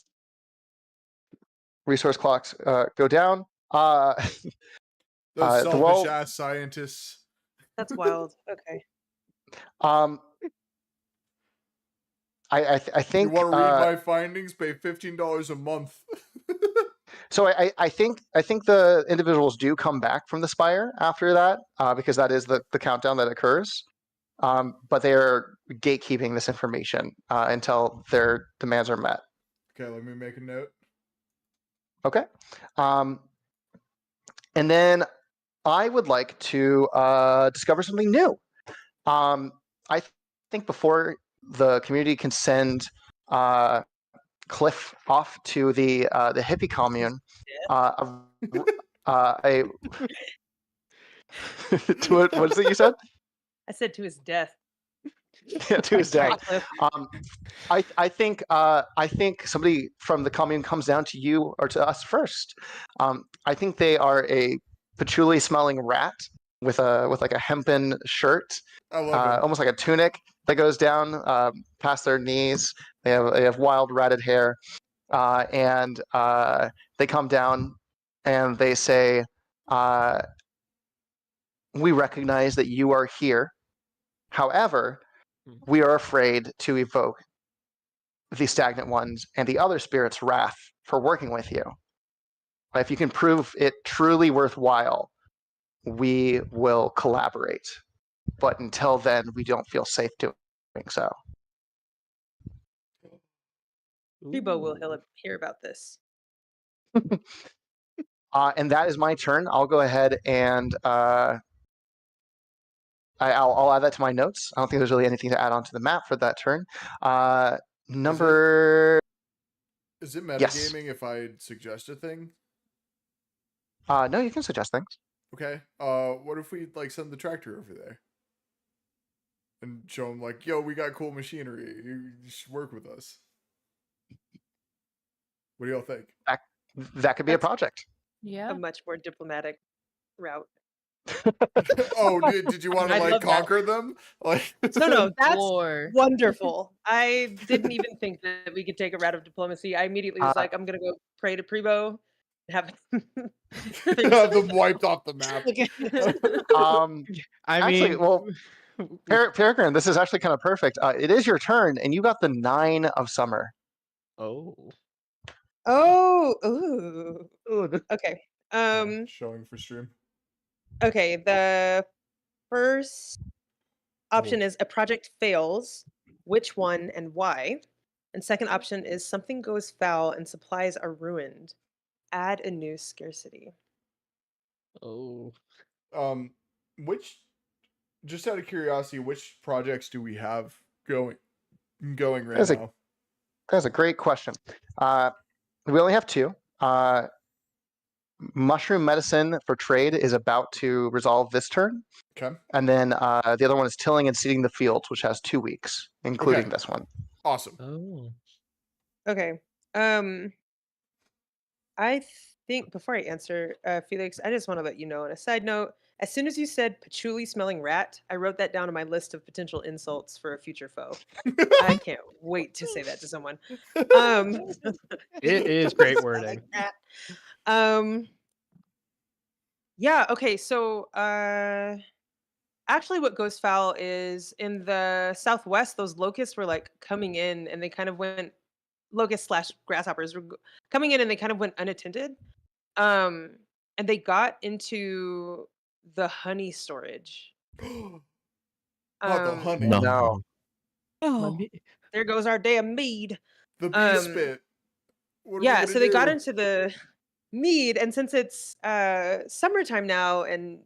Speaker 4: resource clocks go down.
Speaker 1: Those
Speaker 4: well,
Speaker 1: selfish ass scientists.
Speaker 6: That's wild. Okay.
Speaker 4: I think
Speaker 1: You want to read my findings? Pay $15 a month.
Speaker 4: so. I think the individuals do come back from the spire after that, because that is the countdown that occurs. But they are gatekeeping this information until their demands are met.
Speaker 1: Okay, let me make a note.
Speaker 4: Okay. And then I would like to discover something new. I think before the community can send Cliff off to the hippie commune, to what is it you said?
Speaker 6: I said to his death.
Speaker 4: Yeah, to his
Speaker 6: Sorry,
Speaker 4: death.
Speaker 6: Cliff.
Speaker 4: I think somebody from the commune comes down to you or to us first. I think they are a patchouli smelling rat with like a hempen shirt,
Speaker 1: I love it.
Speaker 4: almost like a tunic that goes down past their knees. They have wild ratted hair, and they come down and they say, we recognize that you are here However,
Speaker 5: Hmm.
Speaker 4: we are afraid to evoke the stagnant ones and the other spirits' wrath for working with you. If you can prove it truly worthwhile, we will collaborate. But until then, we don't feel safe doing so.
Speaker 6: Rebo will
Speaker 5: Ooh.
Speaker 6: hear about this.
Speaker 4: And that is my turn. I'll go ahead and I'll add that to my notes. I don't think there's really anything to add onto the map for that turn. Number
Speaker 1: Is it
Speaker 4: Yes.
Speaker 1: metagaming if I suggest a thing?
Speaker 4: No, you can suggest things.
Speaker 1: Okay. What if we like send the tractor over there and show him like, yo, we got cool machinery. You should work with us. What do y'all think?
Speaker 4: That could be a
Speaker 6: That's-
Speaker 4: project.
Speaker 3: Yeah.
Speaker 6: A much more diplomatic route.
Speaker 1: Oh, did you want to
Speaker 6: I'd
Speaker 1: like
Speaker 6: love that.
Speaker 1: conquer them? Like
Speaker 6: No, that's
Speaker 3: War.
Speaker 6: wonderful. I didn't even think that we could take a route of diplomacy. I immediately was like, I'm gonna go pray to Prebo and have
Speaker 1: have them wiped off the map.
Speaker 5: I
Speaker 4: Actually,
Speaker 5: mean,
Speaker 4: well, Peregrine, this is actually kind of perfect. It is your turn, and you got the 9 of summer.
Speaker 5: oh,
Speaker 6: ooh. Okay.
Speaker 1: Showing for stream.
Speaker 6: Okay, the first option is a project fails. Which one and why? And second option is something goes foul and supplies are ruined. Add a new scarcity.
Speaker 5: oh.
Speaker 1: Which, just out of curiosity, which projects do we have going right
Speaker 4: That's
Speaker 1: now?
Speaker 4: That's a great question. We only have 2. Mushroom medicine for trade is about to resolve this turn.
Speaker 1: Okay.
Speaker 4: And then the other one is tilling and seeding the fields, which has 2 weeks, including
Speaker 1: Okay.
Speaker 4: this one.
Speaker 1: Awesome.
Speaker 5: Oh.
Speaker 6: Okay. I think before I answer, Felix, I just want to let you know on a side note, as soon as you said patchouli smelling rat, I wrote that down on my list of potential insults for a future foe. I can't wait to say that to someone.
Speaker 5: It is great
Speaker 6: Smell like
Speaker 5: wording.
Speaker 6: rat. Yeah, okay, so actually what goes foul is in the southwest, those locusts were like coming in and they kind of went locusts slash grasshoppers were coming in and they kind of went unattended. And they got into the honey storage.
Speaker 1: Not the honey.
Speaker 7: No.
Speaker 4: No.
Speaker 2: Oh,
Speaker 6: There goes our damn mead.
Speaker 1: The bee spit. What are we
Speaker 6: Yeah,
Speaker 1: gonna
Speaker 6: so they got
Speaker 1: do?
Speaker 6: into the mead, and since it's summertime now, and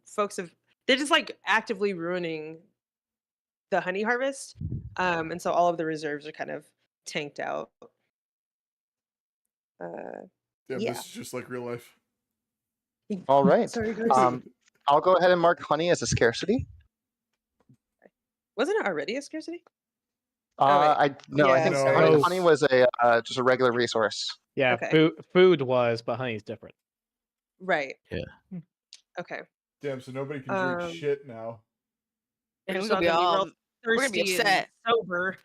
Speaker 6: they're just like actively ruining the honey harvest, and so all of the reserves are kind of tanked out.
Speaker 1: Damn,
Speaker 6: yeah.
Speaker 1: this is just like real life.
Speaker 4: All right.
Speaker 6: Sorry, guys.
Speaker 4: I'll go ahead and mark honey as a scarcity.
Speaker 6: Wasn't it already a scarcity?
Speaker 4: I think
Speaker 1: No.
Speaker 4: honey was a just a regular resource.
Speaker 5: Yeah,
Speaker 6: Okay.
Speaker 5: food was, but honey's different.
Speaker 6: Right.
Speaker 7: Yeah.
Speaker 6: Okay.
Speaker 1: Damn, so nobody can drink shit now.
Speaker 2: and
Speaker 6: We're
Speaker 2: we're
Speaker 6: just
Speaker 2: gonna
Speaker 6: all
Speaker 2: be
Speaker 6: gonna be real
Speaker 2: we're gonna be
Speaker 6: thirsty and
Speaker 2: upset.
Speaker 6: sober.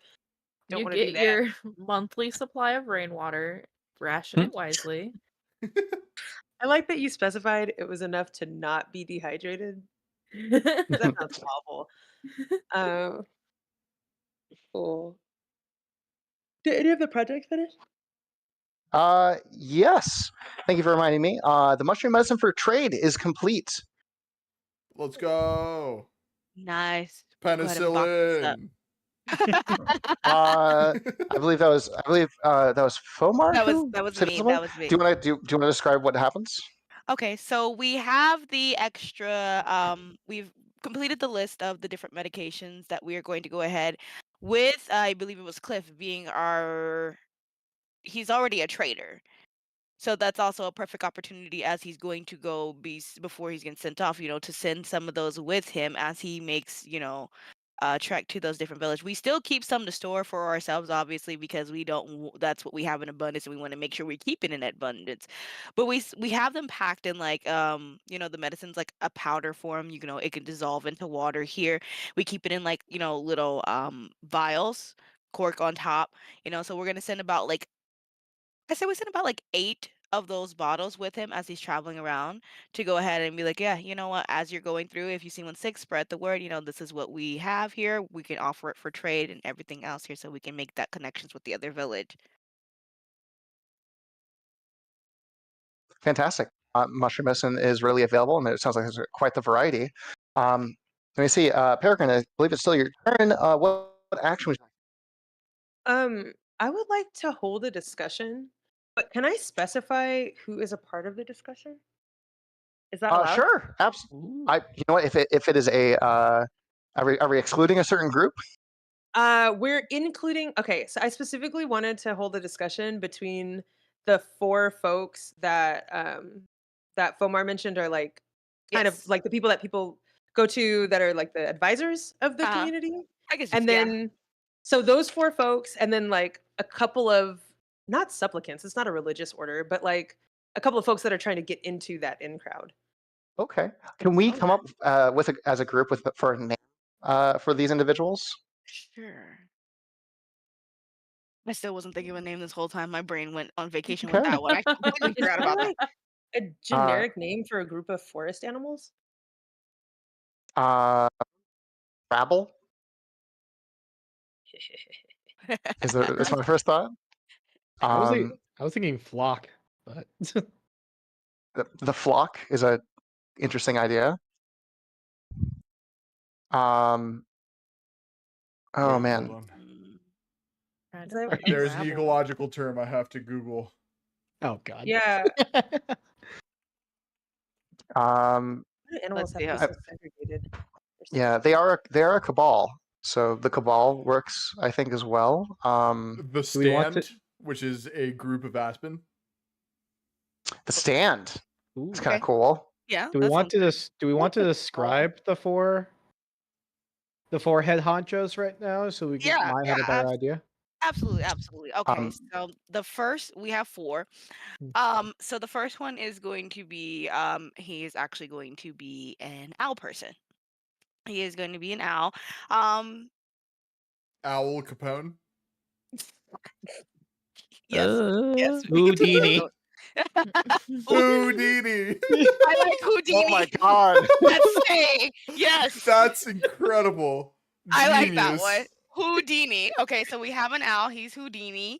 Speaker 6: Don't
Speaker 3: You
Speaker 6: wanna do
Speaker 3: get
Speaker 6: that.
Speaker 3: your monthly supply of rainwater, ration it wisely.
Speaker 6: I like that you specified it was enough to not be dehydrated. That sounds awful. Cool. Did any of the projects finish?
Speaker 4: Yes. Thank you for reminding me. The mushroom medicine for trade is complete.
Speaker 1: Let's go.
Speaker 2: Nice. Go ahead and box this up.
Speaker 1: Penicillin.
Speaker 4: I believe that was Fomar.
Speaker 2: That was
Speaker 4: who
Speaker 2: that was
Speaker 4: said
Speaker 2: me.
Speaker 4: something?
Speaker 2: That was me.
Speaker 4: Do you want to describe what happens?
Speaker 2: Okay, so we have the extra. We've completed the list of the different medications that we are going to go ahead with. I believe it was Cliff being our. He's already a trader, so that's also a perfect opportunity as he's going to go before he's getting sent off. To send some of those with him as he makes trek to those different villages. We still keep some to store for ourselves, obviously, because we don't. That's what we have in abundance, and we want to make sure we keep it in abundance. But we have them packed in like the medicine's like a powder form. It can dissolve into water. Here we keep it in like little vials, cork on top. So we're gonna send about like I say we send about like 8 of those bottles with him as he's traveling around to go ahead and be like, yeah, you know what, as you're going through, if you see one sick, spread the word, this is what we have here. We can offer it for trade and everything else here so we can make that connections with the other village.
Speaker 4: Fantastic. Mushroom medicine is readily available, and it sounds like there's quite the variety. Let me see. Peregrine, I believe it's still your turn. What action would you
Speaker 6: I would like to hold a discussion, but can I specify who is a part of the discussion? Is that
Speaker 4: like?
Speaker 6: allowed?
Speaker 4: Sure. Absolutely. You know what? If it is are we excluding a certain group?
Speaker 6: We're including. Okay, so I specifically wanted to hold a discussion between the 4 folks that Fomar mentioned are like kind of
Speaker 2: Yes.
Speaker 6: like the people that people go to that are like the advisors of the community.
Speaker 2: I guess
Speaker 6: And
Speaker 2: yeah.
Speaker 6: then so those 4 folks and then like a couple of not supplicants, it's not a religious order, but like a couple of folks that are trying to get into that in crowd.
Speaker 4: Okay. Can we come
Speaker 2: Okay.
Speaker 4: up with as a group for a name for these individuals?
Speaker 2: Sure. I still wasn't thinking of a name this whole time. My brain went on vacation with
Speaker 4: Okay.
Speaker 2: that one. I completely
Speaker 6: Is
Speaker 2: forgot
Speaker 6: there
Speaker 2: about that.
Speaker 6: like a generic name for a group of forest animals?
Speaker 4: Rabble is my first thought.
Speaker 5: I was thinking flock, but
Speaker 4: The flock is a interesting idea. Oh
Speaker 1: Wait,
Speaker 4: man.
Speaker 1: hold on.
Speaker 3: Kind
Speaker 6: Is that
Speaker 3: of
Speaker 6: a
Speaker 1: There's an
Speaker 6: rabble?
Speaker 1: ecological term I have to Google.
Speaker 5: oh god.
Speaker 6: Yeah. Why do animals
Speaker 2: Let's
Speaker 6: have
Speaker 2: see.
Speaker 6: to be so segregated?
Speaker 4: Yeah, they are a cabal. So the cabal works, I think, as well.
Speaker 1: The
Speaker 5: Do we want to-
Speaker 1: Stand, which is a group of Aspen.
Speaker 4: The Stand
Speaker 5: Ooh.
Speaker 4: is kind of
Speaker 2: Okay.
Speaker 4: cool.
Speaker 2: Yeah.
Speaker 5: Do we
Speaker 2: that
Speaker 5: want
Speaker 2: sounds
Speaker 5: to do we want to describe the four head honchos right now so we
Speaker 2: Yeah,
Speaker 5: might have a better idea?
Speaker 2: absolutely, absolutely. Okay,
Speaker 4: Um,
Speaker 2: so the first we have 4.
Speaker 5: Hmm.
Speaker 2: So the first one is going to be he is actually going to be an owl person. He is going to be an owl. Um
Speaker 1: Owl Capone.
Speaker 2: yes. Yes, we can put
Speaker 5: Houdini.
Speaker 2: those.
Speaker 1: Houdini.
Speaker 2: I like Houdini.
Speaker 4: oh my god.
Speaker 2: Let's say yes.
Speaker 1: That's incredible.
Speaker 2: I like that one.
Speaker 1: Genius.
Speaker 2: Houdini. Okay, so we have an owl. He's Houdini.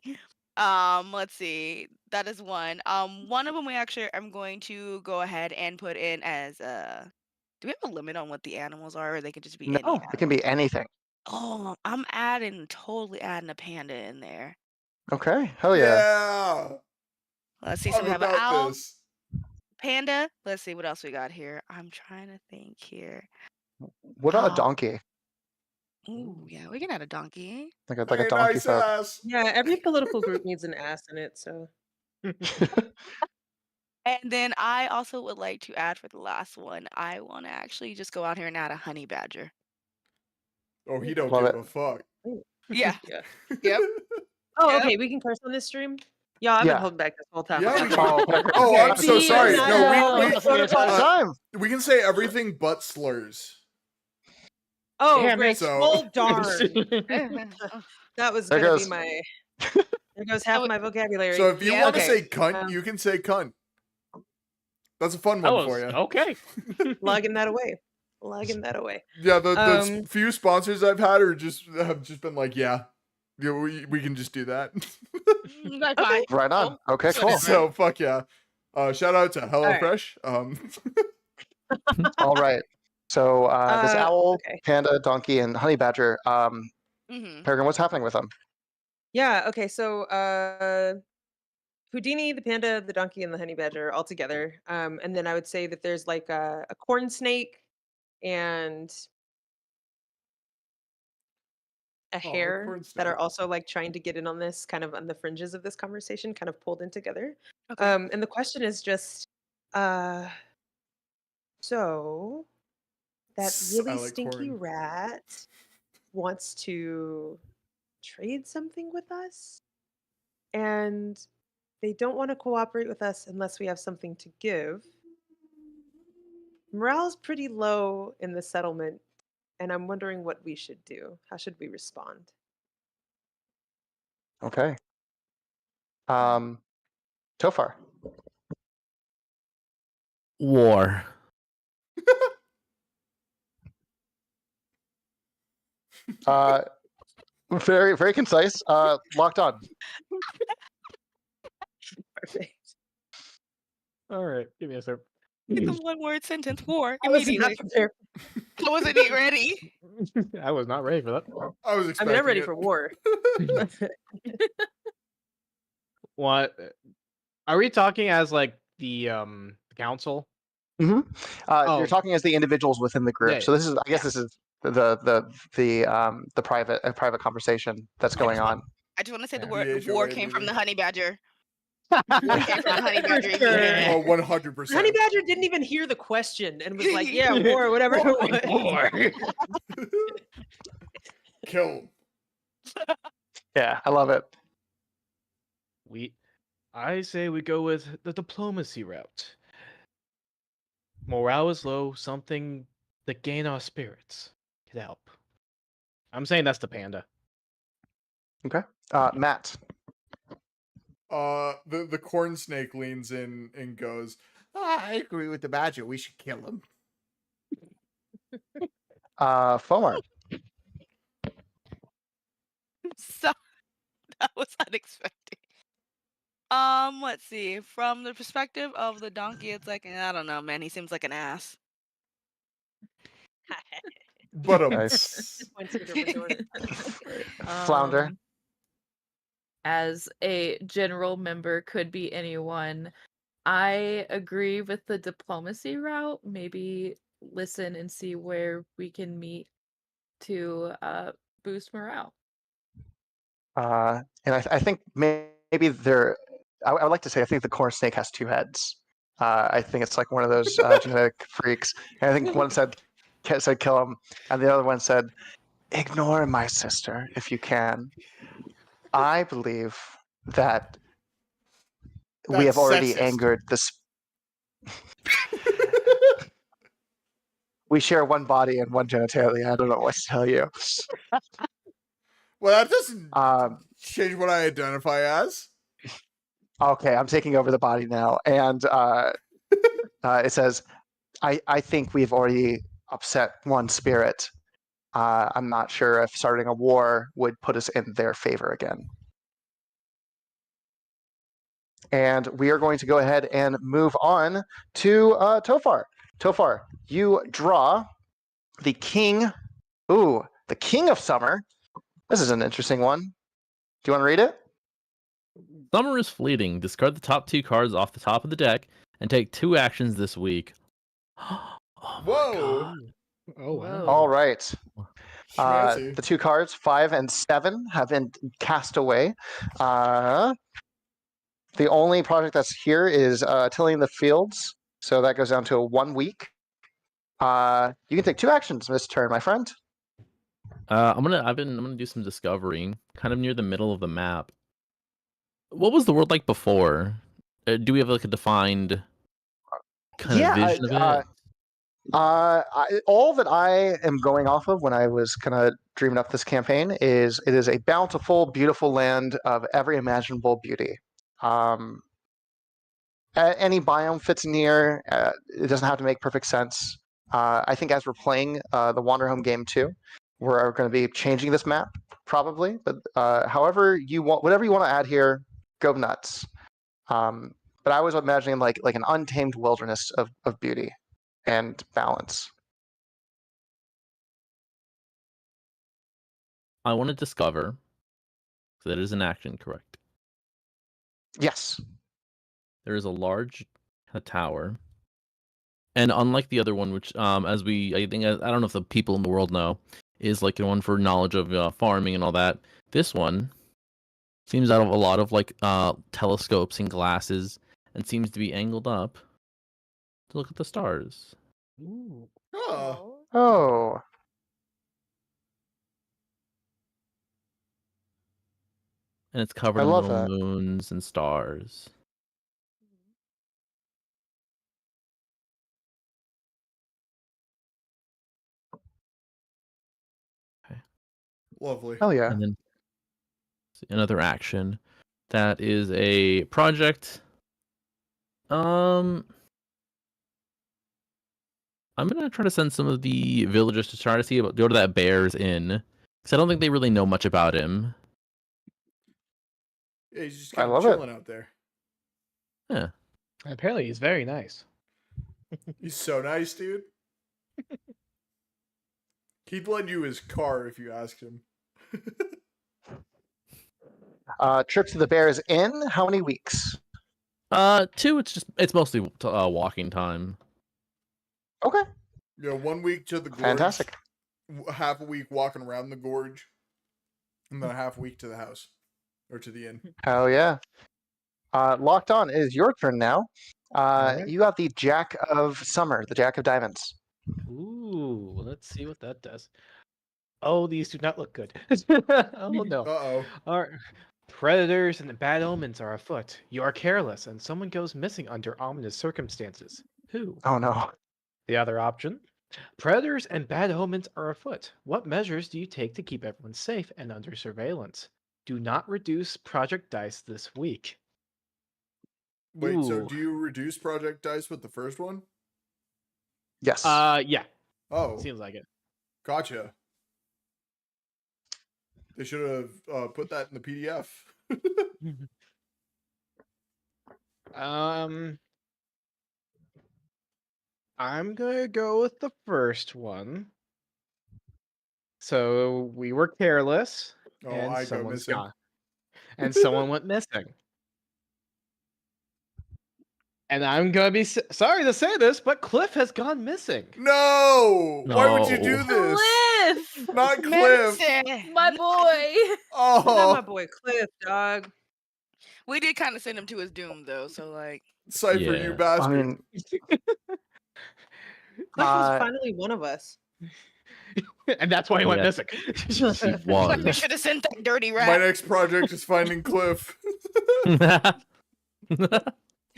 Speaker 2: Let's see. That is one. One of them we actually I'm going to go ahead and put in as do we have a limit on what the animals are, or they could just be any
Speaker 4: No, it can
Speaker 2: animal?
Speaker 4: be anything.
Speaker 2: Oh, I'm totally adding a panda in there.
Speaker 4: Okay. Hell yeah.
Speaker 1: Yeah.
Speaker 2: Let's see. So
Speaker 1: I'm
Speaker 2: we have an
Speaker 1: about
Speaker 2: owl,
Speaker 1: this.
Speaker 2: panda. Let's see what else we got here. I'm trying to think here.
Speaker 4: What about a
Speaker 2: Oh,
Speaker 4: donkey?
Speaker 2: ooh, yeah, we can add a donkey.
Speaker 4: Like a
Speaker 1: Very
Speaker 4: donkey
Speaker 1: nice
Speaker 4: folk.
Speaker 1: ass.
Speaker 6: Yeah, every political group needs an ass in it, so
Speaker 2: And then I also would like to add for the last one, I want to actually just go out here and add a honey badger.
Speaker 1: Oh, he don't
Speaker 4: Love
Speaker 1: give
Speaker 4: it.
Speaker 1: a fuck.
Speaker 2: Yeah.
Speaker 6: yeah.
Speaker 2: Yep.
Speaker 6: Oh,
Speaker 2: Yep.
Speaker 6: okay, we can curse on this stream? Yeah, I've been
Speaker 4: Yeah.
Speaker 6: holding back this whole time.
Speaker 1: Yeah,
Speaker 6: I'm
Speaker 1: we
Speaker 6: not
Speaker 1: can.
Speaker 6: gonna-
Speaker 4: Peregrine.
Speaker 1: Oh, I'm
Speaker 2: Okay.
Speaker 1: so
Speaker 6: See,
Speaker 1: sorry.
Speaker 6: and
Speaker 1: No,
Speaker 6: I-
Speaker 1: we
Speaker 4: Once upon a time.
Speaker 1: we can say everything but slurs.
Speaker 6: Oh,
Speaker 5: Damn
Speaker 6: great.
Speaker 5: it.
Speaker 1: So-
Speaker 6: Well, darn. That was
Speaker 4: There
Speaker 6: gonna
Speaker 4: goes.
Speaker 6: be my. There goes half
Speaker 2: So-
Speaker 6: my vocabulary.
Speaker 1: So if you
Speaker 2: Yeah,
Speaker 1: want to
Speaker 6: okay.
Speaker 1: say cunt, you can say cunt. That's a fun one for you.
Speaker 5: Okay.
Speaker 6: Logging that away. Logging that away.
Speaker 1: Yeah, those
Speaker 6: Um,
Speaker 1: few sponsors I've had have just been like, yeah, we can just do that.
Speaker 2: That's fine.
Speaker 4: Right on. Okay, cool.
Speaker 2: Whatever.
Speaker 1: So fuck yeah. Shout out to
Speaker 6: right.
Speaker 1: HelloFresh.
Speaker 4: All right. So this owl,
Speaker 6: okay.
Speaker 4: panda, donkey, and honey badger.
Speaker 2: Mhm.
Speaker 4: Peregrine, what's happening with them?
Speaker 6: Yeah, okay, so Houdini, the panda, the donkey, and the honey badger all together. And then I would say that there's like a corn snake and a hare
Speaker 1: corn
Speaker 6: that are
Speaker 1: snake.
Speaker 6: also like trying to get in on this, kind of on the fringes of this conversation, kind of pulled in together.
Speaker 2: Okay.
Speaker 6: And the question is just, so that really
Speaker 1: I like
Speaker 6: stinky
Speaker 1: corn.
Speaker 6: rat wants to trade something with us, and they don't want to cooperate with us unless we have something to give. Morale's pretty low in the settlement, and I'm wondering what we should do. How should we respond?
Speaker 4: Okay. Tofar.
Speaker 7: War.
Speaker 4: Very, very concise. Locked on.
Speaker 6: Perfect.
Speaker 5: All right, give me a sec.
Speaker 2: Get the one-word sentence war
Speaker 6: I was not
Speaker 2: immediately.
Speaker 6: prepared.
Speaker 2: I wasn't even ready.
Speaker 5: I was not ready for that.
Speaker 1: I was
Speaker 6: I
Speaker 1: expecting
Speaker 6: mean, I'm ready
Speaker 1: it.
Speaker 6: for war.
Speaker 5: What? Are we talking as like the council?
Speaker 4: You're
Speaker 5: Oh.
Speaker 4: talking as the individuals within the group.
Speaker 5: Yeah,
Speaker 4: So this is, I guess,
Speaker 5: yeah.
Speaker 4: this is the private conversation that's going on.
Speaker 2: I just want to say the
Speaker 5: Yeah.
Speaker 2: word
Speaker 1: The
Speaker 2: war
Speaker 1: HOA
Speaker 2: came from
Speaker 1: meeting.
Speaker 2: the honey badger. War came from the honey badger.
Speaker 6: sure.
Speaker 2: Yeah.
Speaker 1: Oh, 100%.
Speaker 6: Honey Badger didn't even hear the question and was like, "Yeah, war, whatever it was."
Speaker 1: Kill him.
Speaker 4: Yeah, I love it.
Speaker 5: I say we go with the diplomacy route. Morale is low, something to gain our spirits could help. I'm saying that's the panda.
Speaker 4: Matt.
Speaker 1: The corn snake leans in and goes, I agree with the badger. We should kill him.
Speaker 4: Fomar.
Speaker 2: So that was unexpected. Let's see. From the perspective of the donkey, it's like, I don't know, man. He seems like an ass.
Speaker 1: But
Speaker 4: Nice.
Speaker 6: Points in Gryffindor.
Speaker 4: Flounder.
Speaker 3: As a general member, could be anyone. I agree with the diplomacy route. Maybe listen and see where we can meet to boost morale.
Speaker 4: And I think maybe there. I would like to say I think the corn snake has two heads. I think it's like one of those genetic freaks. And I think one said kill him, and the other one said ignore my sister if you can. I believe that we have
Speaker 1: That's
Speaker 4: already
Speaker 1: sexist.
Speaker 4: angered this. We share one body and one genitalia. I don't know what to tell you.
Speaker 1: Well, that doesn't change what I identify as.
Speaker 4: Okay, I'm taking over the body now, and it says, "I think we've already upset one spirit. I'm not sure if starting a war would put us in their favor again." And we are going to go ahead and move on to Tofar. Tofar, you draw the king. Ooh, the king of summer. This is an interesting one. Do you want to read it?
Speaker 7: Summer is fleeting. Discard the top 2 cards off the top of the deck and take 2 actions this week. Oh my
Speaker 1: Whoa.
Speaker 7: God.
Speaker 5: Oh wow.
Speaker 4: All right.
Speaker 1: Schmancy.
Speaker 4: The 2 cards, 5 and 7, have been cast away. The only project that's here is tilling the fields, so that goes down to 1 week. You can take 2 actions this turn, my friend.
Speaker 7: I'm gonna do some discovering, kind of near the middle of the map. What was the world like before? Do we have like a defined kind of vision of it?
Speaker 4: All that I am going off of when I was kind of dreaming up this campaign is it is a bountiful, beautiful land of every imaginable beauty. Any biome fits in here. It doesn't have to make perfect sense. I think as we're playing the Wanderhome game too, we're going to be changing this map probably. But however you want, whatever you want to add here, go nuts. But I was imagining like an untamed wilderness of beauty and balance.
Speaker 7: I want to discover. So that is an action, correct?
Speaker 4: Yes.
Speaker 7: There is a large tower, and unlike the other one, which I don't know if the people in the world know, is like one for knowledge of farming and all that. This one seems out of a lot of like telescopes and glasses, and seems to be angled up to look at the stars.
Speaker 5: Ooh.
Speaker 1: Oh.
Speaker 4: Oh.
Speaker 7: And it's covered
Speaker 4: I
Speaker 7: in
Speaker 4: love
Speaker 7: little
Speaker 4: that.
Speaker 7: moons and stars.
Speaker 1: Lovely.
Speaker 4: Hell yeah.
Speaker 7: And then another action that is a project. I'm gonna try to send some of the villagers to try to go to that bear's inn, because I don't think they really know much about him.
Speaker 1: Yeah, he's just
Speaker 4: I
Speaker 1: kind of
Speaker 4: love it.
Speaker 1: chilling out there.
Speaker 7: Yeah.
Speaker 5: Apparently, he's very nice.
Speaker 1: He's so nice, dude. He'd lend you his car if you asked him.
Speaker 4: Trip to the Bears Inn. How many weeks?
Speaker 7: 2. It's mostly walking time.
Speaker 4: Okay.
Speaker 1: 1 week to the gorge.
Speaker 4: Fantastic.
Speaker 1: Half a week walking around the gorge, and then a half week to the house or to the inn.
Speaker 4: Hell yeah. Locked On, it is your turn now.
Speaker 5: Alright.
Speaker 4: You got the Jack of Summer, the Jack of Diamonds.
Speaker 5: Ooh, let's see what that does. Oh, these do not look good. Oh no.
Speaker 1: Uh-oh.
Speaker 5: Our predators and bad omens are afoot. You are careless, and someone goes missing under ominous circumstances. Who?
Speaker 4: Oh no.
Speaker 5: The other option. Predators and bad omens are afoot. What measures do you take to keep everyone safe and under surveillance? Do not reduce project dice this week.
Speaker 1: Wait, so
Speaker 5: Ooh.
Speaker 1: do you reduce project dice with the first one?
Speaker 4: Yes.
Speaker 5: Yeah,
Speaker 1: Oh,
Speaker 5: seems like it.
Speaker 1: gotcha. They should have put that in the PDF.
Speaker 5: I'm gonna go with the first one. So we were careless,
Speaker 1: Oh,
Speaker 5: and
Speaker 1: I go
Speaker 5: someone's
Speaker 1: missing.
Speaker 5: gone, and someone went missing. And I'm gonna be sorry to say this, but Cliff has gone missing.
Speaker 1: No! Why would you do
Speaker 7: No.
Speaker 1: this?
Speaker 3: Cliff!
Speaker 1: Not Cliff.
Speaker 3: My boy!
Speaker 6: Not my
Speaker 1: Oh,
Speaker 6: boy Cliff, dog.
Speaker 2: We did kind of send him to his doom, though. So like,
Speaker 1: Cypher,
Speaker 7: Yeah.
Speaker 1: you
Speaker 4: I
Speaker 1: bastard.
Speaker 4: mean,
Speaker 6: Cliff was finally one of us.
Speaker 5: And that's why he went
Speaker 7: Yeah.
Speaker 5: missing.
Speaker 7: He
Speaker 2: like we
Speaker 7: was.
Speaker 2: should have sent that dirty
Speaker 1: My
Speaker 2: rat.
Speaker 1: next project is finding Cliff.
Speaker 6: Can
Speaker 4: I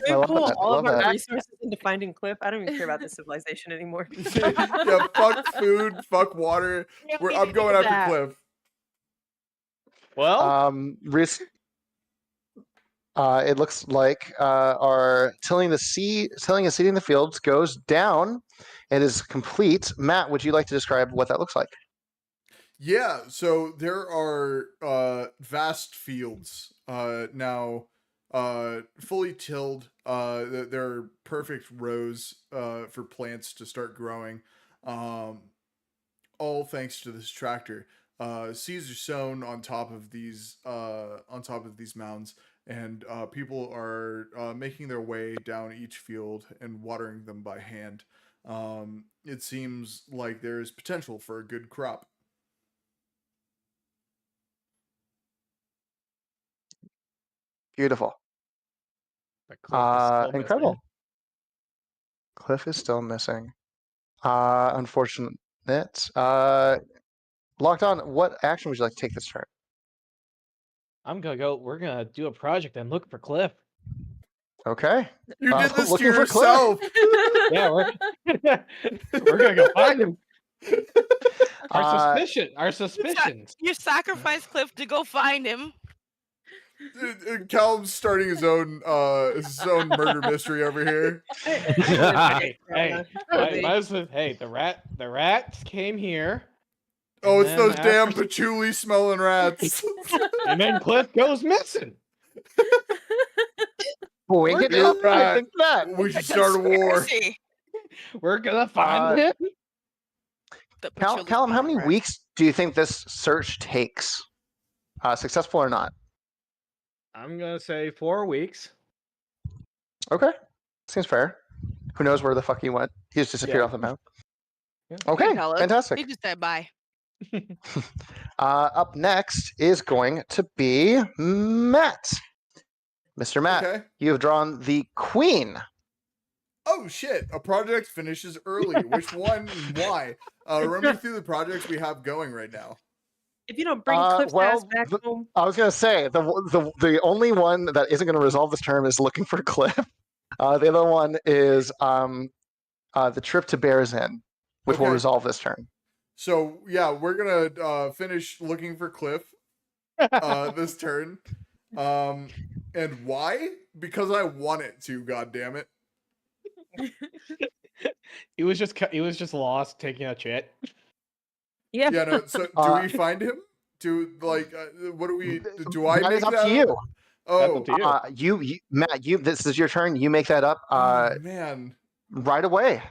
Speaker 6: we
Speaker 4: love
Speaker 6: pull
Speaker 4: that, I
Speaker 6: all of
Speaker 4: love
Speaker 6: our
Speaker 4: that.
Speaker 6: resources into finding Cliff? I don't even care about this civilization anymore.
Speaker 1: Yeah, fuck food, fuck water.
Speaker 2: Yeah, we
Speaker 1: I'm
Speaker 2: need
Speaker 1: going after
Speaker 2: that.
Speaker 1: Cliff.
Speaker 5: Well,
Speaker 4: it looks like our tilling and seeding the fields goes down. It is complete. Matt, would you like to describe what that looks like?
Speaker 1: Yeah, so there are vast fields now, fully tilled. There are perfect rows for plants to start growing, all thanks to this tractor. Seeds are sown on top of these mounds, and people are making their way down each field and watering them by hand. It seems like there is potential for a good crop.
Speaker 4: Beautiful.
Speaker 5: but Cliff is still missing.
Speaker 4: Incredible. Cliff is still missing. Unfortunate. Locked On, what action would you like to take this turn?
Speaker 5: We're gonna do a project and look for Cliff.
Speaker 4: Okay.
Speaker 1: You did this to
Speaker 4: looking for Cliff.
Speaker 1: yourself.
Speaker 5: Yeah, we're gonna go find him.
Speaker 4: Uh,
Speaker 5: Our suspicions.
Speaker 2: You sacrificed Cliff to go find him.
Speaker 1: Callum's starting his own murder mystery over here.
Speaker 5: Hey,
Speaker 6: Really?
Speaker 5: hey, the rats came here.
Speaker 1: Oh,
Speaker 5: and
Speaker 1: it's
Speaker 5: then
Speaker 1: those damn
Speaker 5: after-
Speaker 1: patchouli smelling rats.
Speaker 5: And then Cliff goes missing.
Speaker 4: Boy,
Speaker 5: We're
Speaker 4: get
Speaker 5: good.
Speaker 4: up, I think that.
Speaker 1: We should start a war.
Speaker 2: Conspiracy.
Speaker 5: We're gonna find him.
Speaker 2: The
Speaker 4: Callum,
Speaker 2: patchouli
Speaker 4: how many
Speaker 2: smelling rat.
Speaker 4: weeks do you think this search takes? Successful or not?
Speaker 5: I'm gonna say 4 weeks.
Speaker 4: Okay. Seems fair. Who knows where the fuck he went? He just disappeared
Speaker 5: Yeah.
Speaker 4: off the map.
Speaker 5: Yeah.
Speaker 4: Okay,
Speaker 2: Tell us.
Speaker 4: fantastic.
Speaker 2: He just said bye.
Speaker 4: Up next is going to be Matt. Mr. Matt,
Speaker 1: Okay.
Speaker 4: you have drawn the Queen.
Speaker 1: Oh shit! A project finishes early. Which one and why? Run me through the projects we have going right now.
Speaker 6: If you don't bring Cliff's ass back home,
Speaker 4: I was going to say, the only one that isn't going to resolve this term is looking for Cliff. The other one is the trip to Bears Inn, which will
Speaker 1: Okay.
Speaker 4: resolve this turn.
Speaker 1: So yeah, we're gonna finish looking for Cliff this turn. And why? Because I want it to. God damn it!
Speaker 5: He was just lost taking a shit.
Speaker 6: Yeah.
Speaker 1: Yeah, no. So do we find him? What do we? Do I
Speaker 4: That
Speaker 1: make
Speaker 4: is up
Speaker 1: that
Speaker 4: to you.
Speaker 1: up?
Speaker 5: That's
Speaker 1: Oh,
Speaker 5: up to you.
Speaker 4: Matt, this is your turn. You make that up
Speaker 1: oh man.
Speaker 4: right away.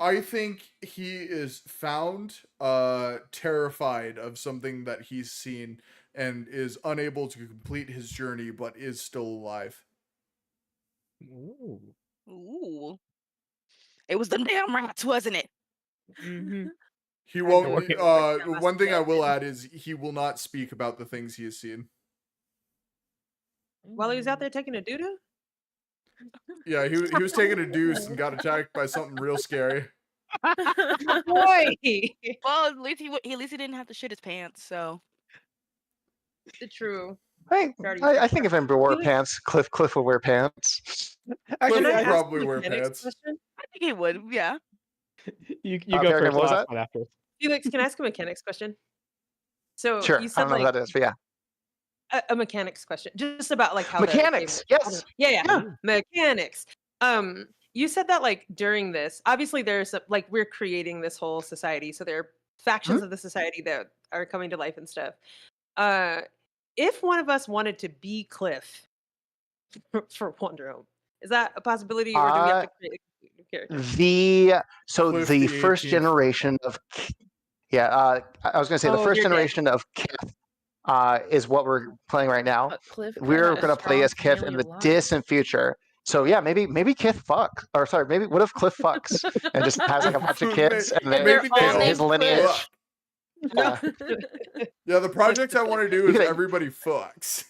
Speaker 1: I think he is found terrified of something that he's seen and is unable to complete his journey but is still alive.
Speaker 5: Ooh.
Speaker 2: Ooh. It was them damn rats, wasn't it?
Speaker 3: Mm-hmm.
Speaker 1: He
Speaker 6: I
Speaker 1: won't
Speaker 6: know.
Speaker 5: Okay.
Speaker 1: one thing I will add is he will not speak about the things he has seen.
Speaker 6: While he was out there taking a doo-doo?
Speaker 1: Yeah, he was taking a deuce and got attacked by something real scary.
Speaker 6: Boy.
Speaker 2: Well, at least at least he didn't have to shit his pants. So
Speaker 6: True.
Speaker 4: Hey,
Speaker 6: Already
Speaker 4: I think if anybody wore
Speaker 6: Felix-
Speaker 4: pants, Cliff will wear pants.
Speaker 1: Cliff
Speaker 6: Can I
Speaker 1: would
Speaker 6: ask
Speaker 1: probably
Speaker 6: a
Speaker 1: wear
Speaker 6: mechanics
Speaker 1: pants.
Speaker 6: question?
Speaker 2: I think he would. Yeah.
Speaker 5: You go
Speaker 4: Peregrine,
Speaker 5: first.
Speaker 4: what was
Speaker 5: I'll
Speaker 4: that?
Speaker 5: ask one after.
Speaker 6: Felix, can I ask a mechanics question? So
Speaker 4: Sure.
Speaker 6: you
Speaker 4: I
Speaker 6: said
Speaker 4: don't know what that is, but yeah.
Speaker 6: a mechanics question, just about like how the game
Speaker 4: Mechanics.
Speaker 6: works.
Speaker 4: Yes.
Speaker 6: Yeah.
Speaker 4: Yeah.
Speaker 6: Mechanics. You said that like during this, obviously there's like we're creating this whole society, so there are factions of the society that are coming to life and stuff. If one of us wanted to be Cliff for Wanderhome, is that a possibility, or do we have to create a new character?
Speaker 1: Cliff
Speaker 4: The
Speaker 1: the
Speaker 4: first
Speaker 1: 18th.
Speaker 4: generation of I was going to say the
Speaker 6: Oh,
Speaker 4: first
Speaker 6: you're dead.
Speaker 4: generation of Kith is what we're playing right now.
Speaker 3: Cliff
Speaker 4: We're
Speaker 3: got a
Speaker 4: going to play
Speaker 3: strong
Speaker 4: as Kith
Speaker 3: family
Speaker 4: in the
Speaker 3: of lions.
Speaker 4: distant future. So yeah, maybe Kith fucks, or sorry, maybe what if Cliff fucks and just has like a bunch of kids and
Speaker 2: And they're
Speaker 1: Maybe they
Speaker 2: all
Speaker 4: his
Speaker 1: all
Speaker 2: named
Speaker 4: lineage.
Speaker 1: fuck.
Speaker 4: Yeah.
Speaker 1: Yeah, the project I want to do
Speaker 4: You
Speaker 1: is
Speaker 4: could-
Speaker 1: everybody fucks.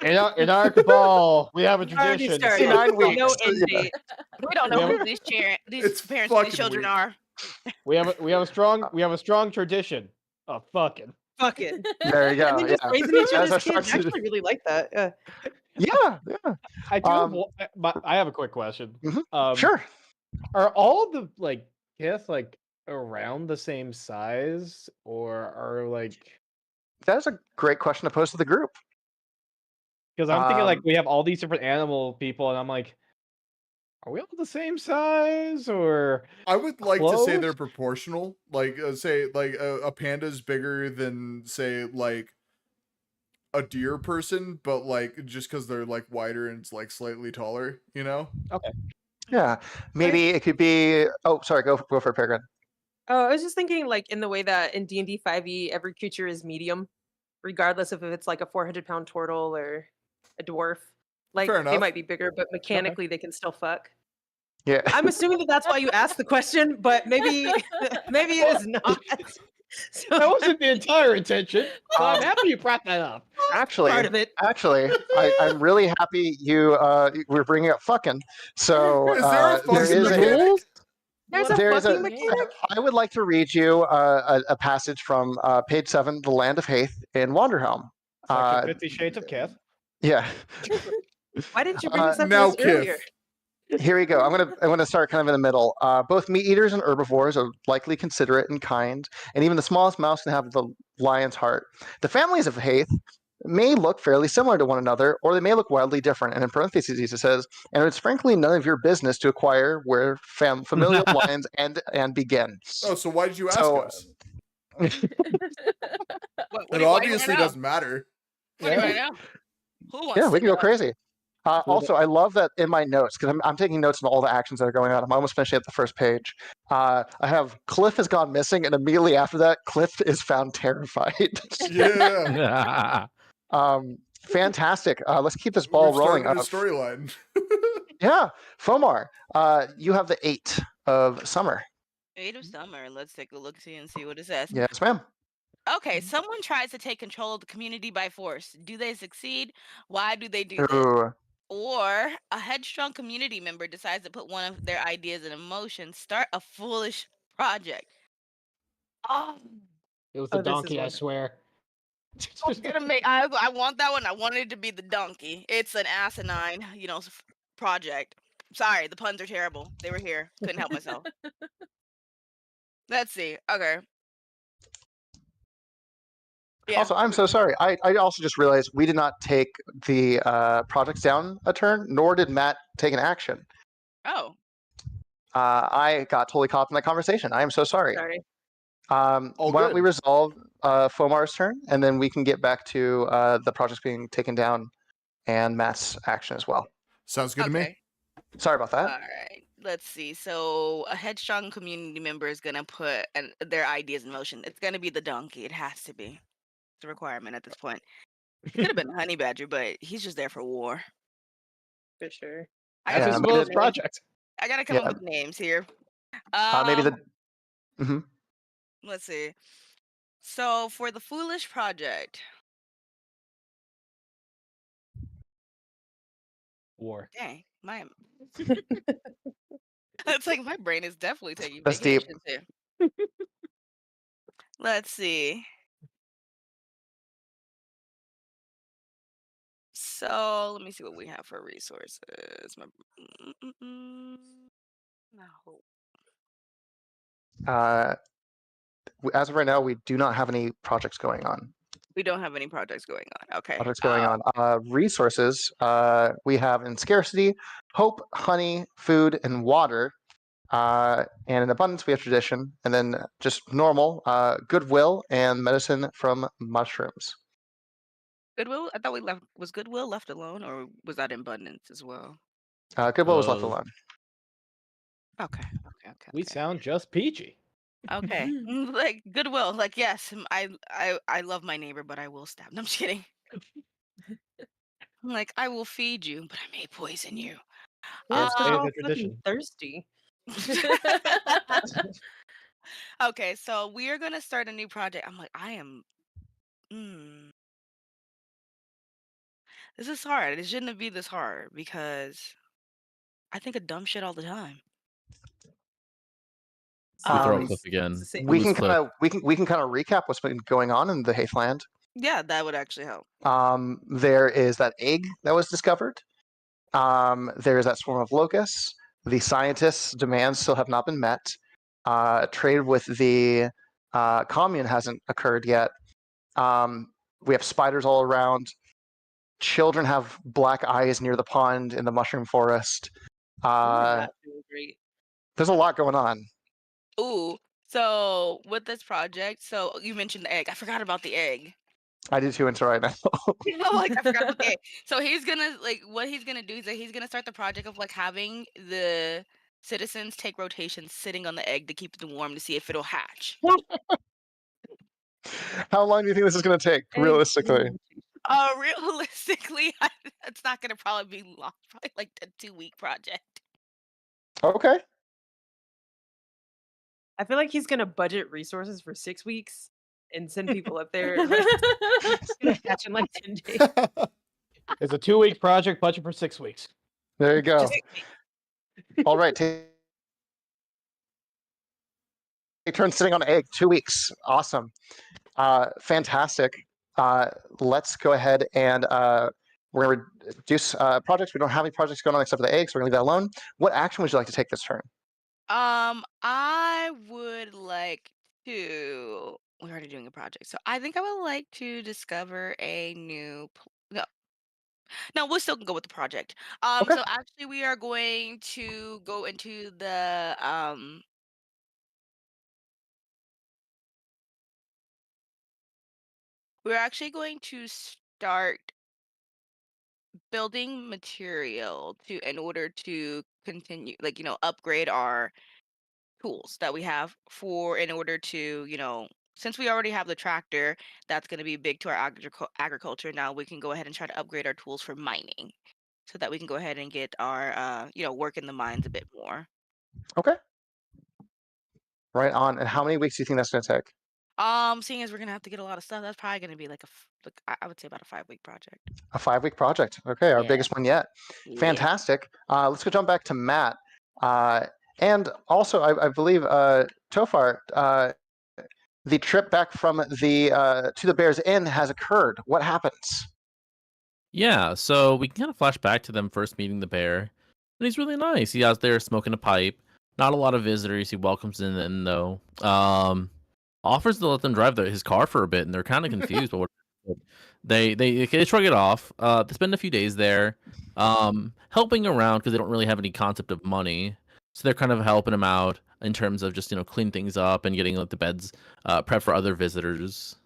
Speaker 5: In our cabal, we have a
Speaker 6: Already
Speaker 5: tradition.
Speaker 6: started.
Speaker 4: 69 weeks.
Speaker 6: No end
Speaker 4: Yeah.
Speaker 6: date.
Speaker 2: We don't
Speaker 5: We
Speaker 2: know
Speaker 5: have
Speaker 2: who these
Speaker 1: It's
Speaker 2: parents of these
Speaker 1: fucking
Speaker 2: children
Speaker 1: weak.
Speaker 2: are.
Speaker 5: We have a strong tradition of fucking.
Speaker 6: Fucking.
Speaker 4: There you go.
Speaker 6: And then just
Speaker 4: Yeah.
Speaker 6: raising each
Speaker 4: That's
Speaker 6: other's
Speaker 4: our
Speaker 6: kids. I
Speaker 4: structure.
Speaker 6: actually really like that. Yeah.
Speaker 4: Yeah.
Speaker 5: I do. But I have a quick question.
Speaker 4: Sure.
Speaker 5: Are all the like Kith like around the same size, or are like?
Speaker 4: That's a great question to pose to the group.
Speaker 5: Because I'm thinking like
Speaker 4: Um,
Speaker 5: we have all these different animal people, and I'm like, are we all the same size, or
Speaker 1: I would like to say they're
Speaker 5: close?
Speaker 1: proportional. Like, say, like a panda's bigger than, say, like a deer person, but like just because they're like wider and it's like slightly taller, you know?
Speaker 5: Okay.
Speaker 4: Yeah. Maybe it could be. Oh, sorry. Go for it, Peregrine.
Speaker 6: Oh, I was just thinking like in the way that in D&D 5e, every creature is medium, regardless of if it's like a 400-pound turtle or a dwarf. Like
Speaker 1: Fair
Speaker 6: they
Speaker 1: enough.
Speaker 6: might be bigger, but mechanically they can still fuck.
Speaker 4: Yeah.
Speaker 6: I'm assuming that that's why you asked the question, but maybe it is not. So
Speaker 5: That wasn't the entire intention. So I'm happy you brought that up.
Speaker 4: Actually,
Speaker 6: part of it.
Speaker 4: I'm really happy you were bringing up fucking. So
Speaker 1: Is there a
Speaker 4: there
Speaker 1: fucking
Speaker 4: is
Speaker 1: mechanic?
Speaker 6: There's
Speaker 3: What
Speaker 6: a
Speaker 4: there is
Speaker 6: fucking
Speaker 4: a-
Speaker 6: mechanic.
Speaker 4: I would like to read you a passage from page 7, The Land of Haith in Wanderhome.
Speaker 5: Section 50 Shades of Kith.
Speaker 4: Yeah.
Speaker 6: Why didn't you bring this up to
Speaker 1: Now,
Speaker 6: us earlier?
Speaker 1: Kith.
Speaker 4: Here we go. I'm gonna start kind of in the middle. Both meat eaters and herbivores are likely considerate and kind, and even the smallest mouse can have the lion's heart. The families of Haith may look fairly similar to one another, or they may look wildly different. And in parentheses, it says, "And it's frankly none of your business to acquire where familial lines end and begin."
Speaker 1: Oh, so why did you ask
Speaker 4: So-
Speaker 1: us?
Speaker 2: What
Speaker 1: It
Speaker 2: do you wanna
Speaker 1: obviously
Speaker 2: know?
Speaker 1: doesn't matter.
Speaker 2: What do you wanna know? Who wants
Speaker 4: Yeah,
Speaker 2: to
Speaker 4: we can go
Speaker 2: know?
Speaker 4: crazy. Also, I love that in my notes, because I'm taking notes on all the actions that are going on. I'm almost finishing at the first page. I have Cliff has gone missing, and immediately after that, Cliff is found terrified.
Speaker 1: Yeah.
Speaker 4: Fantastic. Let's keep this ball
Speaker 1: We've
Speaker 4: rolling.
Speaker 1: started a storyline.
Speaker 4: Yeah, Fomar, you have the 8 of summer.
Speaker 2: 8 of summer. Let's take a look see and see what it says.
Speaker 4: Yes, ma'am.
Speaker 2: Okay, someone tries to take control of the community by force. Do they succeed? Why do they do this?
Speaker 4: Ooh.
Speaker 2: Or a headstrong community member decides to put one of their ideas in motion, start a foolish project. Oh,
Speaker 5: It was the
Speaker 6: Oh, this is
Speaker 5: donkey, I
Speaker 6: one.
Speaker 5: swear.
Speaker 2: I was gonna make. I want that one. I wanted it to be the donkey. It's an asinine, project. Sorry, the puns are terrible. They were here. Couldn't help myself. Let's see. Okay. Yeah.
Speaker 4: Also, I'm so sorry. I also just realized we did not take the projects down a turn, nor did Matt take an action.
Speaker 2: Oh,
Speaker 4: I got totally caught up in that conversation. I am so sorry.
Speaker 6: Sorry.
Speaker 1: All
Speaker 4: Why don't we
Speaker 1: good.
Speaker 4: resolve Fomar's turn, and then we can get back to the projects being taken down and Matt's action as well.
Speaker 1: Sounds good to me.
Speaker 2: okay.
Speaker 4: Sorry about that.
Speaker 2: All right. Let's see. So a headstrong community member is gonna put their ideas in motion. It's gonna be the donkey. It has to be. It's a requirement at this point. Could have been a honey badger, but he's just there for war.
Speaker 6: For sure.
Speaker 2: I
Speaker 5: That's
Speaker 2: gotta
Speaker 4: Yeah,
Speaker 5: as
Speaker 2: come
Speaker 5: well
Speaker 2: up
Speaker 5: as
Speaker 2: with names.
Speaker 5: project.
Speaker 2: I gotta come up
Speaker 4: Yeah.
Speaker 2: with names here.
Speaker 4: Maybe the. Mhm.
Speaker 2: Let's see. So for the foolish project,
Speaker 5: War.
Speaker 2: dang, my it's like my brain is definitely taking
Speaker 4: That's deep.
Speaker 2: vacations here. Let's see. So let me see what we have for resources. No.
Speaker 4: As of right now, we do not have any projects going on.
Speaker 2: We don't have any projects going on. Okay.
Speaker 4: Projects going on. Resources we have in scarcity, hope, honey, food, and water. And in abundance, we have tradition, and then just normal, goodwill, and medicine from mushrooms.
Speaker 2: Goodwill? I thought we left. Was Goodwill left alone, or was that in abundance as well?
Speaker 4: Goodwill was left alone.
Speaker 2: Okay.
Speaker 5: We
Speaker 2: Okay.
Speaker 5: sound just peachy.
Speaker 2: Okay. Like Goodwill. Like yes, I love my neighbor, but I will stab. No, I'm just kidding. Like I will feed you, but I may poison you.
Speaker 6: We're
Speaker 5: Let's stay
Speaker 6: all
Speaker 5: the
Speaker 6: fucking
Speaker 5: tradition.
Speaker 6: thirsty.
Speaker 2: Okay, so we are gonna start a new project. I'm like, I am. This is hard. It shouldn't be this hard because I think of dumb shit all the time.
Speaker 7: You throw a
Speaker 4: Um,
Speaker 7: clip again.
Speaker 6: it's the same.
Speaker 4: We
Speaker 7: Loose
Speaker 4: can
Speaker 7: clip.
Speaker 4: kind of recap what's been going on in the Haithland.
Speaker 2: Yeah, that would actually help.
Speaker 4: There is that egg that was discovered. There is that swarm of locusts. The scientists' demands still have not been met. Trade with the commune hasn't occurred yet. We have spiders all around. Children have black eyes near the pond in the mushroom forest.
Speaker 6: Not doing great.
Speaker 4: There's a lot going on.
Speaker 2: Ooh, so with this project, so you mentioned the egg. I forgot about the egg.
Speaker 4: I do too until right now.
Speaker 2: I'm like, I forgot about the egg. So he's gonna what he's gonna do is that he's gonna start the project of like having the citizens take rotations sitting on the egg to keep it warm to see if it'll hatch.
Speaker 4: How long do you think this is going to take, realistically?
Speaker 2: Realistically, it's not gonna probably be long. Probably like a 2-week project.
Speaker 4: Okay.
Speaker 6: I feel like he's gonna budget resources for 6 weeks and send people up there. Like, it's gonna hatch in like 10 days.
Speaker 5: It's a 2-week project, budget for 6 weeks.
Speaker 4: There you go.
Speaker 6: Just
Speaker 4: All right. Take turn sitting on an egg. 2 weeks. Awesome. Fantastic. Let's go ahead and we're going to reduce projects. We don't have any projects going on except for the eggs. So we're going to leave that alone. What action would you like to take this turn?
Speaker 2: I would like to. We're already doing a project, so I think I would like to discover a new. No, we'll still go with the project.
Speaker 4: Okay.
Speaker 2: So actually, we are going to go into the We're actually going to start building material in order to continue, like upgrade our tools that we have in order to since we already have the tractor that's going to be big to our agriculture. Now we can go ahead and try to upgrade our tools for mining so that we can go ahead and get our work in the mines a bit more.
Speaker 4: Okay. Right on. And how many weeks do you think that's going to take?
Speaker 2: Seeing as we're gonna have to get a lot of stuff, that's probably gonna be like I would say about a 5-week project.
Speaker 4: A 5-week project. Okay, our
Speaker 2: Yeah.
Speaker 4: biggest one yet.
Speaker 2: Yeah.
Speaker 4: Fantastic. Let's go jump back to Matt. And also, I believe Tofar, the trip back from the to the Bears Inn has occurred. What happens?
Speaker 7: Yeah, so we can kind of flash back to them first meeting the bear. And he's really nice. He's out there smoking a pipe. Not a lot of visitors. He welcomes in them though. offers to let them drive his car for a bit, and they're kind of confused. But they shrug it off. They spend a few days there, helping around because they don't really have any concept of money. So they're kind of helping him out in terms of just clean things up and getting the beds prepped for other visitors.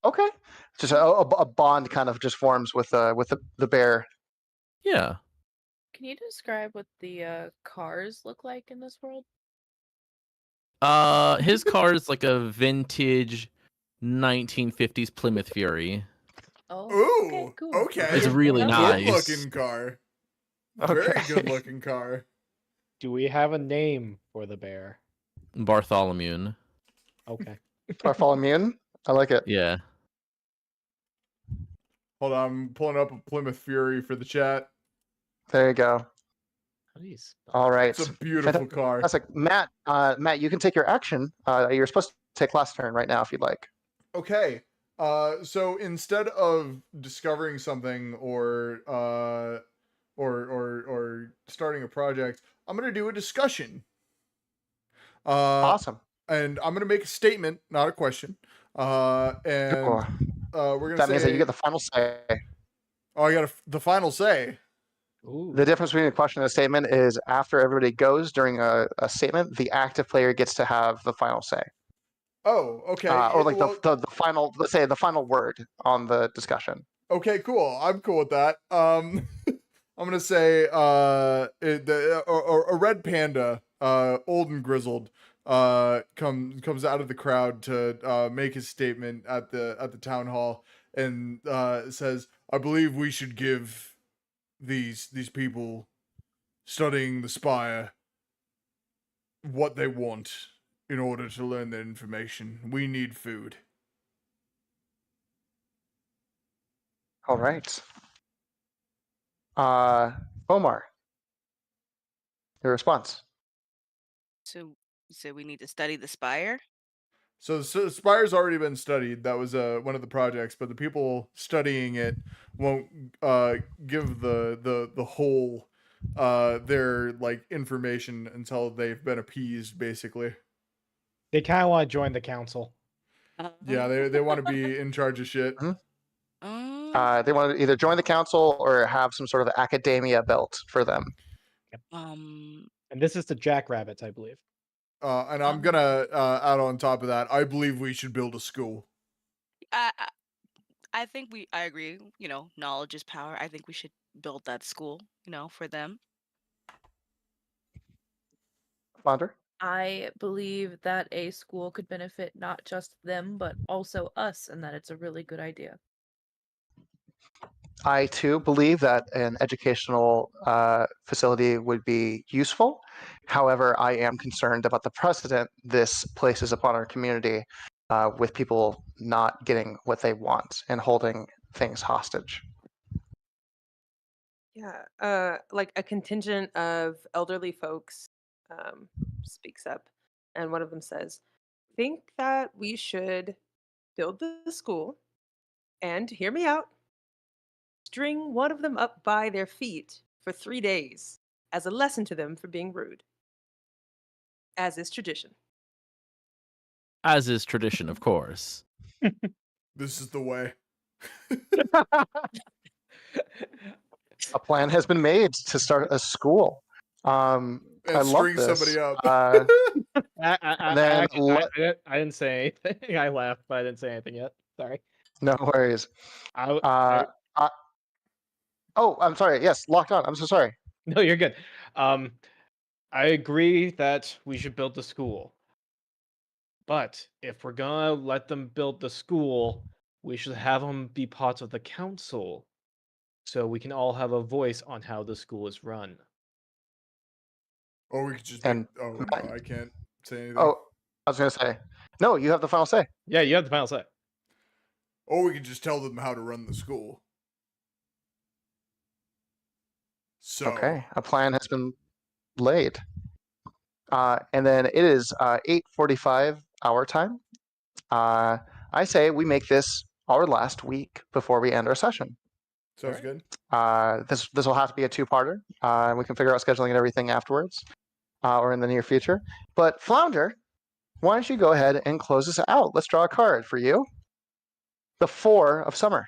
Speaker 4: Okay, just a bond kind of just forms with the bear.
Speaker 7: Yeah.
Speaker 3: Can you describe what the cars look like in this world?
Speaker 7: His car is like a vintage 1950s Plymouth Fury.
Speaker 3: Oh, okay,
Speaker 1: Ooh,
Speaker 3: cool.
Speaker 1: okay.
Speaker 7: It's really
Speaker 3: Okay.
Speaker 7: nice.
Speaker 1: Good looking car. Very
Speaker 4: Okay.
Speaker 1: good looking car.
Speaker 5: Do we have a name for the bear?
Speaker 7: Bartholomew.
Speaker 5: Okay.
Speaker 4: Bartholomew. I like it.
Speaker 7: Yeah.
Speaker 1: Hold on, I'm pulling up a Plymouth Fury for the chat.
Speaker 4: There you go.
Speaker 5: How do you spell
Speaker 4: All right.
Speaker 1: It's a beautiful car.
Speaker 4: That's like Matt. Matt, you can take your action. You're supposed to take last turn right now if you'd like.
Speaker 1: Okay. So instead of discovering something or starting a project, I'm gonna do a discussion.
Speaker 4: Awesome.
Speaker 1: And I'm gonna make a statement, not a question. And
Speaker 4: Cool.
Speaker 1: we're gonna
Speaker 4: That
Speaker 1: say.
Speaker 4: means that you get the final say.
Speaker 1: Oh, I got the final say.
Speaker 5: Ooh.
Speaker 4: The difference between a question and a statement is after everybody goes during a statement, the active player gets to have the final say.
Speaker 1: Oh, okay.
Speaker 4: Or like
Speaker 1: well,
Speaker 4: the final, let's say the final word on the discussion.
Speaker 1: Okay, cool. I'm cool with that. I'm gonna say a red panda, old and grizzled, comes out of the crowd to make his statement at the town hall and says, "I believe we should give these people studying the spire what they want in order to learn their information. We need food."
Speaker 4: All right. Omar, your response.
Speaker 2: So we need to study the spire.
Speaker 1: So Spire's already been studied. That was one of the projects, but the people studying it won't give the whole their like information until they've been appeased, basically.
Speaker 5: They kind of want to join the council.
Speaker 1: Yeah, they want to be in charge of shit.
Speaker 4: They want to either join the council or have some sort of academia built for them.
Speaker 2: Um.
Speaker 5: And this is the jackrabbits, I believe.
Speaker 1: And I'm gonna add on top of that. I believe we should build a school.
Speaker 2: I think I agree. Knowledge is power. I think we should build that school. For them.
Speaker 4: Flounder?
Speaker 3: I believe that a school could benefit not just them, but also us, and that it's a really good idea.
Speaker 4: I too believe that an educational facility would be useful. However, I am concerned about the precedent this places upon our community with people not getting what they want and holding things hostage.
Speaker 6: Yeah, like a contingent of elderly folks speaks up, and one of them says, "Think that we should build the school, and hear me out, string one of them up by their feet for 3 days as a lesson to them for being rude, as is tradition."
Speaker 7: As is tradition, of course.
Speaker 1: This is the way.
Speaker 4: A plan has been made to start a school.
Speaker 1: And
Speaker 4: I love
Speaker 1: string
Speaker 4: this.
Speaker 1: somebody up.
Speaker 5: I
Speaker 4: Then
Speaker 5: didn't say anything. I laughed, but I didn't say anything yet. Sorry.
Speaker 4: no worries.
Speaker 5: I
Speaker 4: Oh, I'm sorry. Yes, locked on. I'm so sorry.
Speaker 5: No, you're good. I agree that we should build the school. But if we're gonna let them build the school, we should have them be part of the council, so we can all have a voice on how the school is run.
Speaker 1: Or we could just
Speaker 4: And
Speaker 1: no, I can't say anything.
Speaker 4: oh, I was gonna say, no, you have the final say.
Speaker 5: Yeah, you have the final say.
Speaker 1: Or we could just tell them how to run the school. So
Speaker 4: Okay, a plan has been laid. And then it is 8:45 our time. I say we make this our last week before we end our session.
Speaker 1: sounds
Speaker 5: Alright.
Speaker 1: good.
Speaker 4: This will have to be a two-parter. We can figure out scheduling and everything afterwards. or in the near future. But Flounder, why don't you go ahead and close this out? Let's draw a card for you. The Four of Summer.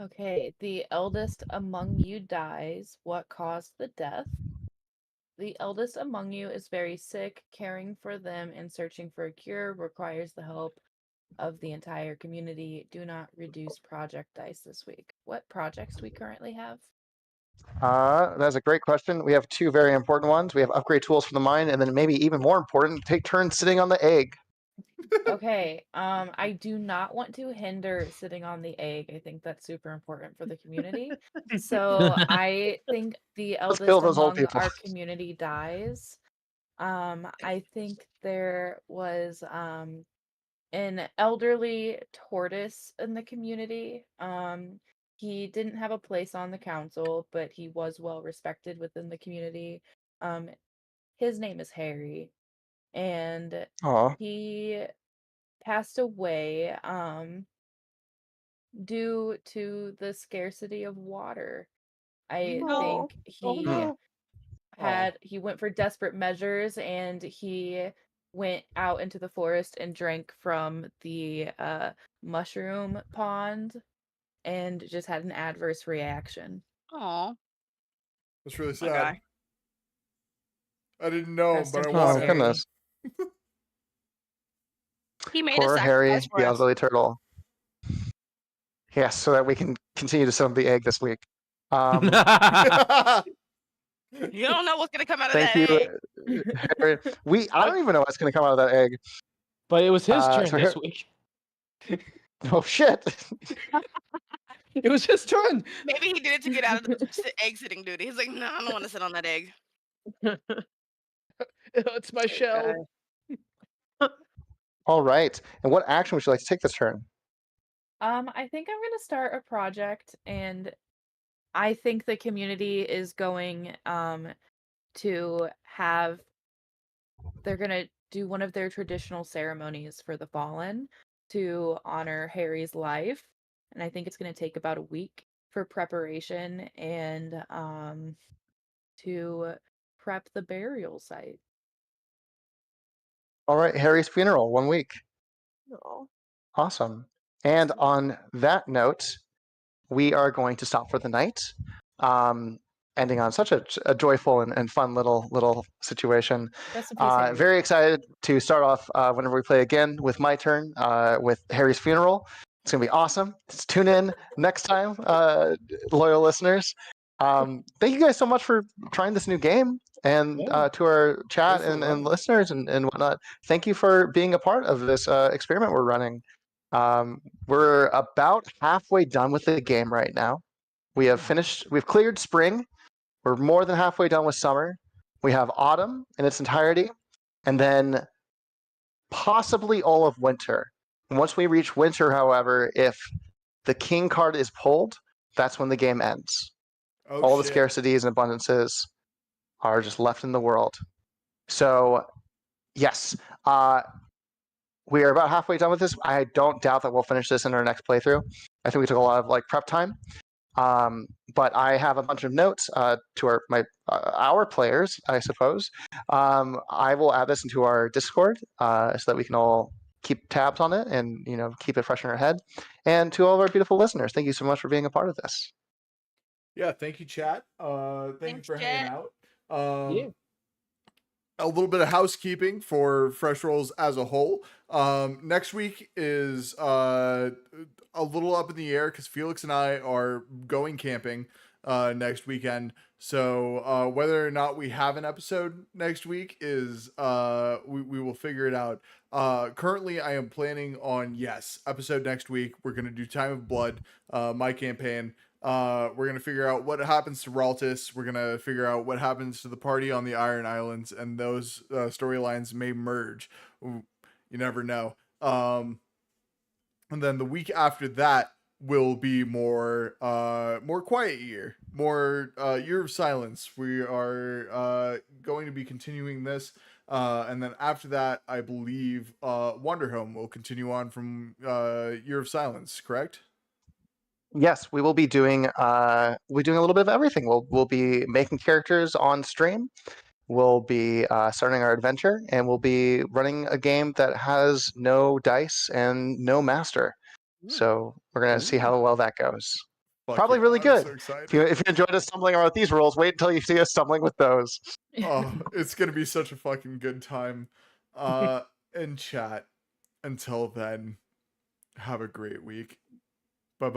Speaker 3: Okay, the eldest among you dies. What caused the death? The eldest among you is very sick. Caring for them and searching for a cure requires the help of the entire community. Do not reduce project dice this week. What projects do we currently have?
Speaker 4: That's a great question. We have two very important ones. We have upgrade tools for the mine, and then maybe even more important, take turns sitting on the egg.
Speaker 3: Okay, I do not want to hinder sitting on the egg. I think that's super important for the community. So I think the
Speaker 4: Let's kill
Speaker 3: eldest
Speaker 4: those old
Speaker 3: among
Speaker 4: people.
Speaker 3: our community dies. I think there was an elderly tortoise in the community. He didn't have a place on the council, but he was well respected within the community. His name is Harry, and
Speaker 4: Aw.
Speaker 3: he passed away due to the scarcity of water. I
Speaker 6: No.
Speaker 3: think
Speaker 6: Oh
Speaker 3: he
Speaker 6: no.
Speaker 3: he went for desperate measures, and he went out into the forest and drank from the mushroom pond and just had an adverse reaction.
Speaker 2: Aw.
Speaker 1: That's really
Speaker 2: My
Speaker 1: sad.
Speaker 2: guy.
Speaker 1: I didn't know him,
Speaker 3: Rest
Speaker 1: but
Speaker 3: in
Speaker 1: I
Speaker 3: peace,
Speaker 1: want
Speaker 4: Oh,
Speaker 1: him.
Speaker 3: Harry.
Speaker 4: goodness.
Speaker 2: He made a
Speaker 4: Poor Harry,
Speaker 2: sacrifice for
Speaker 4: the
Speaker 2: us.
Speaker 4: elderly turtle. Yes, so that we can continue to sell the egg this week.
Speaker 2: You don't know what's gonna come out of
Speaker 4: Thank
Speaker 2: that
Speaker 4: you,
Speaker 2: egg.
Speaker 4: Harry. I don't even know what's going to come out of that egg.
Speaker 5: But it was his turn
Speaker 4: so
Speaker 5: this
Speaker 4: Har-
Speaker 5: week.
Speaker 4: Oh, shit.
Speaker 5: It was his turn.
Speaker 2: Maybe he did it to get out of the egg sitting duty. He's like, no, I don't want to sit on that egg.
Speaker 5: It's my shell.
Speaker 4: All right. And what action would you like to take this turn?
Speaker 3: I think I'm gonna start a project, and I think the community is going to have they're gonna do one of their traditional ceremonies for the fallen to honor Harry's life. And I think it's gonna take about a week for preparation and to prep the burial site.
Speaker 4: All right, Harry's funeral, 1 week.
Speaker 6: No.
Speaker 4: Awesome. And on that note, we are going to stop for the night, ending on such a joyful and fun little situation.
Speaker 3: Rest in peace, Harry.
Speaker 4: Very excited to start off whenever we play again with my turn with Harry's funeral. It's going to be awesome. Just tune in next time, loyal listeners. Thank you guys so much for trying this new game, and to our chat
Speaker 1: Thanks for
Speaker 4: and
Speaker 1: running.
Speaker 4: listeners and whatnot. Thank you for being a part of this experiment we're running. We're about halfway done with the game right now. We've cleared spring. We're more than halfway done with summer. We have autumn in its entirety, and then possibly all of winter. And once we reach winter, however, if the king card is pulled, that's when the game ends.
Speaker 1: Oh,
Speaker 4: All the
Speaker 1: shit.
Speaker 4: scarcities and abundances are just left in the world. So, yes, we are about halfway done with this. I don't doubt that we'll finish this in our next playthrough. I think we took a lot of prep time. But I have a bunch of notes to our players, I suppose. I will add this into our Discord so that we can all keep tabs on it and keep it fresh in our head. And to all of our beautiful listeners, thank you so much for being a part of this.
Speaker 1: Yeah, thank you, chat. Thank you
Speaker 2: Thanks,
Speaker 1: for hanging
Speaker 2: chat.
Speaker 1: out.
Speaker 5: Yeah.
Speaker 1: A little bit of housekeeping for Fresh Rolls as a whole. Next week is a little up in the air because Felix and I are going camping next weekend. So whether or not we have an episode next week is we will figure it out. Currently, I am planning on episode next week. We're gonna do Time of Blood, my campaign. We're gonna figure out what happens to Raltus. We're gonna figure out what happens to the party on the Iron Islands, and those storylines may merge. Ooh, you never know. And then the week after that will be more quiet year, more year of silence. We are going to be continuing this. And then after that, I believe Wanderhome will continue on from Year of Silence, correct?
Speaker 4: Yes, we will be doing a little bit of everything. We'll be making characters on stream. we'll be starting our adventure, and we'll be running a game that has no dice and no master. So we're gonna see how well that goes.
Speaker 1: Fuck
Speaker 4: Probably
Speaker 1: yeah,
Speaker 4: really
Speaker 1: I'm
Speaker 4: good.
Speaker 1: so excited.
Speaker 4: If you enjoyed us stumbling around with these rules, wait until you see us stumbling with those.
Speaker 1: Oh, it's gonna be such a fucking good time. In chat. Until then, have a great week. Bye bye.